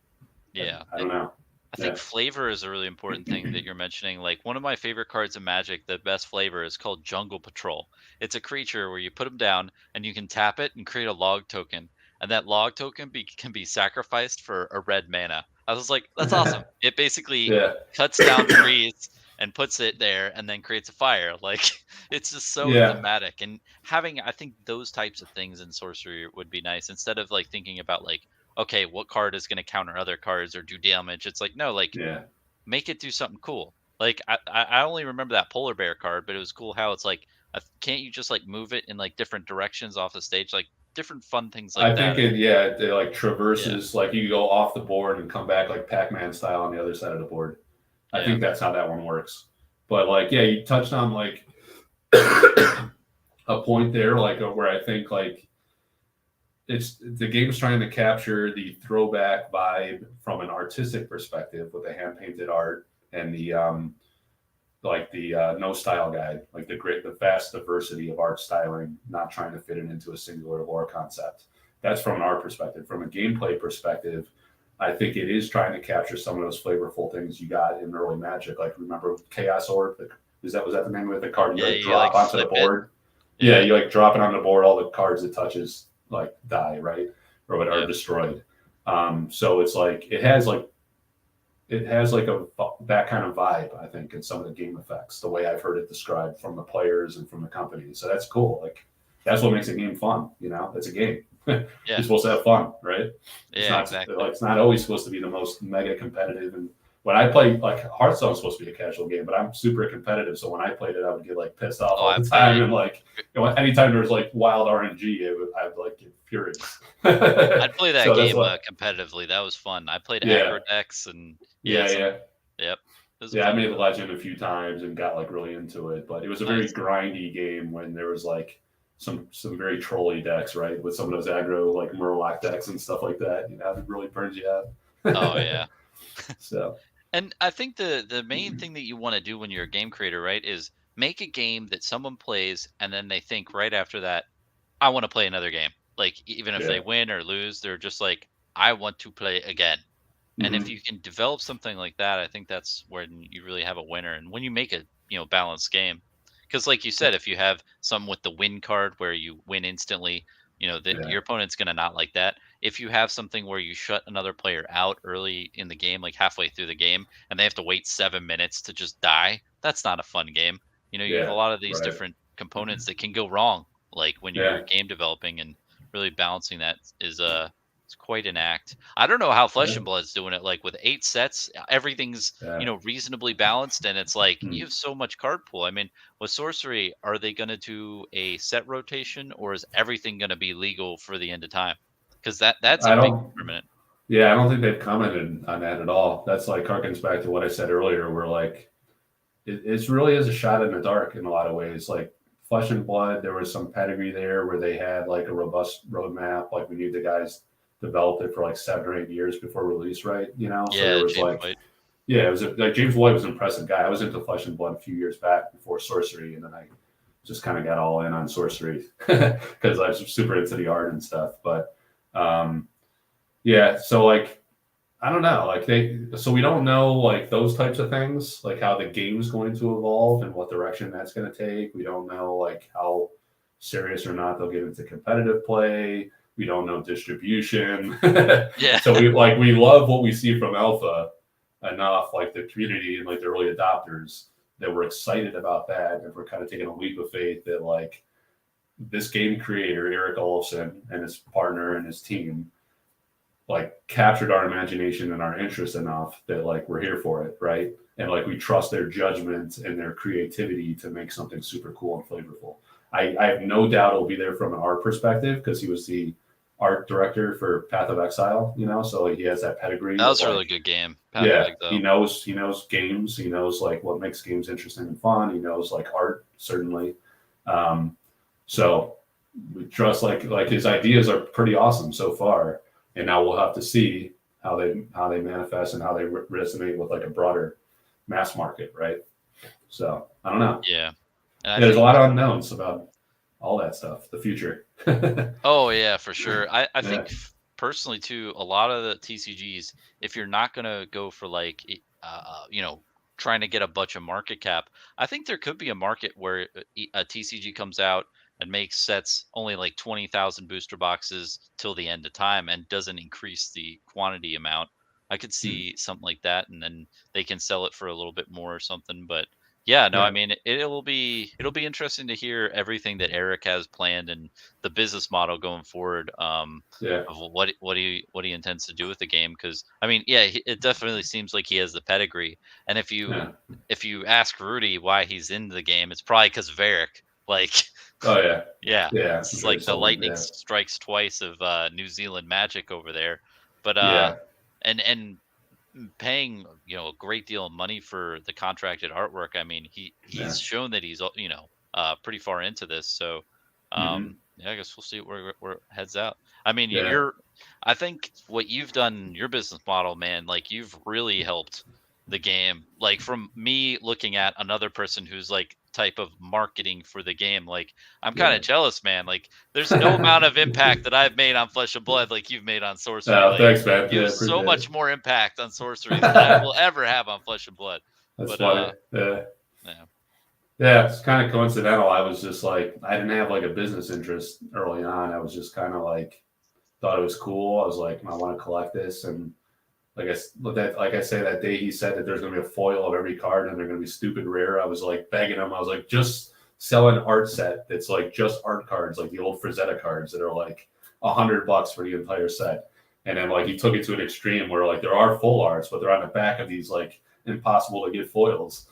Yeah. I don't know. I Yeah. think flavor is a really important thing that you're mentioning. Like one of my favorite cards in Magic, the best flavor is called Jungle Patrol. It's a creature where you put them down and you can tap it and create a log token, and that log token can be sacrificed for a red mana. I was like, that's awesome. It basically Yeah. cuts down trees and puts it there, and then creates a fire. Like it's just so Yeah. thematic, and having I think those types of things in sorcery would be nice instead of like thinking about like okay, what card is going to counter other cards or do damage? It's like, no, like Yeah. make it do something cool. Like I only remember that polar bear card, but it was cool how it's like, can't you just like move it in like different directions off the stage, like different fun things like I that. think it like Yeah, traverses, like you go off the board and come back like Pac-Man style on the other side of the board. I yeah, think that's how that one works. But like, yeah, you touched on like a point there, like where I think like it's the game's trying to capture the throwback vibe from an artistic perspective with the hand painted art and the like the no style guide, like the vast diversity of art styling, not trying to fit it into a singular lore concept. That's from an art perspective. From a gameplay perspective, I think it is trying to capture some of those flavorful things you got in early Magic. Like remember Chaos Orb? Was that the name of the card you yeah. like You drop like onto the flip it. board? Yeah, you like drop it on the board. All the cards it touches like die, right, or what are Yep. destroyed. So it's like it has like a that kind of vibe, I think, in some of the game effects, the way I've heard it described from the players and from the company. So that's cool. Like that's what makes a game fun. You know, it's a game. You're Yeah, supposed to have fun, right? It's yeah, not exactly. like it's not always supposed to be the most mega competitive. And when I play, like Hearthstone's supposed to be a casual game, but I'm super competitive. So when I played it, I would get like pissed off Oh, all I the time, played. and like anytime there was like wild RNG, I'd like get furious. I'd play that So that's game what, competitively. That was fun. I played yeah, aggro decks and yeah, yeah, some. yeah. Yep, it was a Yeah, I fun made game. the legend a few times and got like really into it, but it was a very Nice. grindy game when there was like some very trolly decks, right? With some of those aggro like Murloc decks and stuff like that. You know, it really burns you Oh out. yeah. So And I think the main thing that you want to do when you're a game creator, right, is make a game that someone plays and then they think right after that, I want to play another game. Like even if they yeah, win or lose, they're just like, I want to play again. And if hmm you can develop something like that, I think that's when you really have a winner. And when you make a balanced game, because like you said, if you have some with the win card where you win instantly, that yeah, your opponent's gonna not like that. If you have something where you shut another player out early in the game, like halfway through the game, and they have to wait 7 minutes to just die, that's not a fun game. You have a yeah, lot of these right, different components that can go wrong, like when you're yeah, game developing, and really balancing that is it's quite an act. I don't know how Flesh yeah, and Blood's doing it. Like with 8 sets, everything's yeah. reasonably balanced, and it's like Hmm. you have so much card pool. I mean, with Sorcery, are they going to do a set rotation, or is everything going to be legal for the end of time? Because that's a I big don't. determinant. Yeah, I don't think they've commented on that at all. That's like harkens back to what I said earlier, where like it's really is a shot in the dark in a lot of ways. Like Flesh and Blood, there was some pedigree there where they had like a robust roadmap. Like we knew the guys developed it for like 7 or 8 years before release, right? You know, so there Yeah, was James like, White. yeah, it was like James White was an impressive guy. I was into Flesh and Blood a few years back before Sorcery, and then I just kind of got all in on Sorcery because I was super into the art and stuff. But um, yeah, so like I don't know. So we don't know like those types of things, like how the game's going to evolve and what direction that's going to take. We don't know like how serious or not they'll get into competitive play. We don't know distribution. Yeah. So we love what we see from Alpha enough, like the community and like the early adopters, that we're excited about that, and we're kind of taking a leap of faith that like this game creator Eric Olofsson and his partner and his team like captured our imagination and our interest enough that like we're here for it, right? And like we trust their judgment and their creativity to make something super cool and flavorful. I have no doubt it'll be there from an art perspective because he was the art director for Path of Exile, you know, so he has that pedigree That of was a really like, good game, Path of yeah, Exile. he knows games, he knows like what makes games interesting and fun, he knows like art certainly. Um, so we trust like his ideas are pretty awesome so far, and now we'll have to see how they manifest and how they resonate with like a broader mass market, right? So I don't know. Yeah. And I Yeah, there's a think lot of unknowns about. all that stuff, the future. Oh yeah, for sure. I think Yeah. personally too, a lot of the TCGs, if you're not gonna go for like trying to get a bunch of market cap, I think there could be a market where a TCG comes out and makes sets only like 20,000 booster boxes till the end of time and doesn't increase the quantity amount. I could Hmm. see something like that, and then they can sell it for a little bit more or something. But yeah, no, I Yeah. mean it'll be interesting to hear everything that Eric has planned and the business model going forward, Yeah. of what he intends to do with the game. Because I mean, yeah, it definitely seems like he has the pedigree. And Yeah. if you ask Rudy why he's in the game, it's probably because of Eric. Like, Oh yeah. yeah, Yeah. this I'm is sure he like the sold them. lightning Yeah. strikes twice of New Zealand magic over there. But Yeah. and paying a great deal of money for the contracted artwork. I mean, Yeah. he's shown that he's pretty far into this. So Hmm. yeah, I guess we'll see where it heads out. I mean, Yeah. I think what you've done in your business model, man, like you've really helped the game. Like from me looking at another person who's like type of marketing for the game, like I'm kind Yeah. of jealous, man. Like there's no amount of impact that I've made on Flesh and Blood like you've made on Sorcery. Like Thanks, man. you Yeah. have so Appreciate much it. more impact on Sorcery than I will ever have on Flesh and Blood. That's But funny. Yeah. yeah. Yeah, it's kind of coincidental. I was just like, I didn't have like a business interest early on. I was just kind of like, thought it was cool. I was like, I want to collect this. And like I say, that day he said that there's going to be a foil of every card and they're going to be stupid rare. I was like begging him. I was like, just sell an art set that's like just art cards, like the old Frazetta cards that are like $100 for the entire set. And then like he took it to an extreme where like there are full arts, but they're on the back of these like impossible to get foils.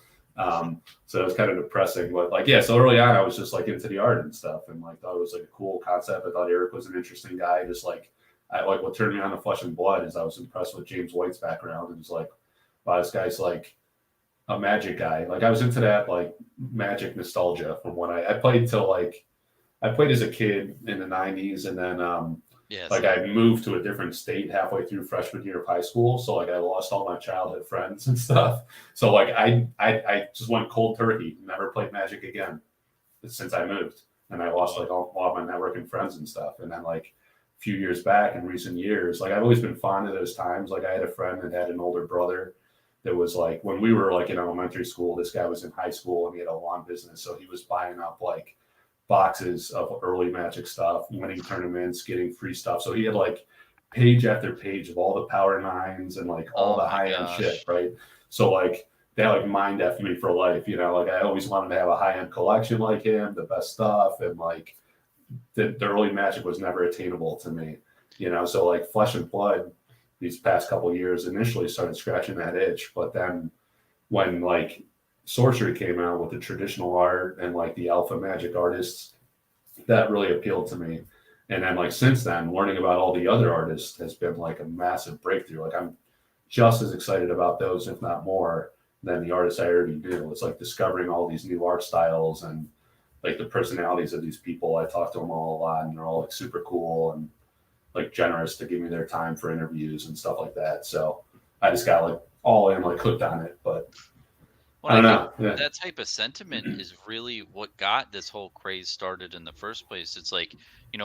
So it was kind of depressing, but like, yeah, so early on I was just like into the art and stuff and like thought it was like a cool concept. I thought Eric was an interesting guy. Just like, what turned me on to Flesh and Blood is I was impressed with James White's background. It was like, wow, this guy's like a magic guy. Like I was into that like magic nostalgia from when I played till like I played as a kid in the '90s, and then Yeah, like same. I moved to a different state halfway through freshman year of high school. So like I lost all my childhood friends and stuff. So like I just went cold turkey, never played Magic again since I moved, and I lost like all my networking friends and stuff. And then like a few years back in recent years, like I've always been fond of those times. Like I had a friend that had an older brother that was like when we were like in elementary school, this guy was in high school and he had a lawn business, so he was buying up like boxes of early Magic stuff, winning tournaments, getting free stuff. So he had like page after page of all the Power Nines and like all Oh the my high end shit, gosh. right? So like they like mind effed me for life, you know. Like I always wanted to have a high end collection like him, the best stuff, and like the early Magic was never attainable to me, you know. So like Flesh and Blood, these past couple years, initially started scratching that itch, but then when like Sorcery came out with the traditional art and like the alpha magic artists, that really appealed to me. And then like since then, learning about all the other artists has been like a massive breakthrough. Like I'm just as excited about those, if not more, than the artists I already knew. It's like discovering all these new art styles and like the personalities of these people. I talk to them all a lot, and they're all like super cool and like generous to give me their time for interviews and stuff like that. So I just got like all in, like hooked on it. But Well, I I don't think know. Yeah. that type of sentiment is really what got this whole craze started in the first place. It's like,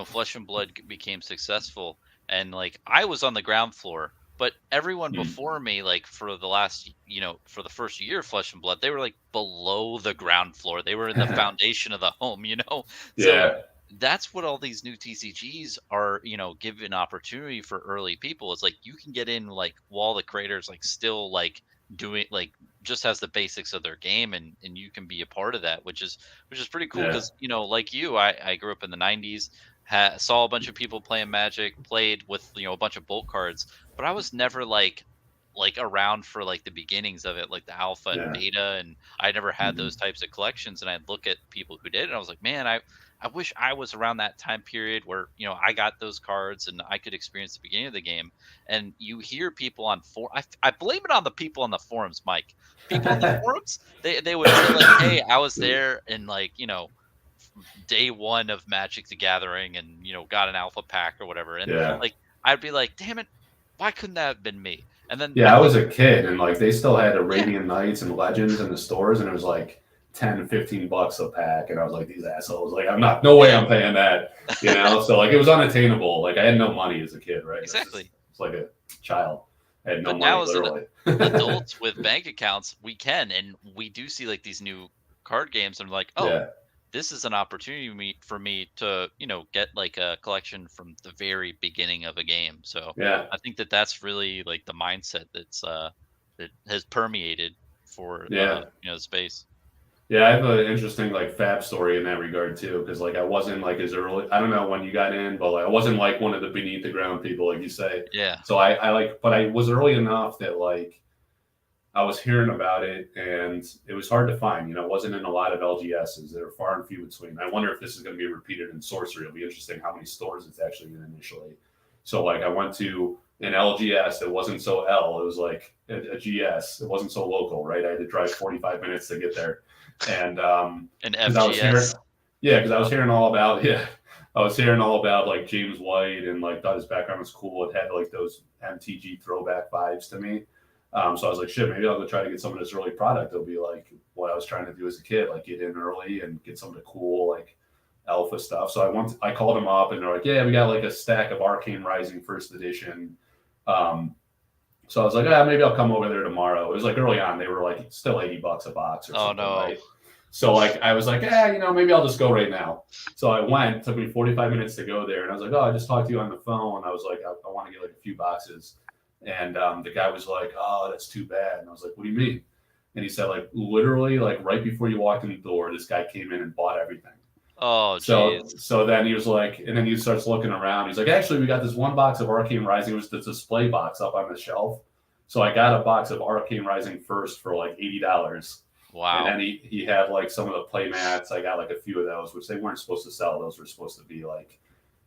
Flesh and Blood became successful, and like I was on the ground floor, but everyone Mm. before me, like for the first year of Flesh and Blood, they were like below the ground floor. They were in the foundation of the home. So Yeah. that's what all these new TCGs are, give an opportunity for early people. It's like you can get in like while the creators like still like doing like just has the basics of their game, and you can be a part of that, which is pretty cool Yeah. because like you, I grew up in the 90s, saw a bunch of people playing Magic, played with a bunch of bulk cards, but I was never like around for like the beginnings of it, like the alpha and Yeah. beta, and I never had Hmm. those types of collections. And I'd look at people who did, and I was like, man, I wish I was around that time period where I got those cards and I could experience the beginning of the game. And you hear people on I blame it on the people on the forums, Mike. People on the forums, they would say like, hey, I was there in like day one of Magic the Gathering, and got an alpha pack or whatever, and Yeah. like I'd be like, damn it, why couldn't that have been me? And then I Yeah. I think, was a kid and like they still had yeah, Arabian Nights and Legends in the stores, and it was like 10, $15 a pack. And I was like, these assholes, like, no way I'm paying that, you know? So like, it was unattainable. Like I had no money as a kid, right? Exactly. It's like a child. I had no But money, now as an literally. adult with bank accounts, we can, and we do see like these new card games and like, oh, Yeah. this is an opportunity for me to, get like a collection from the very beginning of a game. So Yeah. I think that that's really like the mindset that has permeated for Yeah. the space. Yeah, I have an interesting like fab story in that regard too, because like I wasn't like as early. I don't know when you got in, but like I wasn't like one of the beneath the ground people, like you say. Yeah. So I like, but I was early enough that like I was hearing about it, and it was hard to find. You know, it wasn't in a lot of LGSs. They were far and few between. I wonder if this is going to be repeated in Sorcery. It'll be interesting how many stores it's actually in initially. So like I went to an LGS that wasn't so L. It was like a GS. It wasn't so local, right? I had to drive 45 minutes to get there, and An because I was hearing, FGS. yeah, because I was hearing all about, yeah, I was hearing all about like James White, and like thought his background was cool. It had like those MTG throwback vibes to me. So I was like, shit, maybe I'll go try to get some of this early product. It'll be like what I was trying to do as a kid, like get in early and get some of the cool like alpha stuff. So I called them up, and they're like, yeah, we got like a stack of Arcane Rising first edition. Um, so I was like, maybe I'll come over there tomorrow. It was like early on, they were like still $80 a box or Oh something, no. right? So like I was like, maybe I'll just go right now. So I went. It took me 45 minutes to go there, and I was like, I just talked to you on the phone. I was like, I want to get like a few boxes, and the guy was like, oh, that's too bad. And I was like, what do you mean? And he said, like literally, like right before you walked in the door, this guy came in and bought everything. Oh So geez. so then he was like, and then he starts looking around. He's like, actually, we got this one box of Arcane Rising. It was the display box up on the shelf. So I got a box of Arcane Rising first for like $80. And Wow. then he had like some of the play mats. I got like a few of those, which they weren't supposed to sell. Those were supposed to be like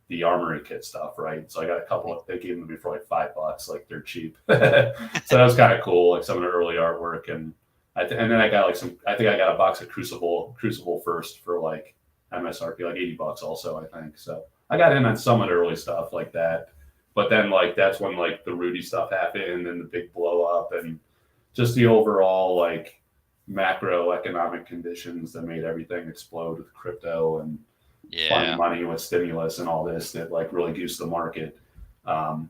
the armory kit stuff, right? So I got a couple of, they gave them to me for like $5, like they're cheap. So that was kind of cool, like some of the early artwork. And and then I got like I think I got a box of Crucible first for like MSRP, like $80 also, I think. So I got in on some of the early stuff like that. But then like that's when like the Rudy stuff happened and the big blow up and just the overall like macroeconomic conditions that made everything explode with crypto and funny Yeah. money with stimulus and all this that like really goosed the market. And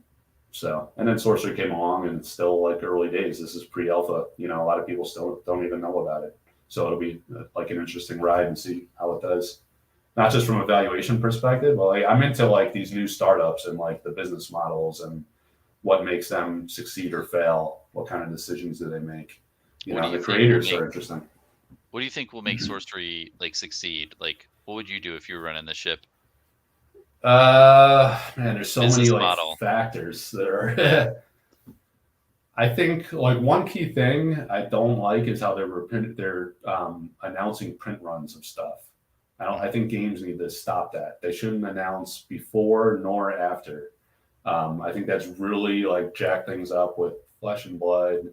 then Sorcery came along, and it's still like early days. This is pre-alpha. You know, a lot of people still don't even know about it. So it'll be like an interesting ride and see how it does. Not just from a valuation perspective, but like, I'm into like these new startups and like the business models and what makes them succeed or fail. What kind of decisions do they make? You What do know, you the think will creators make are interesting. What do you think will make Sorcery like succeed? Like, what would you do if you were running the ship? Man, there's so many Business like model. factors that are. I think like one key thing I don't like is how they're announcing print runs of stuff. I think games need to stop that. They shouldn't announce before nor after. I think that's really like jacked things up with Flesh and Blood,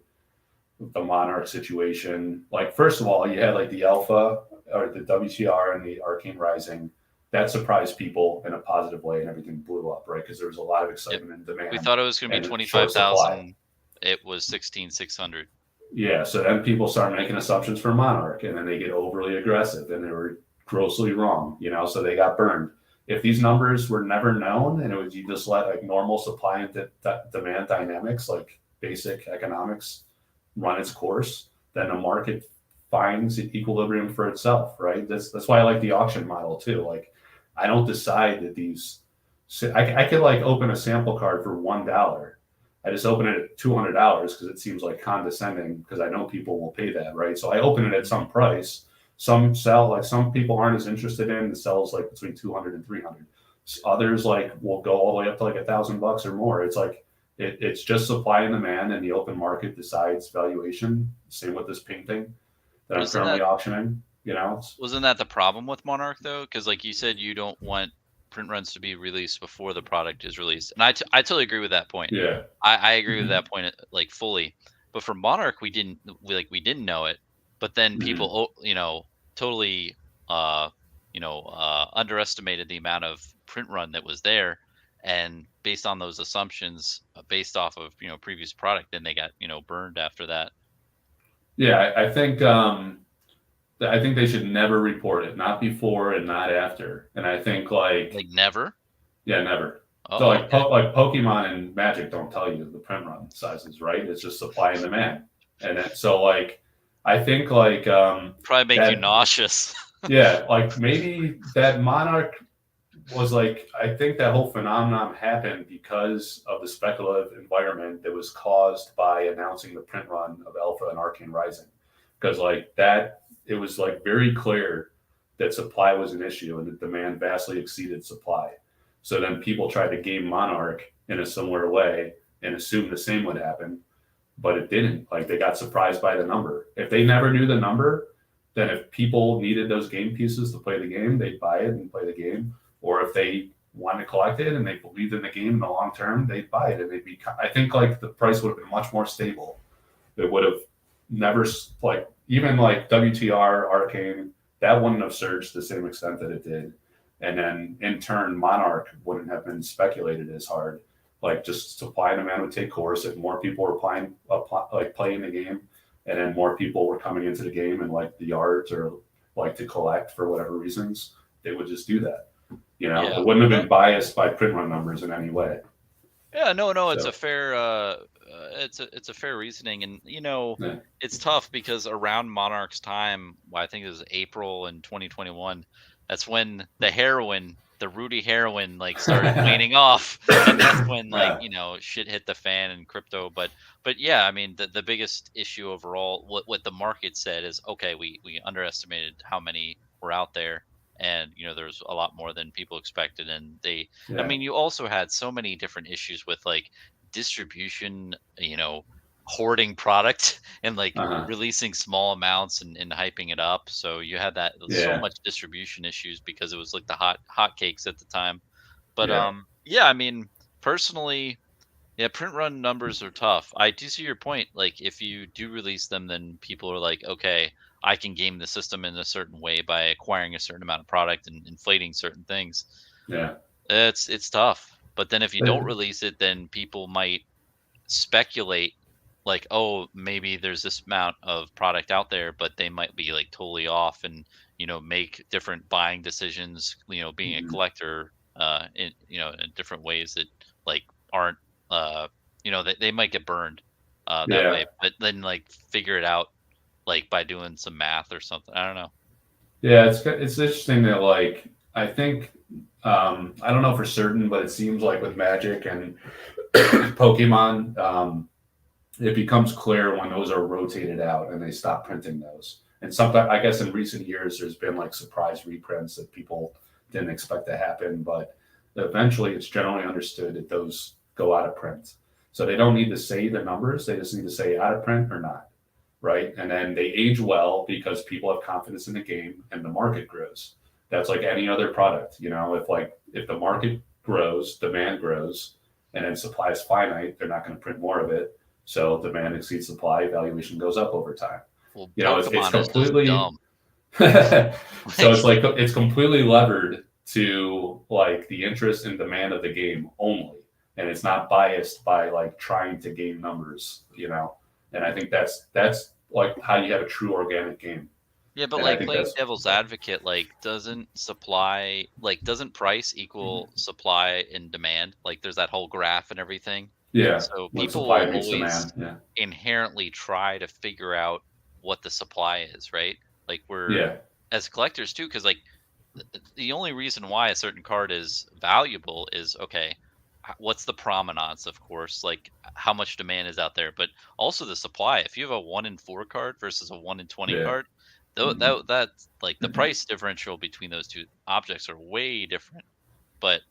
with the Monarch situation. Like first of all, you had like the Alpha or the WTR and the Arcane Rising. That surprised people in a positive way, and everything blew up, right? Because there was a lot of Yep. excitement and We demand thought it was going to be and short twenty-five supply. thousand. It was 16,600. Yeah, so then people start making assumptions for Monarch, and then they get overly aggressive, and they were grossly wrong, you know, so they got burned. If these numbers were never known, and it was you just let like normal supply and demand dynamics, like basic economics, run its course, then the market finds equilibrium for itself, right? That's why I like the auction model too. Like, I don't decide that these. I could like open a sample card for $1. I just open it at $200 because it seems like condescending because I know people will pay that, right? So I open it at some price. Some sell, like some people aren't as interested in. It sells like between 200 and 300. Others like will go all the way up to like $1,000 or more. It's like it's just supply and demand, and the open market decides valuation. Same with this painting that I'm Wasn't currently that auctioning. You know, wasn't that the problem with Monarch though? Because like you said, you don't want print runs to be released before the product is released, and I totally agree with that point. yeah, I agree with mm-hmm. that point like fully. But for Monarch, we didn't know it, but then Mm-hmm. people totally uh underestimated the amount of print run that was there, and based on those assumptions, based off of previous product, then they got burned after that. Yeah. I think I think they should never report it, not before and not after. And I think Like never? yeah, never. So Oh, okay. like Pokemon and Magic don't tell you the print run sizes, right? It's just supply and demand. And then, so like I think like Probably make you that nauseous. yeah, like maybe that Monarch was like I think that whole phenomenon happened because of the speculative environment that was caused by announcing the print run of Alpha and Arcane Rising. Because like that it was like very clear that supply was an issue and that demand vastly exceeded supply. So then people tried to game Monarch in a similar way and assumed the same would happen, but it didn't. Like they got surprised by the number. If they never knew the number, then if people needed those game pieces to play the game, they'd buy it and play the game. Or if they want to collect it and they believed in the game in the long term, they'd buy it and they'd be. I think like the price would have been much more stable. It would have never like even like WTR Arcane that wouldn't have surged to the same extent that it did, and then in turn Monarch wouldn't have been speculated as hard. Like just supply and demand would take course if more people were playing the game, and then more people were coming into the game and like the art or like to collect for whatever reasons, they would just do that. You know, Yeah. it wouldn't have been biased by print run numbers in any way. Yeah, no, it's So a fair it's a fair reasoning, and yeah, it's tough because around Monarch's time, well, I think it was April in 2021, that's when the Rudy heroin like started waning off, and that's when like, yeah, shit hit the fan in crypto, but yeah, I mean the biggest issue overall, what the market said is, okay, we underestimated how many were out there, and there's a lot more than people expected, and I yeah. mean, you also had so many different issues with like distribution, hoarding product and like Uh-huh. releasing small amounts and hyping it up. So you had that so Yeah, much distribution issues because it was like the hot cakes at the time. But yeah, yeah, I mean, personally, yeah, print run numbers are tough. I do see your point. Like if you do release them, then people are like, okay, I can game the system in a certain way by acquiring a certain amount of product and inflating certain things. yeah. It's tough. But then if you don't But, release it, then people might speculate like, oh, maybe there's this amount of product out there, but they might be like totally off, and make different buying decisions, being a mhm. collector in different ways that like aren't they might get burned that Yeah, way, but then like figure it out like by doing some math or something. I don't know. yeah. It's interesting that like I think I don't know for certain, but it seems like with Magic and Pokemon, it becomes clear when those are rotated out and they stop printing those. And sometimes, I guess, in recent years, there's been like surprise reprints that people didn't expect to happen, but eventually, it's generally understood that those go out of print. So they don't need to say the numbers; they just need to say out of print or not, right? And then they age well because people have confidence in the game and the market grows. That's like any other product, if the market grows, demand grows, and then supply is finite, they're not going to print more of it. So demand exceeds supply, valuation goes up over time. Well, It's Pokemon is just completely dumb. so Like, it's completely levered to like the interest and demand of the game only, and it's not biased by like trying to gain numbers. And I think that's like how you have a true organic game, yeah, but and I like think playing that's devil's advocate, like doesn't price equal supply and demand? Like there's that whole graph and everything. yeah, So when people supply will meets always demand, yeah, inherently try to figure out what the supply is, right? Like we're yeah, as collectors too, because like the only reason why a certain card is valuable is, okay, what's the provenance, of course, like how much demand is out there, but also the supply. If you have a 1 in 4 card versus a 1 in 20 yeah, card, though hmm that's like the price differential between those two objects are way different. But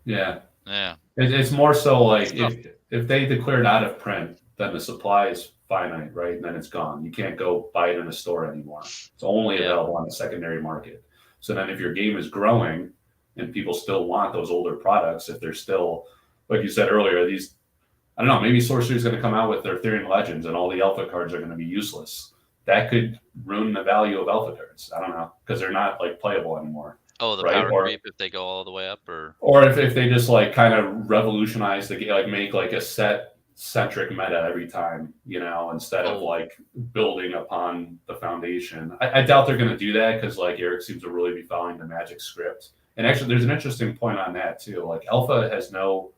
yeah. yeah, It's more so like it's tough. if they declare it out of print, then the supply is finite, right? And then it's gone. You can't go buy it in a store anymore. It's only Yeah. available on the secondary market. So then if your game is growing and people still want those older products, if they're still like you said earlier, these I don't know, maybe Sorcery is going to come out with their Therian Legends and all the Alpha cards are going to be useless. That could ruin the value of Alpha cards. I don't know because they're not like playable anymore, Oh, the right? power creep if they go all the way up, or Or if they just like kind of revolutionize the game, like make like a set centric meta every time, instead of Oh, like building upon the foundation. I doubt they're going to do that because like Eric seems to really be following the Magic script. And actually, there's an interesting point on that too. Like Alpha has no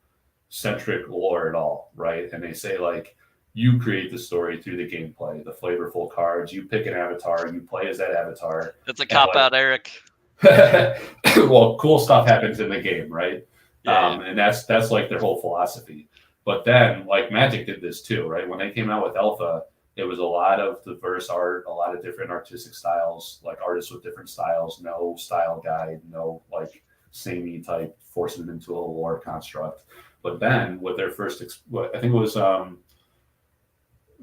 centric lore at all, right? And they say like you create the story through the gameplay, the flavorful cards. You pick an avatar, you play as that avatar, that's a and cop like, out, Eric. well, cool stuff happens in the game, right? Yeah, And that's like their whole philosophy. But then, like Magic did this too, right? When they came out with Alpha, it was a lot of diverse art, a lot of different artistic styles, like artists with different styles, no style guide, no like samey type forcing it into a lore construct. But then with their first, I think it was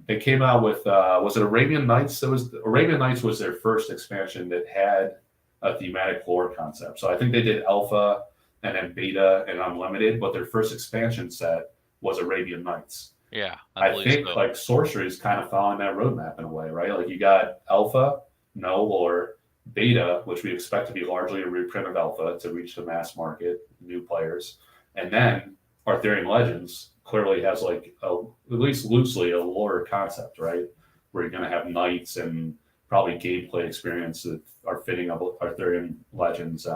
they came out with was it Arabian Nights? It was Arabian Nights was their first expansion that had a thematic lore concept. So I think they did Alpha and then Beta and Unlimited, but their first expansion set was Arabian Nights. yeah, I I believe think so. like Sorcery is kind of following that roadmap in a way, right? Like you got Alpha, no lore, Beta, which we expect to be largely a reprint of Alpha to reach the mass market, new players, and then Arthurian Legends clearly has like at least loosely a lore concept, right? Where you're going to have knights and probably gameplay experience that are fitting of Arthurian Legends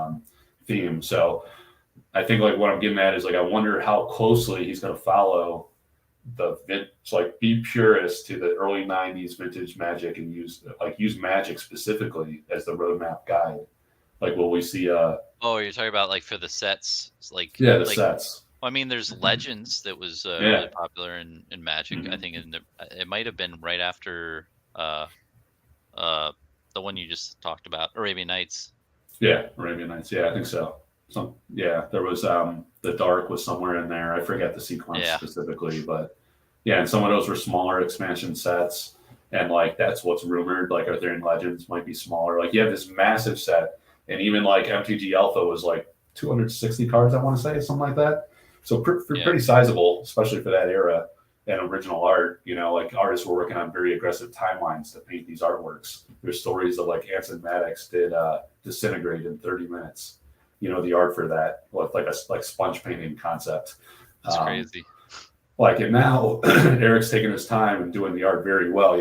theme. So I think like what I'm getting at is like I wonder how closely he's going to follow it's like be purist to the early '90s vintage Magic and use Magic specifically as the roadmap guide. Like, will we see Oh, you're talking about like for the sets, yeah, the like sets? well, I mean, there's Legends that was really Yeah. popular in Magic. I Mm-hmm. think it might have been right after uh uh the one you just talked about, Arabian Nights. Yeah, Arabian Nights. Yeah, I think so. Yeah, there was the Dark was somewhere in there. I forget the sequence Yeah, specifically, but yeah, and some of those were smaller expansion sets, and like that's what's rumored. Like Arthurian Legends might be smaller. Like you have this massive set, and even like MTG Alpha was like 260 cards. I want to say something like that. So yeah, pretty sizable, especially for that era and original art. Like artists were working on very aggressive timelines to paint these artworks. There's stories of like Anson Maddox did Disintegrate in 30 minutes. The art for that, like a like sponge painting concept. that's Um, crazy. and now Eric's taking his time and doing the art very well.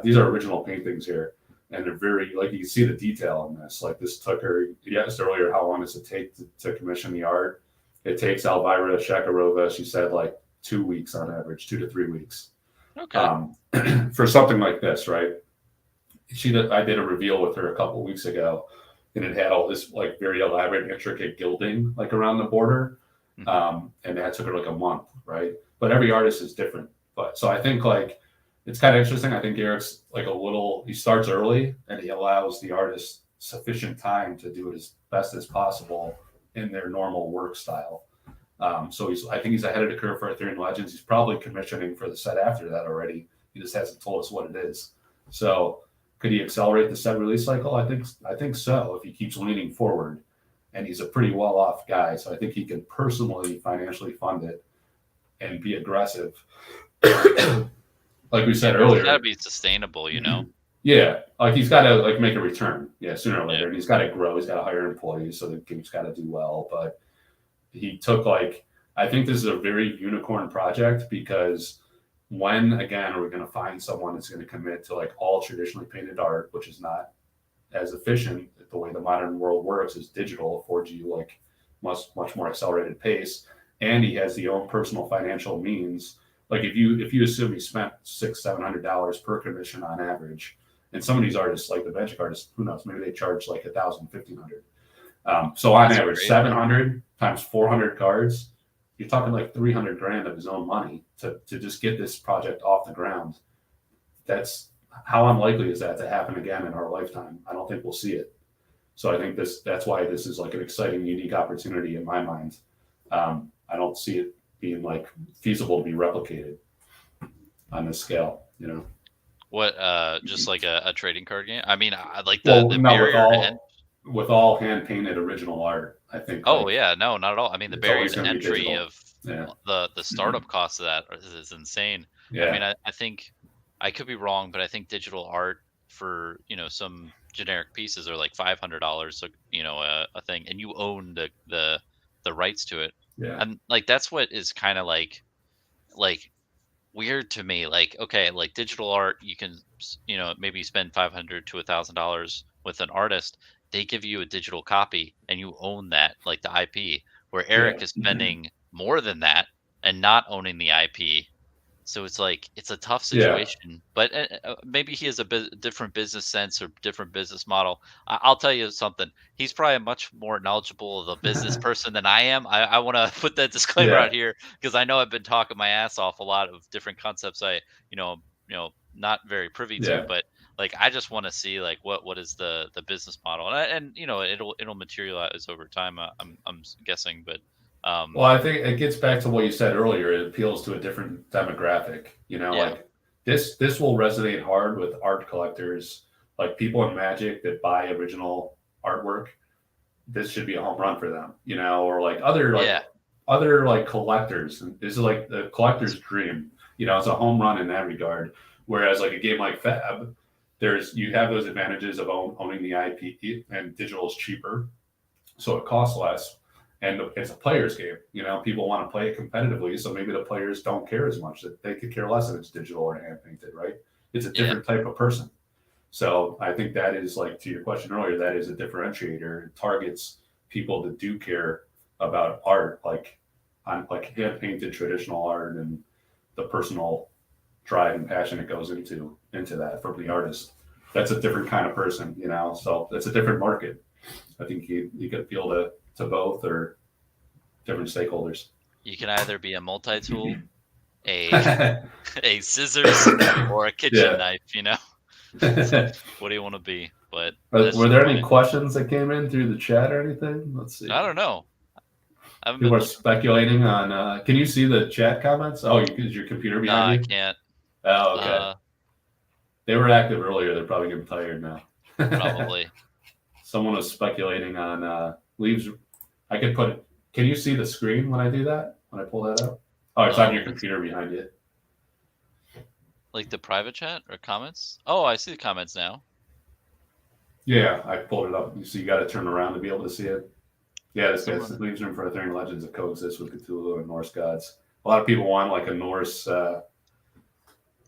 These are original paintings here, and they're very like you can see the detail in this. Like this took her. You asked earlier how long does it take to commission the art? It takes Elvira Shakarova. She said like 2 weeks on average, 2 to 3 weeks. Okay. For something like this, right? I did a reveal with her a couple weeks ago, and it had all this like very elaborate, intricate gilding like around the border, Hmm. and that took her like a month, right? But every artist is different. But so I think like it's kind of interesting. I think Eric's like he starts early and he allows the artist sufficient time to do it as best as possible in their normal work style. So I think he's ahead of the curve for Arthurian Legends. He's probably commissioning for the set after that already. He just hasn't told us what it is. So could he accelerate the set release cycle? I think so. If he keeps leaning forward, and he's a pretty well off guy, so I think he can personally financially fund it and be aggressive. Like we said It's got to earlier, be sustainable, you know. yeah, like he's got to like make a return, yeah, sooner or Yeah. later, and he's got to grow. He's got to hire employees, so the game's got to do well. But he took like I think this is a very unicorn project because when again are we going to find someone that's going to commit to like all traditionally painted art, which is not as efficient the way the modern world works is digital affords you like much more accelerated pace, and he has the own personal financial means. Like if you assume he spent $600-700 per commission on average, and some of these artists like the Magic artists, who knows, maybe they charge like 1,000, 1,500. So on That's average, crazy. 700 times 400 cards, you're talking like 300 grand of his own money to just get this project off the ground. That's how unlikely is that to happen again in our lifetime? I don't think we'll see it. So I think that's why this is like an exciting, unique opportunity in my mind. I don't see it being like feasible to be replicated on this scale. What just like a trading card game? I mean, I like Well, the no, with barrier to all with all hand painted original art, I think Oh like yeah, no, not at all. I mean, the it's barrier always to going to be entry digital. of Yeah, the startup cost of that is insane. I mean, yeah, I think I could be wrong, but I think digital art for some generic pieces are like $500, so a thing, and you own the rights to it, yeah. and like that's what is kind of like weird to me. Like, okay, like digital art, you can, maybe spend $500 to $1,000 with an artist. They give you a digital copy and you own that, like the IP, where Yeah. Eric is spending more than that and not owning the IP. So it's like it's a tough Yeah. situation, but maybe he has a different business sense or different business model. I'll tell you something. He's probably a much more knowledgeable of a business person than I am. I want to put that disclaimer Yeah. out here because I know I've been talking my ass off a lot of different concepts. You know, not very privy to, Yeah. but like I just want to see like what is the business model, and it'll materialize over time. I'm guessing, but Well, I think it gets back to what you said earlier. It appeals to a different demographic. yeah, Like this will resonate hard with art collectors, like people in Magic that buy original artwork. This should be a home run for them, or yeah, other like collectors. This is like the collector's dream. It's a home run in that regard. Whereas like a game like Fab, you have those advantages of owning the IP, and digital is cheaper, so it costs less, and it's a player's game. People want to play it competitively, so maybe the players don't care as much. That they could care less if it's digital or hand painted, right? It's a yeah, different type of person. So I think that is, like, to your question earlier, that is a differentiator. It targets people that do care about art, like on like hand painted traditional art, and the personal drive and passion that goes into that from the artist. That's a different kind of person. So it's a different market. I think you could appeal to both or different stakeholders. you can either be a multi-tool, a a scissors, or a kitchen Yeah. knife. It's like, what do you want to be? But that's Were just there any my. questions that came in through the chat or anything? Let's see. I don't know. I haven't People been are looking. speculating on. Can you see the chat comments? Oh, is your computer No, behind I you? can't. Oh, okay. Uh, They were active earlier. They're probably getting tired now. Probably. Someone was speculating on leaves. I could put it. Can you see the screen when I do that? When I pull that up? Oh, it's on your Let's computer behind you. like the private chat or comments. Oh, I see the comments now. Yeah, I pulled it up. You got to turn around to be able to see it. Yeah, this guy Someone. leaves room for Arthurian legends that coexist with Cthulhu and Norse gods. A lot of people want like a Norse or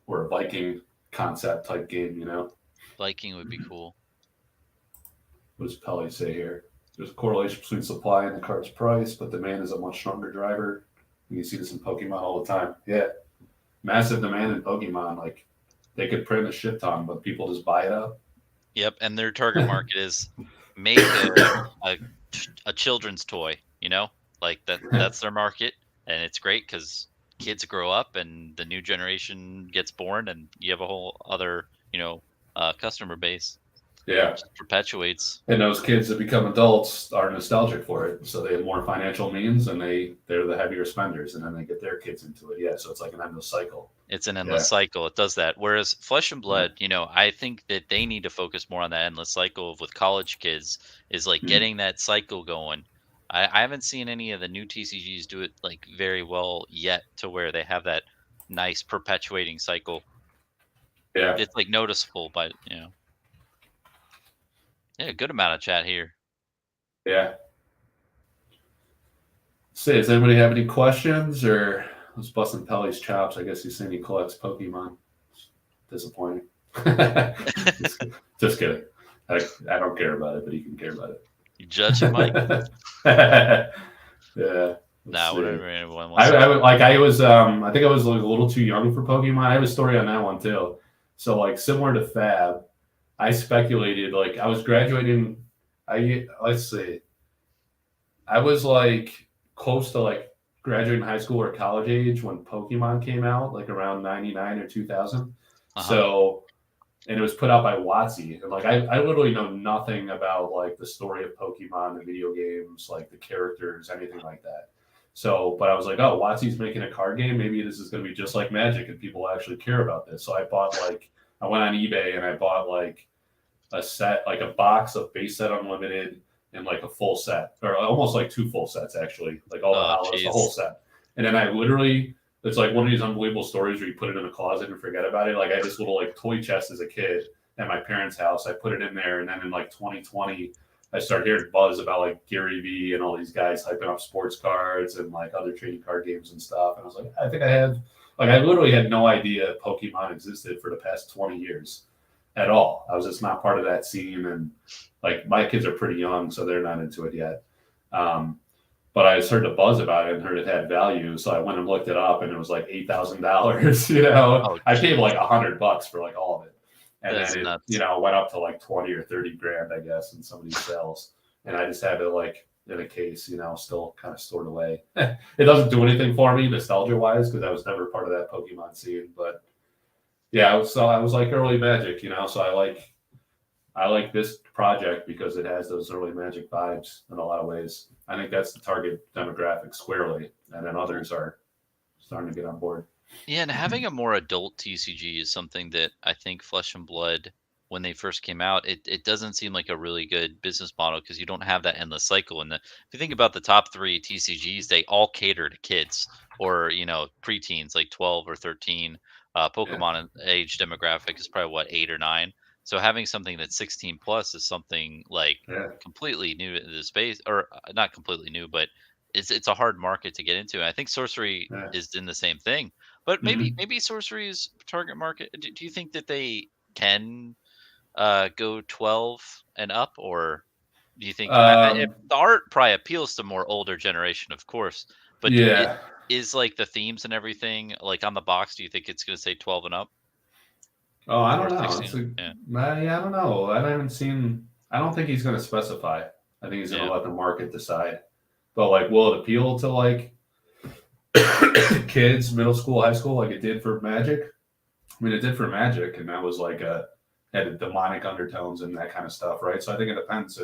a Viking concept type game. Viking would be cool. What does Pelly say here? There's a correlation between supply and the card's price, but demand is a much stronger driver. You see this in Pokemon all the time. Yeah, massive demand in Pokemon. Like they could print a shit ton, but people just buy it up. Yep, and their target market is make a, a children's toy. Like that's their market, and it's great because kids grow up and the new generation gets born, and you have a whole other customer base. Yeah, Just perpetuates. and those kids that become adults are nostalgic for it, so they have more financial means, and they're the heavier spenders, and then they get their kids into it. Yeah, so it's like an endless cycle. It's an endless Yeah, cycle. It does that. Whereas Flesh and yeah. Blood, I think that they need to focus more on that endless cycle with college kids, is like Hmm. getting that cycle going. I haven't seen any of the new TCGs do it like very well yet to where they have that nice perpetuating cycle. Yeah, It's like noticeable, but yeah, a good amount of chat here. yeah. Say, does anybody have any questions, or was busting Pelly's chops? I guess he's saying he collects Pokemon. Disappointing. just, just kidding. I don't care about it, but he can care about You judging, Mike? it. Yeah. Let's Nah, see. whatever anyone wants to I talk. would like I was I think I was like a little too young for Pokemon. I have a story on that one too. So like similar to Fab, I speculated like I was graduating. I let's see. I was like close to like graduating high school or college age when Pokemon came out, like around 99 or 2000. Uh-huh. So, and it was put out by WotC. And like, I literally know nothing about like the story of Pokemon, the video games, like the characters, anything like that. So, but I was like, oh, WotC's making a card game. Maybe this is going to be just like Magic and people actually care about this. So I went on eBay and I bought like a set, like a box of base set unlimited and like a full set, or almost like two full sets actually, like all the Oh, hollows, the whole jeez. set. And then I literally, it's like one of these unbelievable stories where you put it in a closet and forget about it. Like I had this little like toy chest as a kid at my parents' house. I put it in there, and then in like 2020, I started hearing buzz about like Gary Vee and all these guys hyping up sports cards and like other trading card games and stuff. And I was like, I think I have, like, I literally had no idea Pokemon existed for the past 20 years at all. I was just not part of that scene. And like, my kids are pretty young, so they're not into it yet. Um, but I just heard the buzz about it and heard it had value. So I went and looked it up and it was like $8,000. Oh, I paid geez. like $100 for like all of it. And That's then it, nuts. went up to like 20 or 30 grand, I guess, in some of these sales. And I just have it like in a case, still kind of stored away. It doesn't do anything for me nostalgia wise because I was never part of that Pokemon scene. But yeah, I was like early Magic, so I like this project because it has those early Magic vibes in a lot of ways. I think that's the target demographic squarely, and then others are starting to get on board. Yeah, and having a more adult TCG is something that I think Flesh and Blood, when they first came out, it doesn't seem like a really good business model because you don't have that endless cycle. And if you think about the top three TCGs, they all cater to kids or preteens, like 12 or 13. Yeah, Pokemon age demographic is probably what 8 or 9. So having something that's 16 plus is something like yeah, completely new to the space, or not completely new, but it's a hard market to get into. And I think Sorcery yeah. is in the same thing, but maybe Mm-hmm. maybe Sorcery's target market. Do you think that they can go 12 and up, or do you think if Um, the art probably appeals to more older generation, of course, but it yeah. is like the themes and everything like on the box. Do you think it's going to say 12 and up Oh, I or don't know. 16? Yeah, Yeah, I don't know. I haven't seen. I don't think he's going to specify. I think he's going yeah. to let the market decide. But like, will it appeal to like kids, middle school, high school, like it did for Magic? I mean, it did for Magic, and that was like had a demonic undertones and that kind of stuff, right? So I think it depends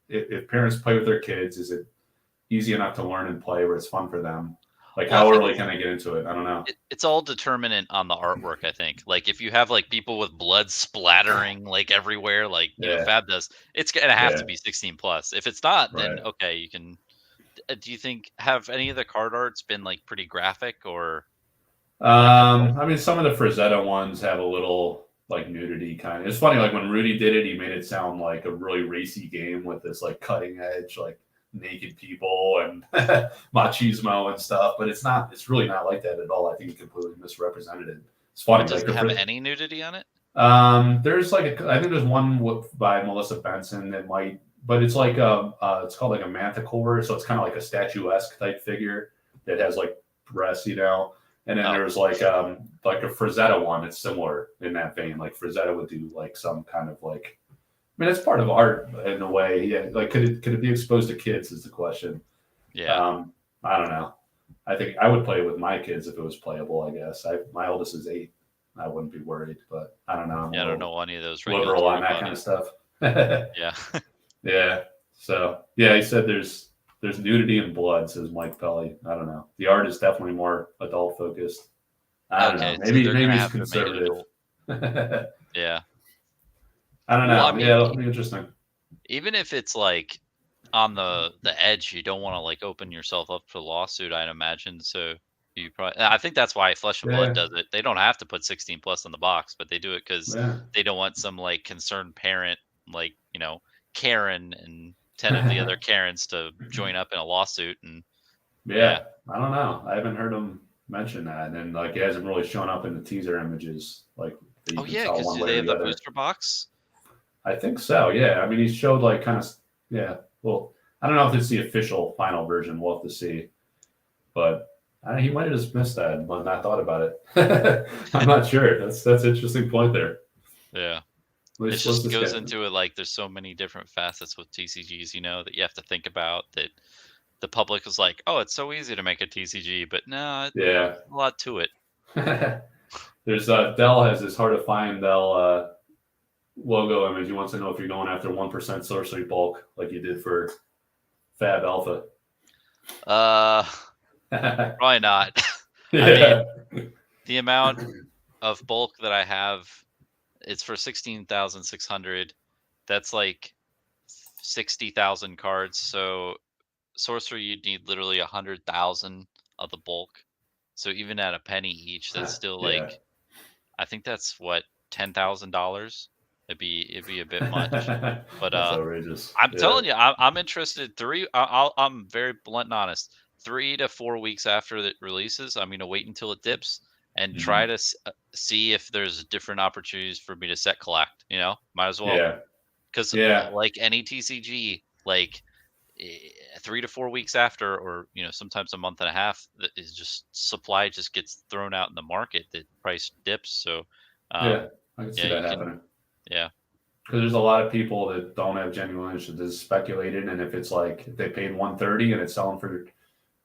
if parents play with their kids, is it easy enough to learn and play where it's fun for them? Like, Well, I how think early can I get into it? I don't know. it's all determinant on the artwork, I think. Like if you have like people with blood splattering like everywhere, like Yeah, Fab does, it's gonna have yeah, to be 16 plus. If it's not, then right. okay, you can. Do you think have any of the card arts been like pretty graphic or like adult? I mean, some of the Frazetta ones have a little like nudity kind of. It's funny, like when Rudy did it, he made it sound like a really racy game with this like cutting edge, like naked people and machismo and stuff. But it's not. It's really not like that at all. I think he completely misrepresented it. It's But funny, does like it have any nudity on it? there's like I think there's one by Melissa Benson that might, but it's like it's called like a manticore, so it's kind of like a statuesque type figure that has like breasts, And then Oh, there's like a Frazetta one that's similar in that vein. Like Frazetta would do like some kind of like, I mean, it's part of art in a way. Yeah, like could it be exposed to kids is the question. yeah. Um, I don't know. I think I would play it with my kids if it was playable. I guess my oldest is 8. I wouldn't be worried, but I don't know. I'm a Yeah, I don't little know any of those liberal on regulatory that kind of bodies. stuff. Yeah. Yeah. So yeah, he said there's nudity and blood, says Mike Pelly. I don't know. The art is definitely more adult focused. I don't know. Okay, so Maybe they're gonna he's have to make it conservative. adult. I Yeah. don't Well, I know. mean, Yeah, it'll be interesting. even if it's like on the edge, you don't want to like open yourself up to lawsuit, I'd imagine. So you probably, I think that's why Flesh and Blood Yeah. does it. They don't have to put 16 plus on the box, but they do it because Yeah. they don't want some like concerned parent, like Karen and 10 of the other Karens to join up in a lawsuit. And yeah, Yeah. I don't know. I haven't heard him mention that, and like it hasn't really shown up in the teaser images, like that you oh can yeah, tell because one do way they or have the the other. booster box? I think so. Yeah. I mean, he showed like kind of. Yeah. Well, I don't know if it's the official final version. We'll have to see. But he might have just missed that and not thought about it. I'm not sure. That's an interesting point there. Yeah. It Let's just just goes get. into it like there's so many different facets with TCGs, that you have to think about that the public is like, oh, it's so easy to make a TCG, but no, Yeah. a lot to it. There's Dell has this hard to find Dell logo image. He wants to know if you're going after 1% sorcery bulk like you did for Fab Alpha. Uh, Probably not. I Yeah. mean, the amount of bulk that I have, it's for 16,600. That's like 60,000 cards. So sorcery, you'd need literally 100,000 of the bulk. So even at a penny each, that's still Yeah. like, I think that's what, $10,000. it'd be a bit much. But That's outrageous. I'm Yeah. telling you, I'm interested. I'm very blunt and honest. 3 to 4 weeks after it releases, I'm gonna wait until it dips and try Mhm. to see if there's different opportunities for me to set collect. Might as well, Yeah. because Yeah. like any TCG, like 3 to 4 weeks after, or sometimes a month and a half, that is just supply just gets thrown out in the market. The price dips. So, Yeah. um, I can see yeah, that you can. happening. Yeah, Because there's a lot of people that don't have genuine interest that's speculated, and if it's like if they paid 130 and it's selling for,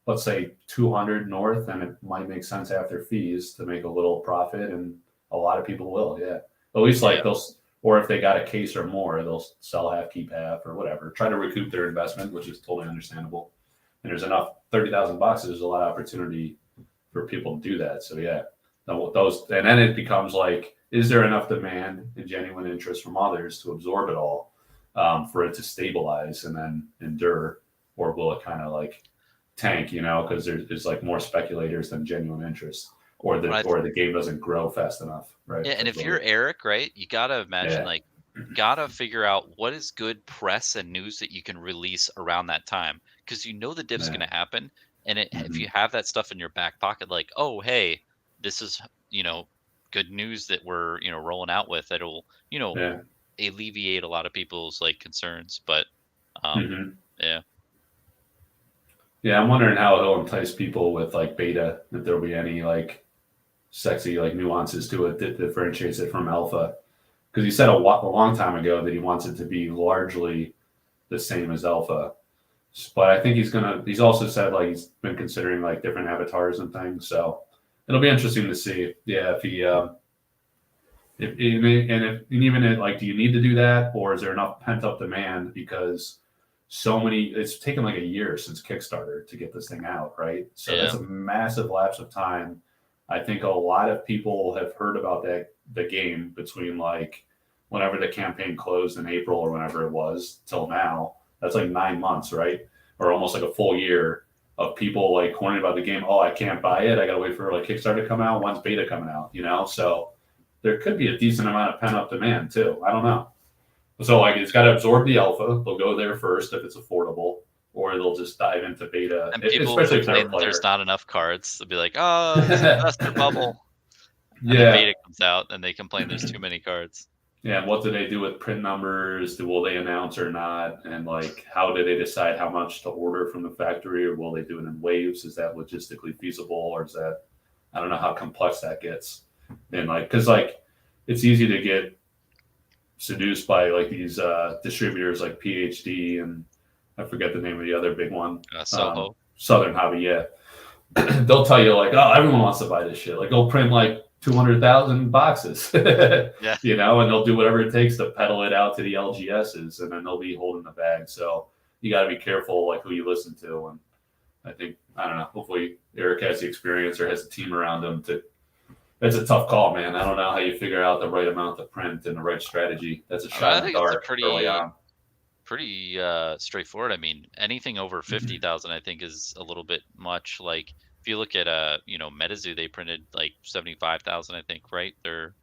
let's say, 200 north, then it might make sense after fees to make a little profit, and a lot of people will. Yeah, at least yeah. like they'll, or if they got a case or more, they'll sell half, keep half, or whatever, try to recoup their investment, which is totally understandable. And there's enough 30,000 bucks. There's a lot of opportunity for people to do that. So yeah, those, and then it becomes like, is there enough demand and genuine interest from others to absorb it all, for it to stabilize and then endure, or will it kind of like tank? Because there's like more speculators than genuine interest, or When I the game doesn't grow fast enough, right? Yeah, To and if absorb you're it. Eric, right, you gotta imagine, Yeah, like, gotta figure out what is good press and news that you can release around that time, because the dip's yeah, gonna happen, and if hmm you have that stuff in your back pocket, like, oh, hey, this is good news that we're rolling out with, that'll yeah. alleviate a lot of people's like concerns. But hmm yeah, Yeah, I'm wondering how it'll entice people with like beta, if there'll be any like sexy like nuances to it that differentiates it from alpha. Because he said a long time ago that he wants it to be largely the same as alpha. But I think he's also said like he's been considering like different avatars and things. So it'll be interesting to see. Yeah, if he, and even like, do you need to do that, or is there enough pent up demand? Because so many, it's taken like a year since Kickstarter to get this thing out, right? So that's yeah, a massive lapse of time. I think a lot of people have heard about the game between like whenever the campaign closed in April or whenever it was till now. That's like 9 months, right? Or almost like a full year of people like horning about the game. Oh, I can't buy it. I gotta wait for like Kickstarter to come out. When's beta coming out? So there could be a decent amount of pent up demand too. I don't know. So like it's got to absorb the alpha. They'll go there first if it's affordable, or they'll just dive into beta, and people especially if they're a complain that there's player. not enough cards. They'll be like, oh, this investor bubble, and then Yeah, beta comes out, and they complain there's too many cards. yeah. And what do they do with print numbers? Will they announce or not? And like, how do they decide how much to order from the factory, or will they do it in waves? Is that logistically feasible, or is that, I don't know how complex that gets. And like, because like, it's easy to get seduced by like these distributors like PhD and I forget the name of the other big one, Soho. Southern Hobby. Yeah, they'll tell you like, oh, everyone wants to buy this shit. Like they'll print like 200,000 boxes, Yeah. and they'll do whatever it takes to peddle it out to the LGSs, and then they'll be holding the bag. So you got to be careful like who you listen to. And I think, I don't know. Hopefully Eric has the experience or has a team around him to. It's a tough call, man. I don't know how you figure out the right amount to print and the right strategy. That's a I mean, shot I in the think it's a dark early pretty on. pretty straightforward. I mean, anything over 50,000, I think, is a little bit much. Like if you look at MetaZoo, they printed like 75,000, I think, right? They're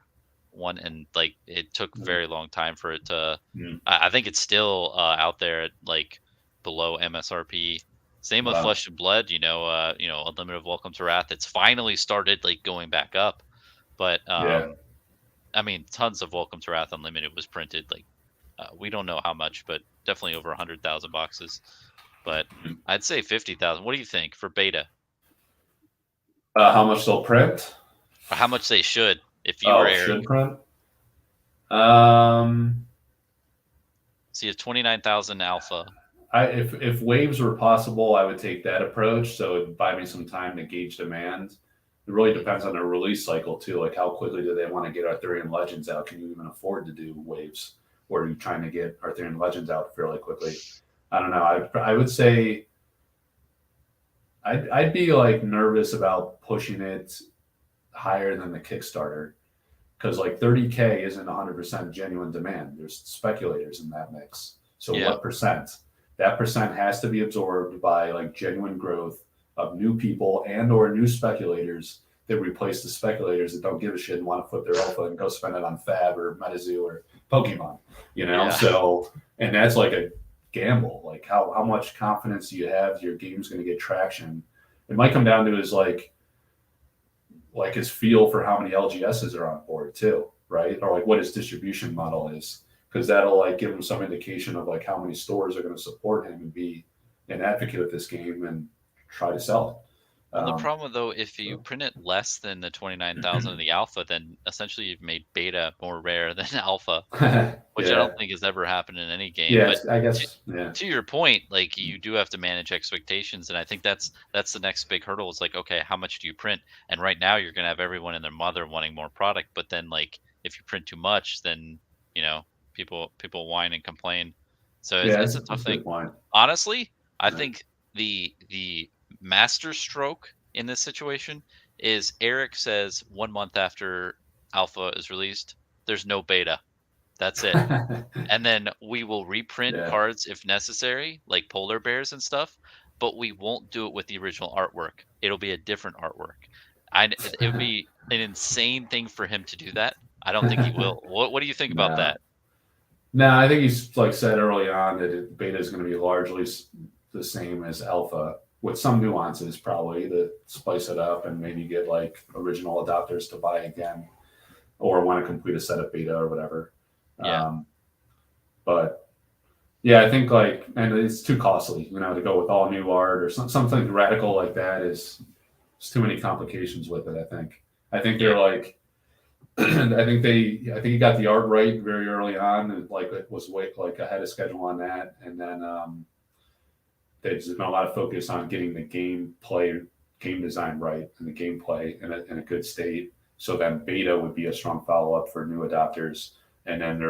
one, and like it took very long time for it to. Mm, I think it's still out there at like below MSRP. Same with wow. Flesh and Blood. Unlimited Welcome to Wrath. It's finally started like going back up, but Yeah. I mean, tons of Welcome to Wrath Unlimited was printed. Like we don't know how much, but definitely over 100,000 boxes. But Mm. I'd say 50,000. What do you think for beta? How much they'll print? Or how much they should, if you were Oh, Eric? should print. Um, So you have 29,000 alpha. if waves were possible, I would take that approach. So it'd buy me some time to gauge demand. It really Mhm. depends on the release cycle too. Like how quickly do they want to get Arthurian Legends out? Can you even afford to do waves, or are you trying to get Arthurian Legends out fairly quickly? I don't know. I would say I'd be like nervous about pushing it higher than the Kickstarter because like 30K isn't 100% genuine demand. There's speculators in that mix. So Yeah. what percent? That percent has to be absorbed by like genuine growth of new people and or new speculators they replace the speculators that don't give a shit and want to flip their alpha and go spend it on Fab or MetaZoo or Pokemon, you know? Yeah. So, and that's like a gamble. Like how much confidence do you have your game's going to get traction? It might come down to is like his feel for how many LGSs are on board too, right? Or like what his distribution model is, because that'll like give him some indication of like how many stores are going to support him and be an advocate of this game and try to sell it. Well, the problem though, if you print it less than the 29,000 of the alpha, then essentially you've made beta more rare than alpha, which I Yeah, don't think has ever happened in any game. yeah, But I to, guess, yeah, to your point, like you do have to manage expectations, and I think that's the next big hurdle. Is like, okay, how much do you print? And right now you're gonna have everyone and their mother wanting more product, but then like if you print too much, then people whine and complain. So yeah. it's a tough That's a thing. good point. Honestly, I Yeah. think the master stroke in this situation is Eric says 1 month after alpha is released, there's no beta. That's it. And then we will reprint Yeah. cards if necessary, like polar bears and stuff, but we won't do it with the original artwork. It'll be a different artwork. It would be an insane thing for him to do that. I don't think he will. What do you think about No, that? no, I think he's like said early on that beta is going to be largely the same as alpha, with some nuances probably to spice it up and maybe get like original adopters to buy again or want to complete a set of beta or whatever. Yeah. But yeah, I think like, and it's too costly, to go with all new art or something radical like that is there's too many complications with it. I think Yeah. they're like, I think he got the art right very early on, and like it was way like ahead of schedule on that, and then there's been a lot of focus on getting the game design right, and the gameplay in a good state. So then beta would be a strong follow up for new adopters, and then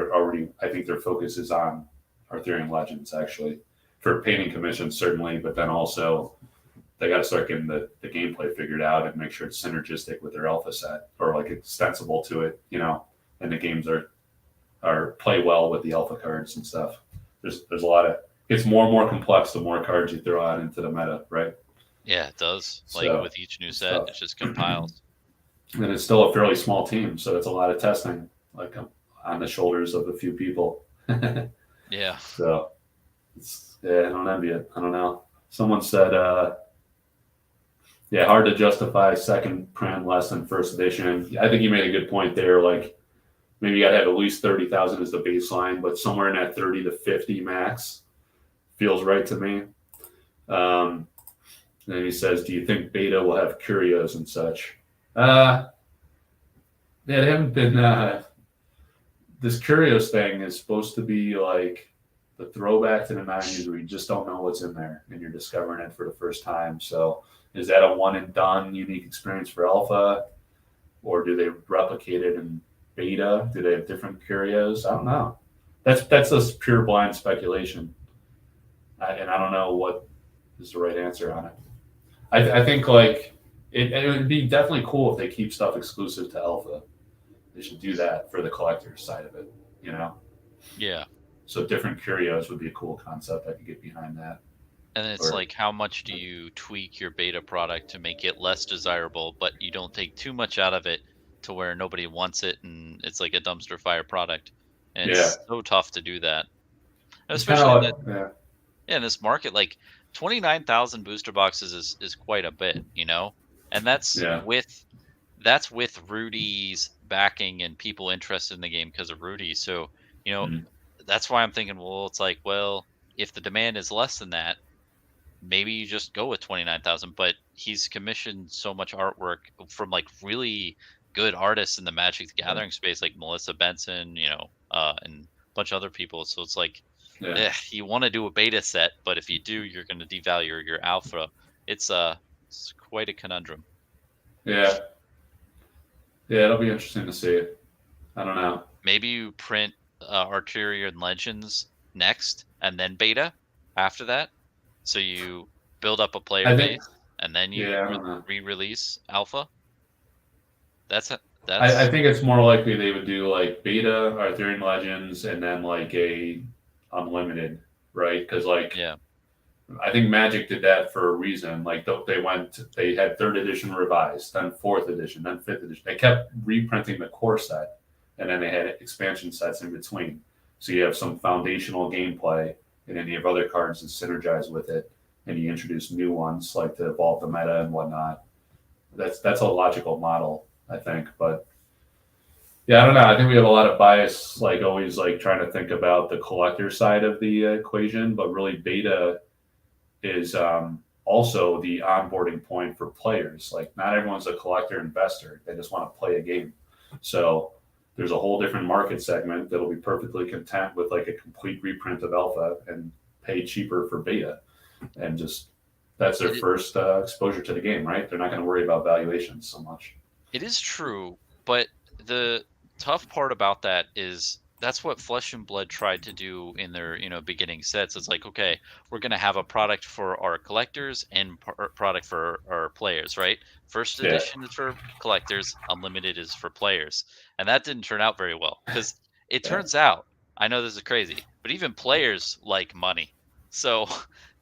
I think their focus is on Arthurian Legends actually for painting commissions certainly, but then also they got to start getting the gameplay figured out and make sure it's synergistic with their alpha set or like extensible to it, and the games are play well with the alpha cards and stuff. There's a lot of it's more and more complex the more cards you throw out into the meta, right? Yeah, it does. Like So with each new it's set, tough. it just compiles. And it's still a fairly small team, so it's a lot of testing, like on the shoulders of a few people. Yeah. So yeah, I don't envy it. I don't know. Someone said, yeah, hard to justify second print less than first edition. I think you made a good point there. Like maybe you got to have at least 30,000 as the baseline, but somewhere in that 30 to 50 max feels right to me. Then he says, "Do you think beta will have curios and such?" They haven't been. This curios thing is supposed to be like the throwback to the '90s, where you just don't know what's in there and you're discovering it for the first time. So, is that a one and done unique experience for alpha, or do they replicate it in beta? Do they have different curios? I don't know. That's just pure blind speculation, and I don't know what is the right answer on it. I think like it would be definitely cool if they keep stuff exclusive to alpha. They should do that for the collector's side of it, you know. Yeah. So different curios would be a cool concept. I could get behind that. And it's Or like, how much do you tweak your beta product to make it less desirable, but you don't take too much out of it to where nobody wants it and it's like a dumpster fire product. And yeah, it's so tough to do that. And it's kind of especially in like yeah, in this market, like 29,000 booster boxes is quite a bit, you know? And yeah, that's with Rudy's backing and people interested in the game because of Rudy. So, you know, mm, that's why I'm thinking, well, it's like, well, if the demand is less than that, maybe you just go with 29,000. But he's commissioned so much artwork from like really good artists in the Magic the yeah, Gathering space, like Melissa Benson, and a bunch of other people. So it's like, yeah, you want to do a beta set, but if you do, you're going to devalue your alpha. It's quite a conundrum. yeah, yeah. It'll be interesting to see. I don't know. Maybe you print Arturian Legends next, and then beta after that. So you build up a player I think base, and then you yeah, I don't know. re-release alpha. That's I that's think it's more likely they would do like beta Arthurian Legends and then like a unlimited, right? Because like yeah, I think Magic did that for a reason. Like they had third edition revised, then fourth edition, then fifth edition. They kept reprinting the core set, and then they had expansion sets in between. So you have some foundational gameplay, and then you have other cards that synergize with it, and you introduce new ones like to evolve the meta and whatnot. That's a logical model, I think. But yeah, I don't know. I think we have a lot of bias, like always, like trying to think about the collector side of the equation, but really beta is also the onboarding point for players. Like not everyone's a collector investor; they just want to play a game. So there's a whole different market segment that'll be perfectly content with like a complete reprint of alpha and pay cheaper for beta, and just that's their It first exposure to the game, right? They're not going to worry about valuations so much. It is true, but the tough part about that is that's what Flesh and Blood tried to do in their, beginning sets. It's like, okay, we're going to have a product for our collectors and product for our players, right? First Yeah, edition is for collectors, unlimited is for players. And that didn't turn out very well because it yeah, turns out, I know this is crazy, but even players like money. So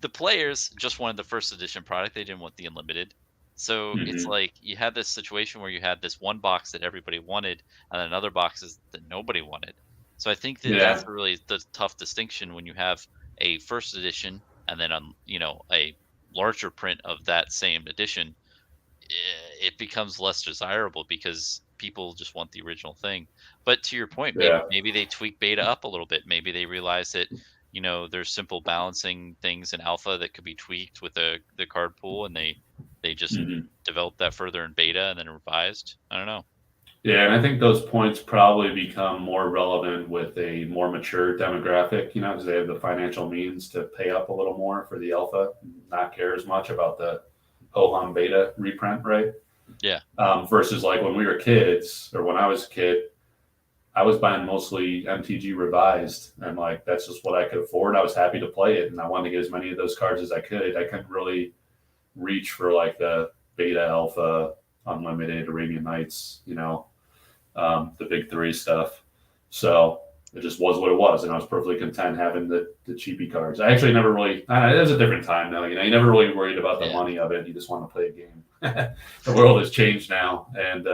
the players just wanted the first edition product, they didn't want the unlimited. So it's mm-hmm. like you had this situation where you had this one box that everybody wanted, and then other boxes that nobody wanted. So I think that Yeah, that's really the tough distinction when you have a first edition and then a larger print of that same edition. It becomes less desirable because people just want the original thing. But to your point, yeah, maybe they tweak beta up a little bit. Maybe they realize that there's simple balancing things in alpha that could be tweaked with the card pool, and they just mm-hmm. develop that further in beta and then revised. I don't know. Yeah, and I think those points probably become more relevant with a more mature demographic, because they have the financial means to pay up a little more for the alpha, not care as much about the ho hum beta reprint, right? Yeah, Versus like when we were kids, or when I was a kid, I was buying mostly MTG revised, and like that's just what I could afford. I was happy to play it, and I wanted to get as many of those cards as I could. I couldn't really reach for like the beta alpha unlimited Arabian Nights, the big three stuff. So it just was what it was, and I was perfectly content having the cheapy cards. I actually never really. I don't know, it was a different time though. You never really worried about the yeah. money of it. You just want to play a game. The world has changed now, and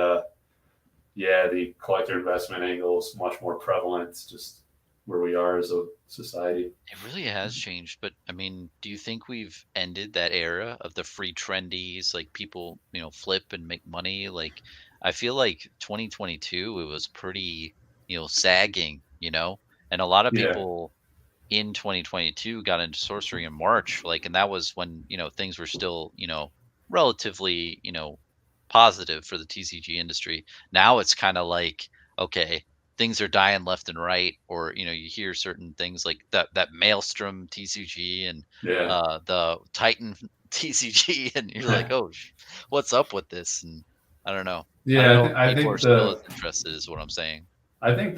yeah, the collector investment angle is much more prevalent. It's just where we are as a society. It really has changed, but I mean, do you think we've ended that era of the free trendies, like people, flip and make money? Like, I feel like 2022, it was pretty, sagging, and a lot of Yeah, people in 2022 got into sorcery in March, like, and that was when, things were still, relatively, positive for the TCG industry. Now it's kind of like, okay, things are dying left and right, or, you hear certain things like that Maelstrom TCG and yeah, the Titan TCG, and you're like, oh, what's up with this? And I don't know. I don't yeah. know if I people are think still the as interested, is what I'm saying.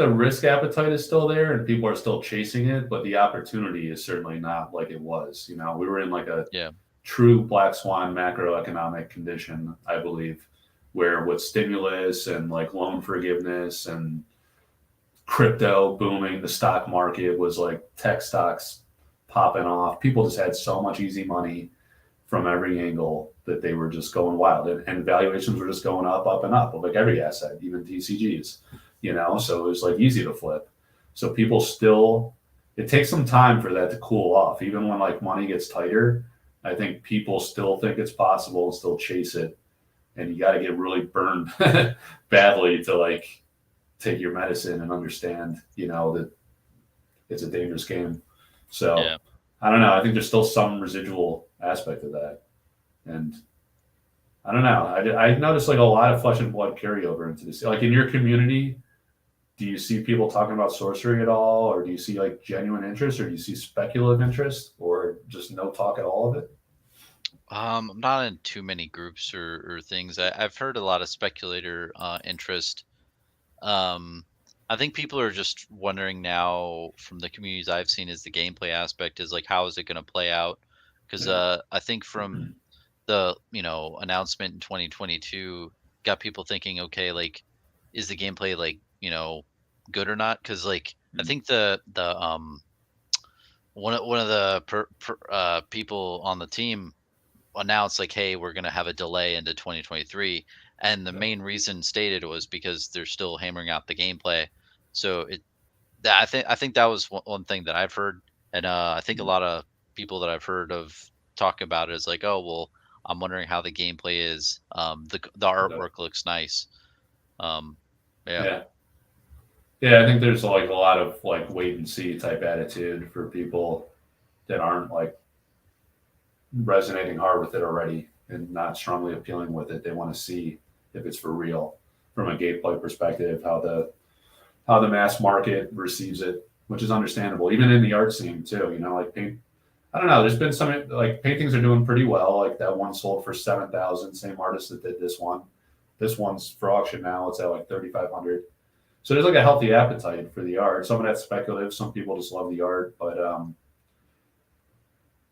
risk appetite is still there and people are still chasing it, but the opportunity is certainly not like it was. We were in like a Yeah. true black swan macroeconomic condition, I believe, where with stimulus and like loan forgiveness and crypto booming, the stock market was like tech stocks popping off. People just had so much easy money from every angle that they were just going wild, and valuations were just going up, and up of like every asset, even TCGs. So it was like easy to flip. So people still, it takes some time for that to cool off, even when like money gets tighter. I think people still think it's possible and still chase it, and you got to get really burned badly to like take your medicine and understand, that it's a dangerous game. So Yeah. I don't know. I think there's still some residual aspect of that, and I don't know. I noticed like a lot of flesh and blood carryover into this. Like in your community, do you see people talking about sorcery at all, or do you see like genuine interest, or do you see speculative interest, or just no talk at all of it? I'm not in too many groups or things. I've heard a lot of speculator interest. Um, I think people are just wondering now from the communities I've seen is the gameplay aspect is like how is it going to play out? Because Yeah, I think from the announcement in 2022 got people thinking, okay, like is the gameplay like good or not? Because like I think the one of the people on the team announced like, "Hey, we're gonna have a delay into 2023," and the Yeah. main reason stated was because they're still hammering out the gameplay. So that I think that was one thing that I've heard, and I think a lot of people that I've heard of talk about it is like, "Oh, well, I'm wondering how the gameplay is. The Okay. artwork looks nice." Um, yeah, Yeah. Yeah, I think there's like a lot of like wait and see type attitude for people that aren't like resonating hard with it already and not strongly appealing with it. They want to see if it's for real from a gameplay perspective, how the mass market receives it, which is understandable. Even in the art scene too, you know, like paint. I don't know. There's been some like paintings are doing pretty well. Like that one sold for 7,000. Same artist that did this one. This one's for auction now. It's at like 3,500. So there's like a healthy appetite for the art. Some of that's speculative. Some people just love the art, but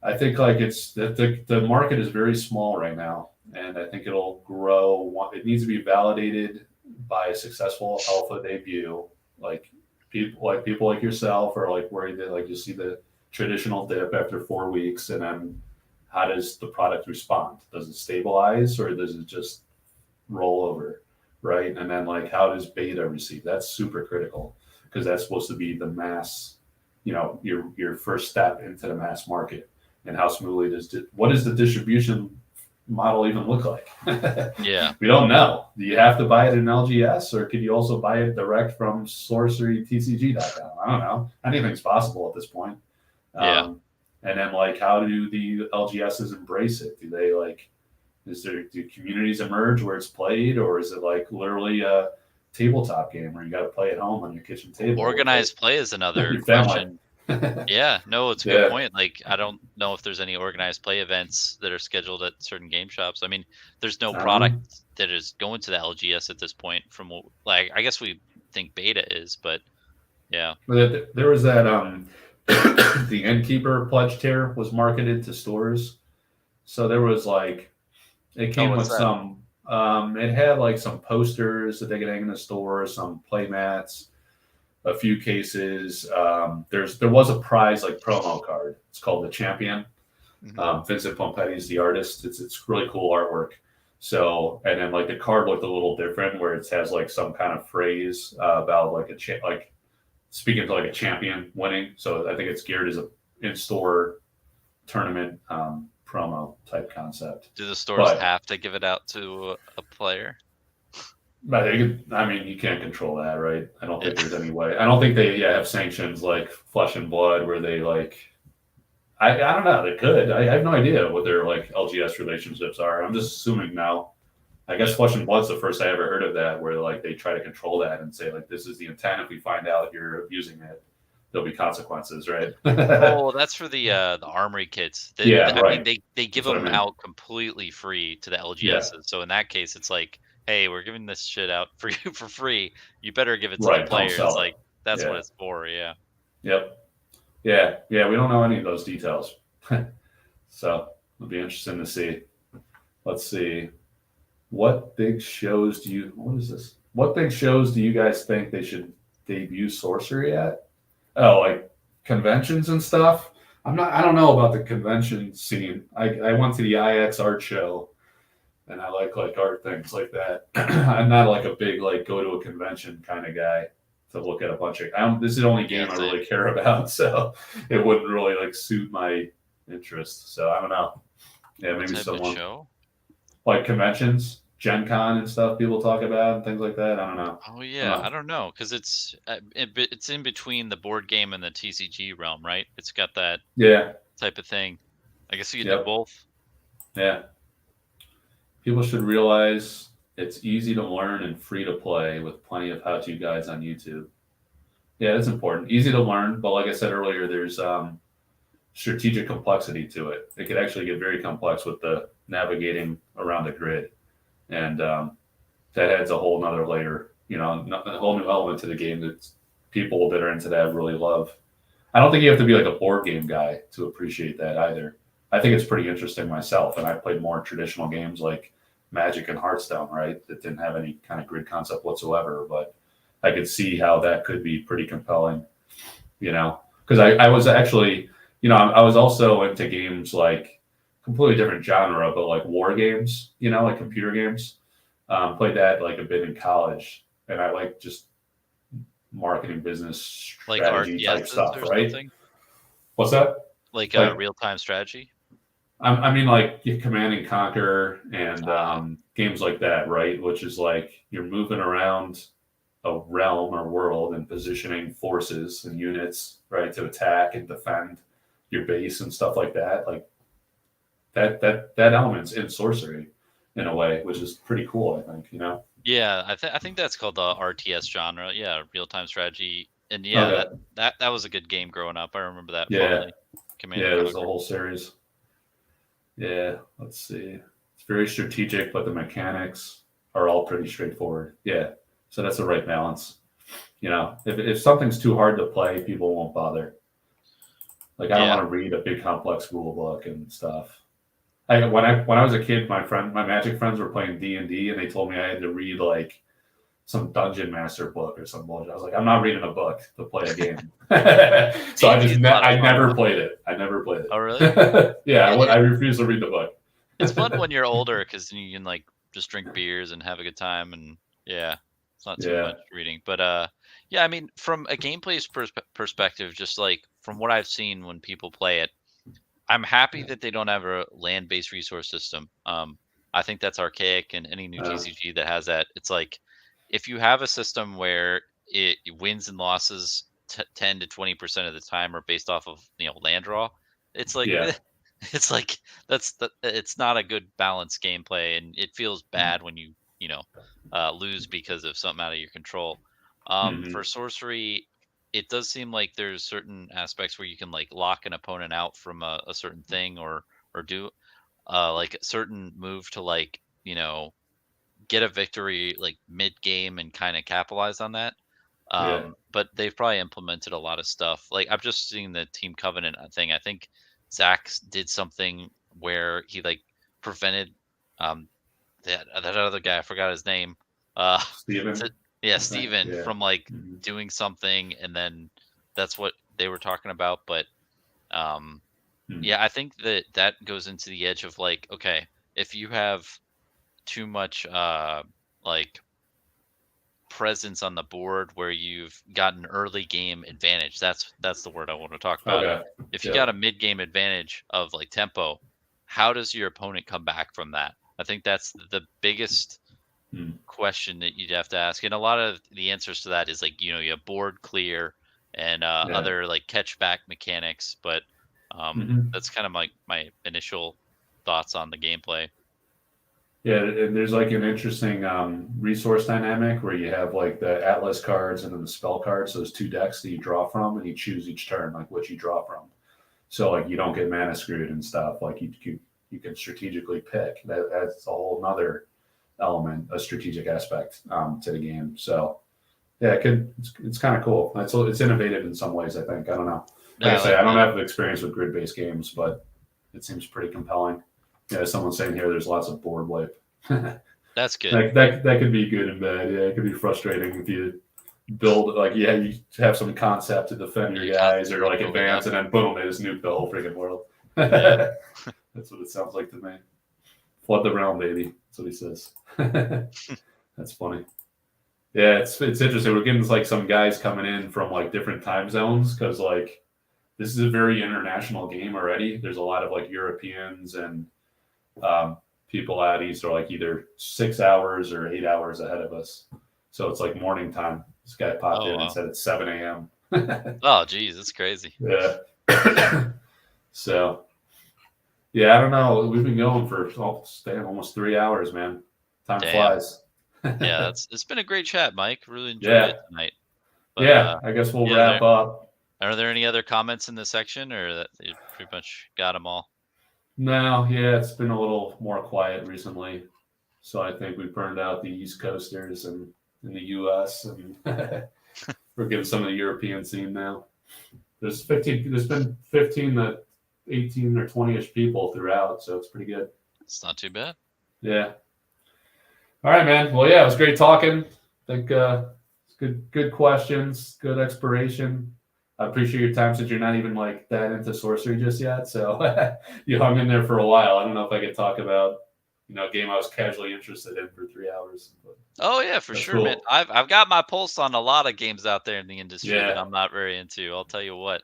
I think like it's the market is very small right now, and I think it'll grow. It needs to be validated by a successful alpha debut, like people like yourself are like worried that like you see the traditional dip after 4 weeks, and then how does the product respond? Does it stabilize or does it just roll over, right? And then like how does beta receive? That's super critical because that's supposed to be the mass, your first step into the mass market. And how smoothly what does the distribution model even look like? yeah, We don't know. Do you have to buy it in LGS or could you also buy it direct from Sorcery TCG.com? I don't know. Anything's possible at this point. yeah. Um, and then like how do the LGSs embrace it? Do they like do communities emerge where it's played, or is it like literally a tabletop game where you got to play at home on your kitchen table with Organized play is another your family? question. Yeah, no, it's a good Yeah. point. Like, I don't know if there's any organized play events that are scheduled at certain game shops. I mean, there's no I don't product know. that is going to the LGS at this point. From what, like, I guess we think beta is, but yeah. But there was that the Innkeeper pledge tier was marketed to stores. So there was like it Oh, came what's with that? some it had like some posters that they could hang in the store, some play mats, a few cases. There was a prize like promo card. It's called the Champion. Hmm. Vincent Pompetti is the artist. It's really cool artwork. So and then like the card looked a little different, where it has like some kind of phrase about like like speaking to like a champion winning. So I think it's geared as a in-store tournament promo type concept. Do the stores But have to give it out to a player? I mean, you can't control that, right? I don't Yeah. think there's any way. I don't think they have sanctions like Flesh and Blood where they like. I don't know. They could. I have no idea what their like LGS relationships are. I'm just assuming now. I guess Flesh and Blood's the first I ever heard of that, where like they try to control that and say like this is the intent. If we find out you're abusing it, there'll be consequences, right? Oh, that's for the armory kits. Yeah, I mean, right. they give That's what I them mean. out completely free to the Yeah, LGSs. So in that case, it's like, hey, we're giving this shit out for you for free. You better give it to the right. Don't players. sell it. Like that's what Yeah. it's for. Yeah. Yep. Yeah. Yeah. We don't know any of those details, so it'll be interesting to see. Let's see. What big shows do you? What is this? What big shows do you guys think they should debut Sorcery at? Oh, like conventions and stuff. I'm not. I don't know about the convention scene. I went to the IX art show, and I like art things like that. I'm not like a big like go to a convention kind of guy to look at a bunch of. This is the only Yeah. game I Same. really care about, so it wouldn't really like suit my interest. So I don't know. Yeah, What maybe type of someone show? like conventions, Gen Con and stuff people talk about and things like that. I don't know. Oh I'm yeah, I not. don't know because it's in between the board game and the TCG realm, right? It's got that Yeah. type of thing. I guess you could do Yep. both. Yeah. People should realize it's easy to learn and free to play with plenty of how-to guides on YouTube. Yeah, that's important. Easy to learn, but like I said earlier, there's strategic complexity to it. It could actually get very complex with the navigating around a grid, and that adds a whole nother layer. A whole new element to the game that people that are into that really love. I don't think you have to be like a board game guy to appreciate that either. I think it's pretty interesting myself, and I played more traditional games like Magic and Hearthstone, right? That didn't have any kind of grid concept whatsoever, but I could see how that could be pretty compelling, because I was actually I was also into games like completely different genre, but like war games, like computer games. Played that like a bit in college, and I like just marketing, business Like strategy type RTSs stuff, or right? something? What's that? Like Like, real-time strategy? I mean, like Command and Conquer and Ah, games like that, right? Which is like you're moving around a realm or world and positioning forces and units, right, to attack and defend your base and stuff like that. Like that element's in sorcery in a way, which is pretty cool, I think. yeah, I think that's called the RTS genre. Yeah, real-time strategy. And yeah, that Okay. that that was a good game growing up. I remember that Yeah. fondly. Command and Yeah, there's a Conquer. whole series. Yeah, let's see. It's very strategic, but the mechanics are all pretty straightforward. Yeah. So that's the right balance. If something's too hard to play, people won't bother. Like I don't Yeah. want to read a big complex rule book and stuff. When I was a kid, my magic friends were playing D&D, and they told me I had to read like some dungeon master book or some bullshit. I was like, I'm not reading a book to play a game. So D&D is a lot of I fun never though. played it. I never played Oh, really? it. Yeah, Yeah, I refuse to read the book. it's fun when you're older because you can like just drink beers and have a good time, and yeah, it's not too Yeah, much reading. But yeah, I mean, from a gameplay perspective, just like from what I've seen when people play it, I'm happy that they don't have a land-based resource system. I think that's archaic, and any new uh, TCG that has that, it's like if you have a system where it wins and losses 10 to 20% of the time are based off of land draw, it's like yeah, it's like it's not a good balanced gameplay, and it feels bad when lose because of something out of your control. For hmm, sorcery, it does seem like there's certain aspects where you can like lock an opponent out from a certain thing, or do like a certain move to like get a victory like mid game and kind of capitalize on that. yeah, But they've probably implemented a lot of stuff. Like I've just seen the Team Covenant thing. I think Zach did something where he like prevented um that other guy. I forgot his name. Uh, Steven, to, yeah, I think. Steven Yeah, from like hmm, doing something, and then that's what they were talking about. But um, hmm, yeah, I think that goes into the edge of like, okay, if you have too much like presence on the board where you've got an early game advantage. That's the word I want to talk about. okay, If you got a yep, mid game advantage of like tempo, how does your opponent come back from that? I think that's the biggest hmm, question that you'd have to ask. And a lot of the answers to that is like, you have board clear and yeah, other like catchback mechanics, but hmm. that's kind of my initial thoughts on the gameplay. Yeah, and there's like an interesting resource dynamic where you have like the Atlas cards and then the spell cards. So there's two decks that you draw from, and you choose each turn like what you draw from. So like you don't get mana screwed and stuff. Like you can strategically pick. That's a whole nother element, a strategic aspect to the game. So yeah, it's kind of cool. It's innovative in some ways. I think. I don't know. Like I Yeah, I say, like I don't that. have experience with grid based games, but it seems pretty compelling. Yeah, someone's saying here there's lots of board wipe. That's good. That could be good and bad. Yeah, it could be frustrating if you build like you have some concept to defend your You guys or constantly like building up. advance, and then boom, they just nuke the whole freaking world. Yeah. That's what it sounds like to me. Flood the realm, baby. That's what he says. That's funny. Yeah, it's interesting. We're getting like some guys coming in from like different time zones because like this is a very international game already. There's a lot of like Europeans and um, people out east are like either 6 hours or 8 hours ahead of us. So it's like morning time. This guy popped Oh in and wow. said it's 7 a.m. Oh geez, that's crazy. Yeah. So yeah, I don't know. We've been going for almost 3 hours, man. Time Damn. flies. Yeah, it's been a great chat, Mike. Really enjoyed Yeah. it tonight. But Yeah. I guess we'll yeah, wrap up. are there any other comments in this section, or that you pretty much got them all? No, yeah, it's been a little more quiet recently. So I think we burned out the East Coasters and in the US, and we're getting some of the European scene now. There's been 15 to 18 or 20ish people throughout, so it's pretty good. It's not too bad. Yeah. All right, man. Well, yeah, it was great talking. I think it's good questions, good exploration. I appreciate your time since you're not even like that into sorcery just yet. So you hung in there for a while. I don't know if I could talk about, a game I was casually interested in for 3 hours. But Oh yeah, for that's sure, man. cool. I've got my pulse on a lot of games out there in the industry that Yeah. I'm not very into. I'll tell you what,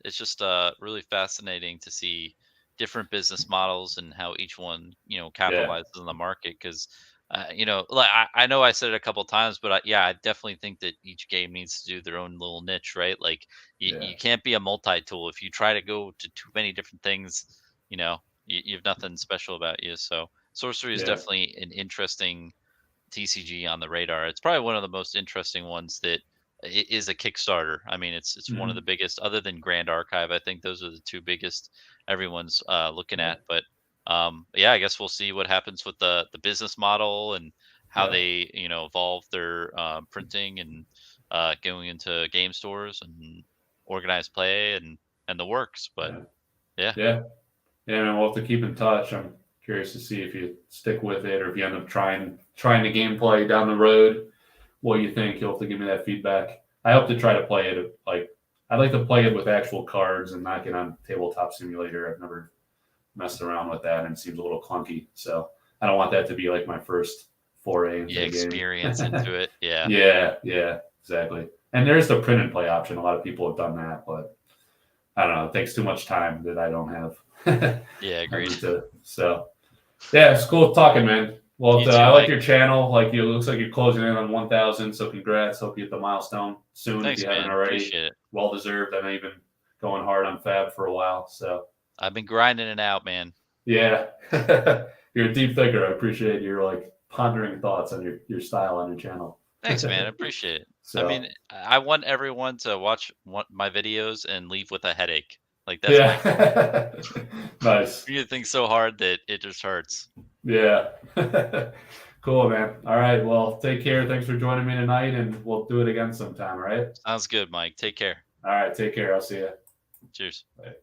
it's just really fascinating to see different business models and how each one, Yeah. capitalizes on the market. Because, like I know I said it a couple times, but yeah, I definitely think that each game needs to do their own little niche, right? Like Yeah. you can't be a multi-tool if you try to go to too many different things. You have nothing special about you. So sorcery is Yeah. definitely an interesting TCG on the radar. It's probably one of the most interesting ones that is a Kickstarter. I mean, it's one of the Hmm. biggest, other than Grand Archive. I think those are the two biggest everyone's looking Yeah. at. But yeah, I guess we'll see what happens with the business model and how Yeah. they evolve their printing and going into game stores and organized play and the works. But Yeah. yeah, Yeah. Yeah, man, we'll have to keep in touch. I'm curious to see if you stick with it or if you end up trying the gameplay down the road. What you think? You'll have to give me that feedback. I hope to try to play it like I'd like to play it with actual cards and not get on tabletop simulator. I've never messed around with that and it seems a little clunky. So I don't want that to be like my first foray into yeah, the game. experience into it. Yeah, Yeah, yeah, exactly. And there's the print and play option. A lot of people have done that, but I don't know. It takes too much time that I don't have. yeah, I agreed. need to. So yeah, it's cool talking, man. Well, You too, I like Mike. your channel. Like you, it looks like you're closing in on 1,000. So congrats. Hope you hit the milestone soon if Thanks, you haven't man. already. Appreciate it. Well deserved. I know you've been going hard on Fab for a while. So I've been grinding it out, man. yeah, you're a deep thinker. I appreciate your like pondering thoughts on your style on your channel. Thanks, man. I appreciate it. I mean, So I want everyone to watch my videos and leave with a headache. Like that's my goal. yeah, nice. You think so hard that it just hurts. Yeah. Cool, man. All right. Well, take care. Thanks for joining me tonight, and we'll do it again sometime. All right. Sounds good, Mike. Take care. All right. Take care. I'll see you. Cheers. Bye.